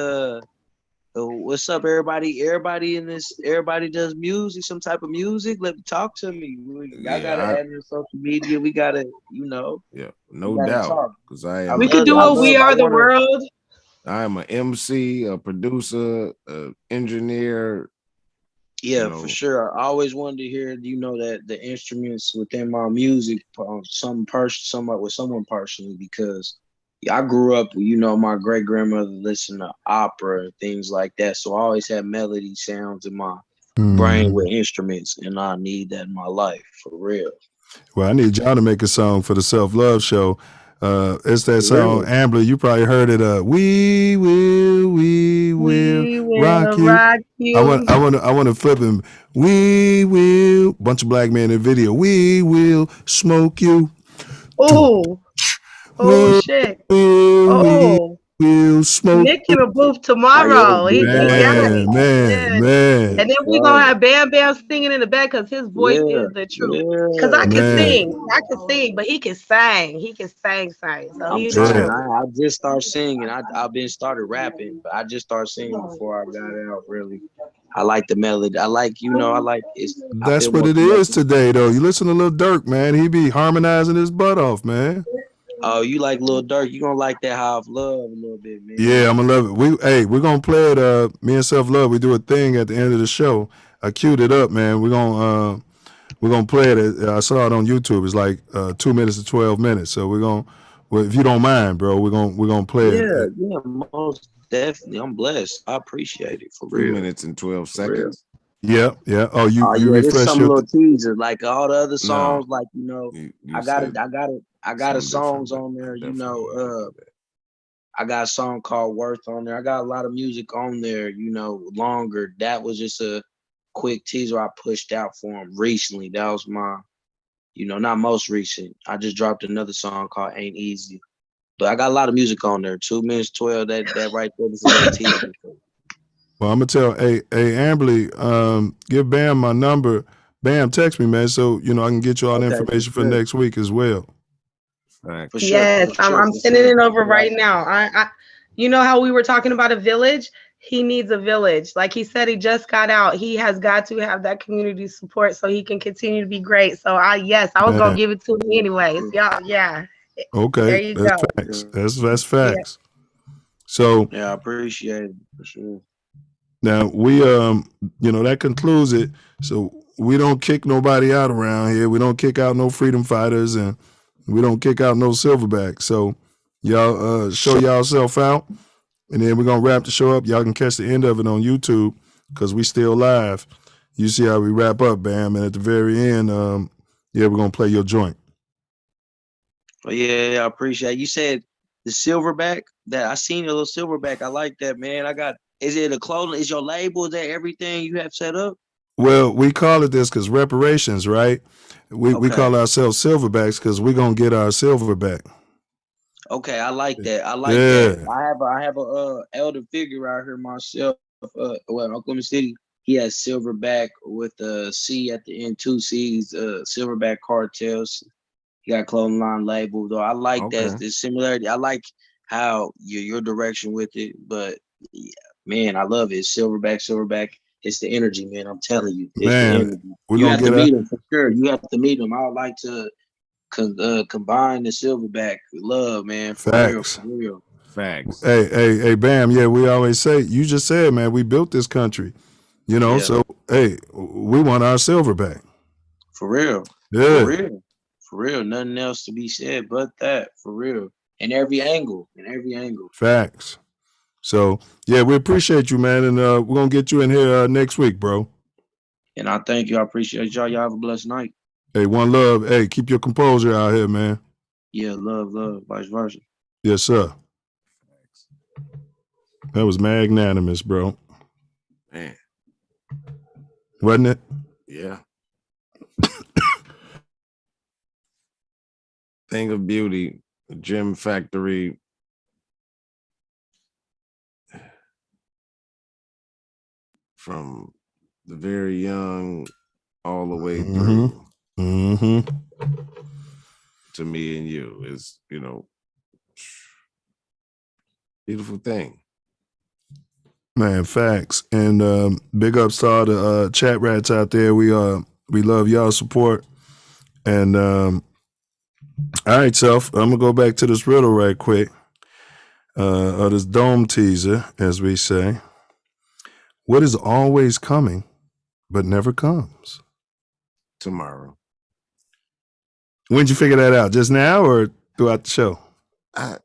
what's up, everybody? Everybody does music, some type of music. Let me talk to me. Y'all gotta add in social media. We gotta, Yeah, no doubt. Because we could do a We Are the World. I am an MC, a producer, an engineer. Yeah, for sure. I always wanted to hear, that the instruments within my music, somewhat with someone personally, because I grew up, my great grandmother listened to opera and things like that. So I always had melody sounds in my brain with instruments, and I need that in my life for real. Well, I need y'all to make a song for the Self Love Show. It's that song, Ambler. You probably heard it. We will rock you. I want to flip him. We will. Bunch of black men in video. We will smoke you. Oh shit. We'll smoke. Nick in the booth tomorrow. Man. And then we're gonna have Bam Bam singing in the back because his voice is the truth. Because I can sing, but he can sing. He can sing. So I'm trying. I just started singing. I've been started rapping, but I just started singing before I got out. Really, I like the melody. I like it's. That's what it is today, though. You listen to Lil Durk, man. He be harmonizing his butt off, man. Oh, you like Lil Durk? You gonna like that How of Love a little bit, man. Yeah, I'm gonna love it. We're gonna play it. Me and Self Love, we do a thing at the end of the show. I queued it up, man. We're gonna play it. I saw it on YouTube. It's like 2 minutes to 12 minutes. So if you don't mind, bro, we're gonna play it. Yeah, most definitely. I'm blessed. I appreciate it for real. 3 minutes and 12 seconds. Yeah. Oh, you refresh some your little teasers like all the other songs. Like I got a songs on there. I got a song called Worth on there. I got a lot of music on there. Longer. That was just a quick teaser I pushed out for him recently. That was my, not most recent. I just dropped another song called Ain't Easy. But I got a lot of music on there. 2 minutes 12. That right there is a little teaser. Well, I'm gonna tell, hey, Amberly, give Bam my number. Bam, text me, man, so I can get you all the information for next week as well. Right. For sure. Yes, I'm sending it over right now. I you know how we were talking about a village? He needs a village. Like he said, he just got out. He has got to have that community support so he can continue to be great. So I was gonna give it to him anyways. Yeah. Okay, there you that's go. facts. That's facts. Yeah. So I appreciate it for sure. Now we that concludes it. So we don't kick nobody out around here. We don't kick out no freedom fighters, and we don't kick out no silverbacks. So y'all show y'allself out, and then we're gonna wrap the show up. Y'all can catch the end of it on YouTube because we still live. You see how we wrap up, Bam, and at the very end, we're gonna play your joint. Oh yeah, I appreciate it. You said the silverback. That I seen a little silverback. I like that, man. Is it a clothing? Is your label? Is that everything you have set up? Well, we call it this because reparations, right? We call ourselves silverbacks because we're gonna get our silver back. Okay, I like that. that. I have a elder figure out here myself. Oklahoma City. He has silverback with a C at the end, 2 C's. Silverback cartels. He got clothing line label though. I like that the similarity. I like how your direction with it, but yeah, man, I love it. Silverback. It's the energy, man. I'm telling you, it's the energy. You have to meet him for sure. You have to meet him. I would like to combine the silverback love, man. For real. Facts. Hey, Bam. Yeah, we always say. You just said, man, we built this country. So hey, we want our silverback. For real. Yeah. For real. Nothing else to be said but that. For real. In every angle. Facts. So yeah, we appreciate you, man, and we're gonna get you in here next week, bro. And I thank you. I appreciate y'all. Y'all have a blessed night. Hey, one love. Hey, keep your composure out here, man. Yeah, love, vice versa. Yes, sir. That was magnanimous, bro. Man. Wasn't it? Yeah. Thing of beauty, Gym Factory. From the very young all the way through to me and you is, beautiful thing. Man, facts. And big ups to all the chat rats out there. We love y'all support. And all right, Self, I'm gonna go back to this riddle right quick. Or this dome teaser, as we say. What is always coming but never comes? Tomorrow. When'd you figure that out? Just now or throughout the show? I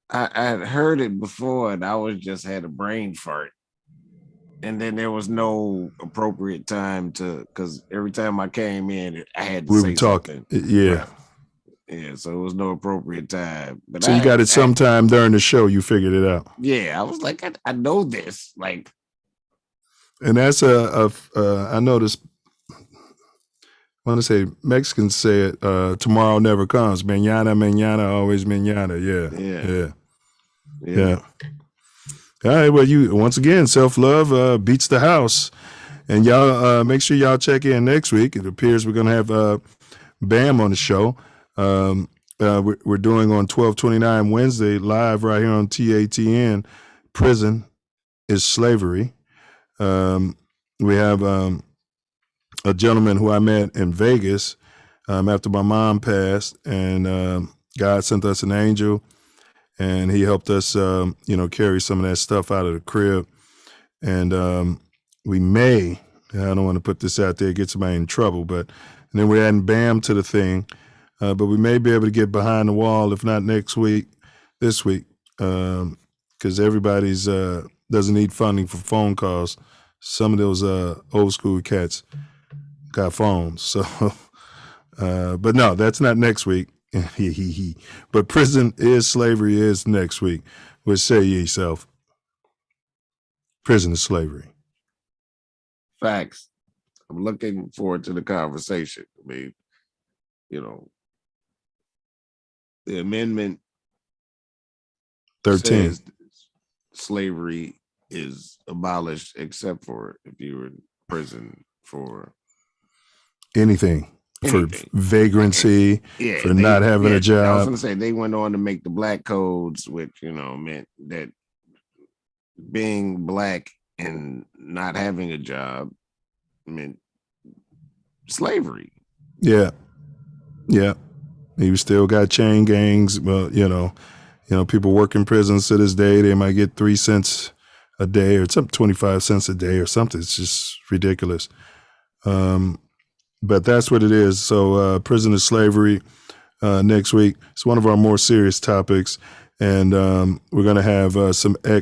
had heard it before and I was just had a brain fart. And then there was no appropriate time because every time I came in, I had to say something. Yeah. Right. Yeah, so it was no appropriate time. But So you got it sometime during the show, you figured it out. Yeah, I was like, I know this. Like, and that's I noticed, I want to say Mexicans say it, tomorrow never comes. Mañana, always mañana. Yeah. All right, well, you once again, Self Love beats the house. And y'all make sure y'all check in next week. It appears we're gonna have Bam on the show. We're doing on 12/29 Wednesday live right here on TATN. Prison is slavery. We have a gentleman who I met in Vegas after my mom passed, and God sent us an angel, and he helped us, carry some of that stuff out of the crib. And we may, I don't want to put this out there, get somebody in trouble, but and then we're adding Bam to the thing. But we may be able to get behind the wall, if not next week, this week, because everybody's doesn't need funding for phone calls. Some of those old school cats got phones. So, but no, that's not next week. But prison is slavery is next week. What say ye, Self? Prison is slavery. Facts. I'm looking forward to the conversation. I mean, the amendment 13 says slavery is abolished except for if you were in prison for anything. For vagrancy, for not having a job. I was going to say they went on to make the black codes, which meant that being black and not having a job meant slavery. Yeah. You still got chain gangs. Well, people work in prisons to this day. They might get 3 cents a day or something, 25 cents a day or something. It's just ridiculous. But that's what it is. So prison is slavery next week. It's one of our more serious topics. And we're going to have some I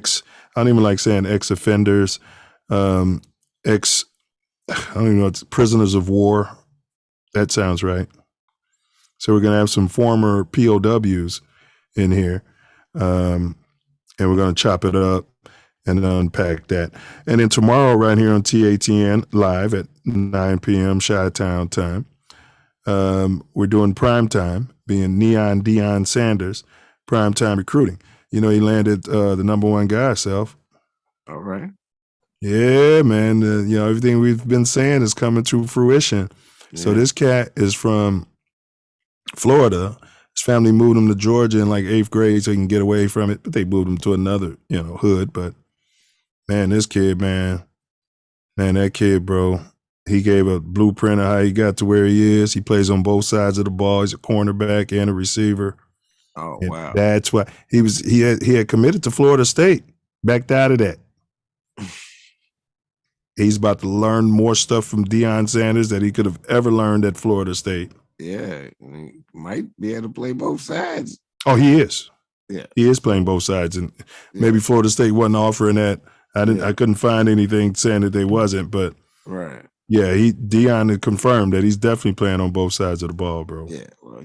don't even like saying ex-offenders, I don't even know, it's prisoners of war. That sounds right. So we're going to have some former POWs in here, and we're going to chop it up and unpack that. And then tomorrow, right here on TATN, live at 9 p.m. Chi-Town time, we're doing prime time, being Neon Deion Sanders, prime time recruiting. He landed the #1 guy, Self. All right. Yeah, man. Everything we've been saying is coming to fruition. Yeah. So this cat is from Florida. His family moved him to Georgia in like 8th grade so he can get away from it. But they moved him to another, hood. But man, this kid, that kid, bro, he gave a blueprint of how he got to where he is. He plays on both sides of the ball. He's a cornerback and a receiver. Oh, and wow. That's why he had committed to Florida State, backed out of that. He's about to learn more stuff from Deion Sanders that he could have ever learned at Florida State. Yeah, he might be able to play both sides. Oh, he is. Yeah, he is playing both sides, and maybe Florida State wasn't offering that. I couldn't find anything saying that they wasn't, but right. Yeah, Dion had confirmed that he's definitely playing on both sides of the ball, bro. Yeah, well,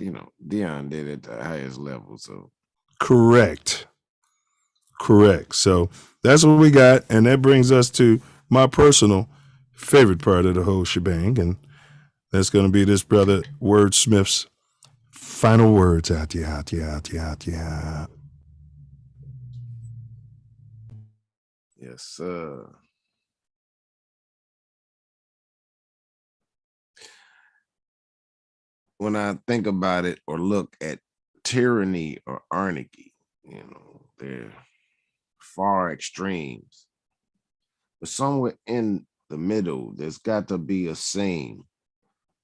Dion did it at the highest level, so. Correct. So that's what we got, and that brings us to my personal favorite part of the whole shebang, and that's going to be this brother Wordsmith's final words. Out. Yes, sir. When I think about it or look at tyranny or anarchy, they're far extremes. But somewhere in the middle, there's got to be a seam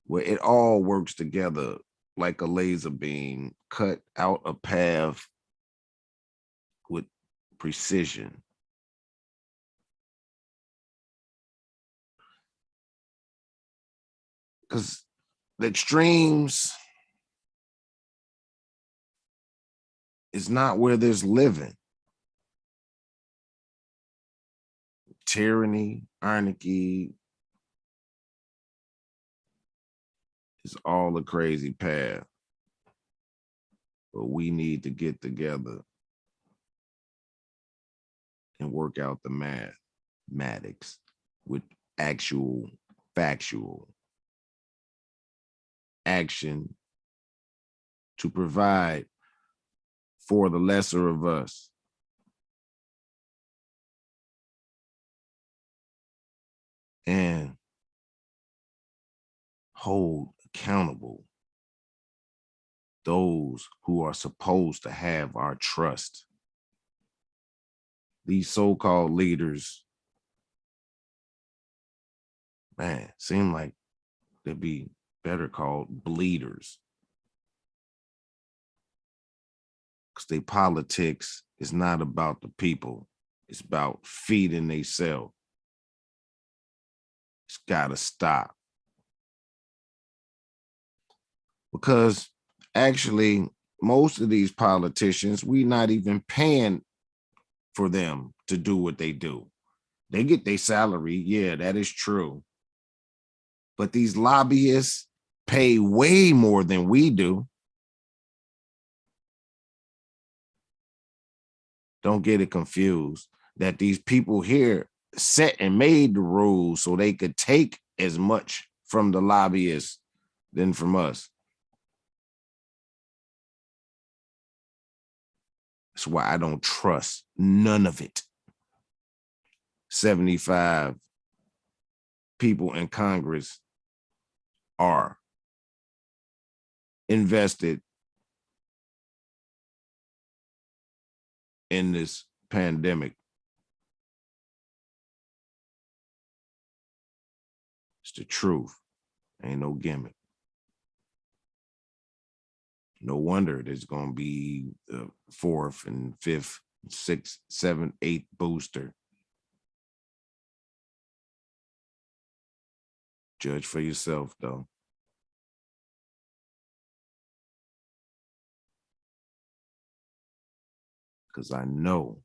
where it all works together like a laser beam, cut out a path with precision. Because the extremes is not where there's living. Tyranny, anarchy is all a crazy path. But we need to get together and work out the mathematics with actual factual action to provide for the lesser of us. And hold accountable those who are supposed to have our trust. These so-called leaders, man, seem like they'd be better called bleeders. Because their politics is not about the people. It's about feeding themselves. It's got to stop. Because actually, most of these politicians, we not even paying for them to do what they do. They get their salary. Yeah, that is true. But these lobbyists pay way more than we do. Don't get it confused that these people here set and made the rules so they could take as much from the lobbyists than from us. That's why I don't trust none of it. 75 people in Congress are invested in this pandemic. It's the truth. Ain't no gimmick. No wonder there's going to be the 4th and 5th, 6th, 7th, 8th booster. Judge for yourself, though. Because I know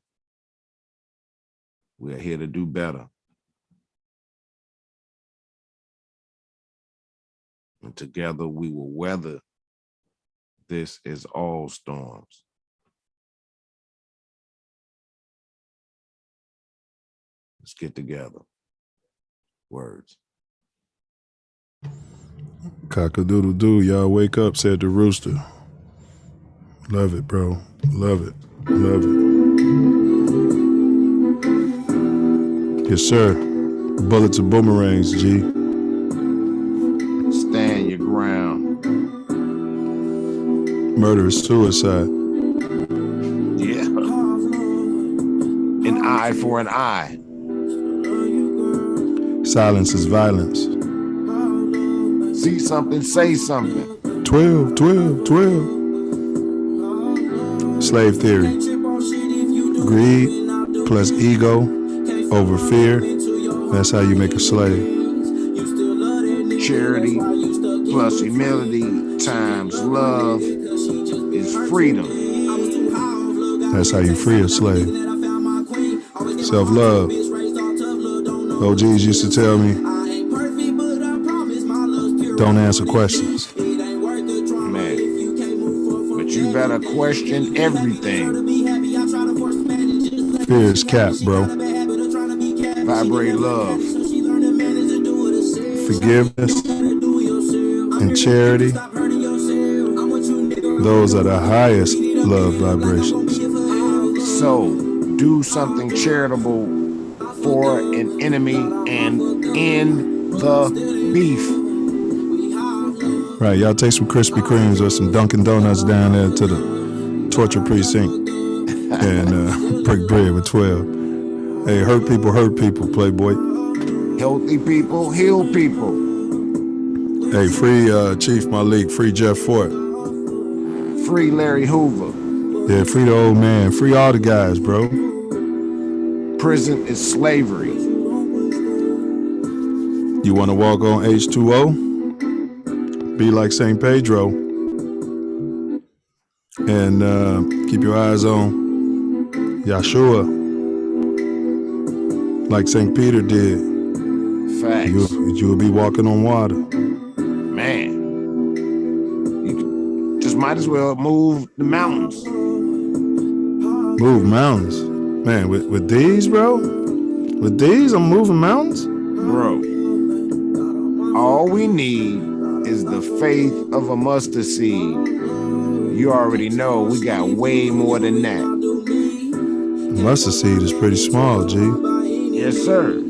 we're here to do better. And together we will weather this as all storms. Let's get together. Words. Cock-a-doodle-doo, y'all wake up, said the rooster. Love it, bro. Love it. Love it. Yes, sir. Bullets are boomerangs, G. Stand your ground. Murder is suicide. Yeah. An eye for an eye. Silence is violence. See something, say something. 12. Slave theory. Greed plus ego over fear. That's how you make a slave. Charity plus humility times love is freedom. That's how you free a slave. Self-love. OGs used to tell me, don't answer questions. Man, but you better question everything. Fear is cap, bro. Vibrate love. Forgiveness and charity. Those are the highest love vibrations. So, do something charitable for an enemy and end the beef. Right, y'all take some Krispy Kremes or some Dunkin' Donuts down there to the torture precinct and break bread with 12. Hey, hurt people, Playboy. Healthy people, heal people. Hey, free Chief Malik, free Jeff Fort. Free Larry Hoover. Yeah, free the old man, free all the guys, bro. Prison is slavery. You want to walk on H2O? Be like St. Pedro. And keep your eyes on Yahshua. Like St. Peter did. Facts. You will be walking on water. Man. You just might as well move the mountains. Move mountains. Man, with these, bro? With these, I'm moving mountains? Bro, all we need is the faith of a mustard seed. You already know we got way more than that. Mustard seed is pretty small, G. Yes, sir.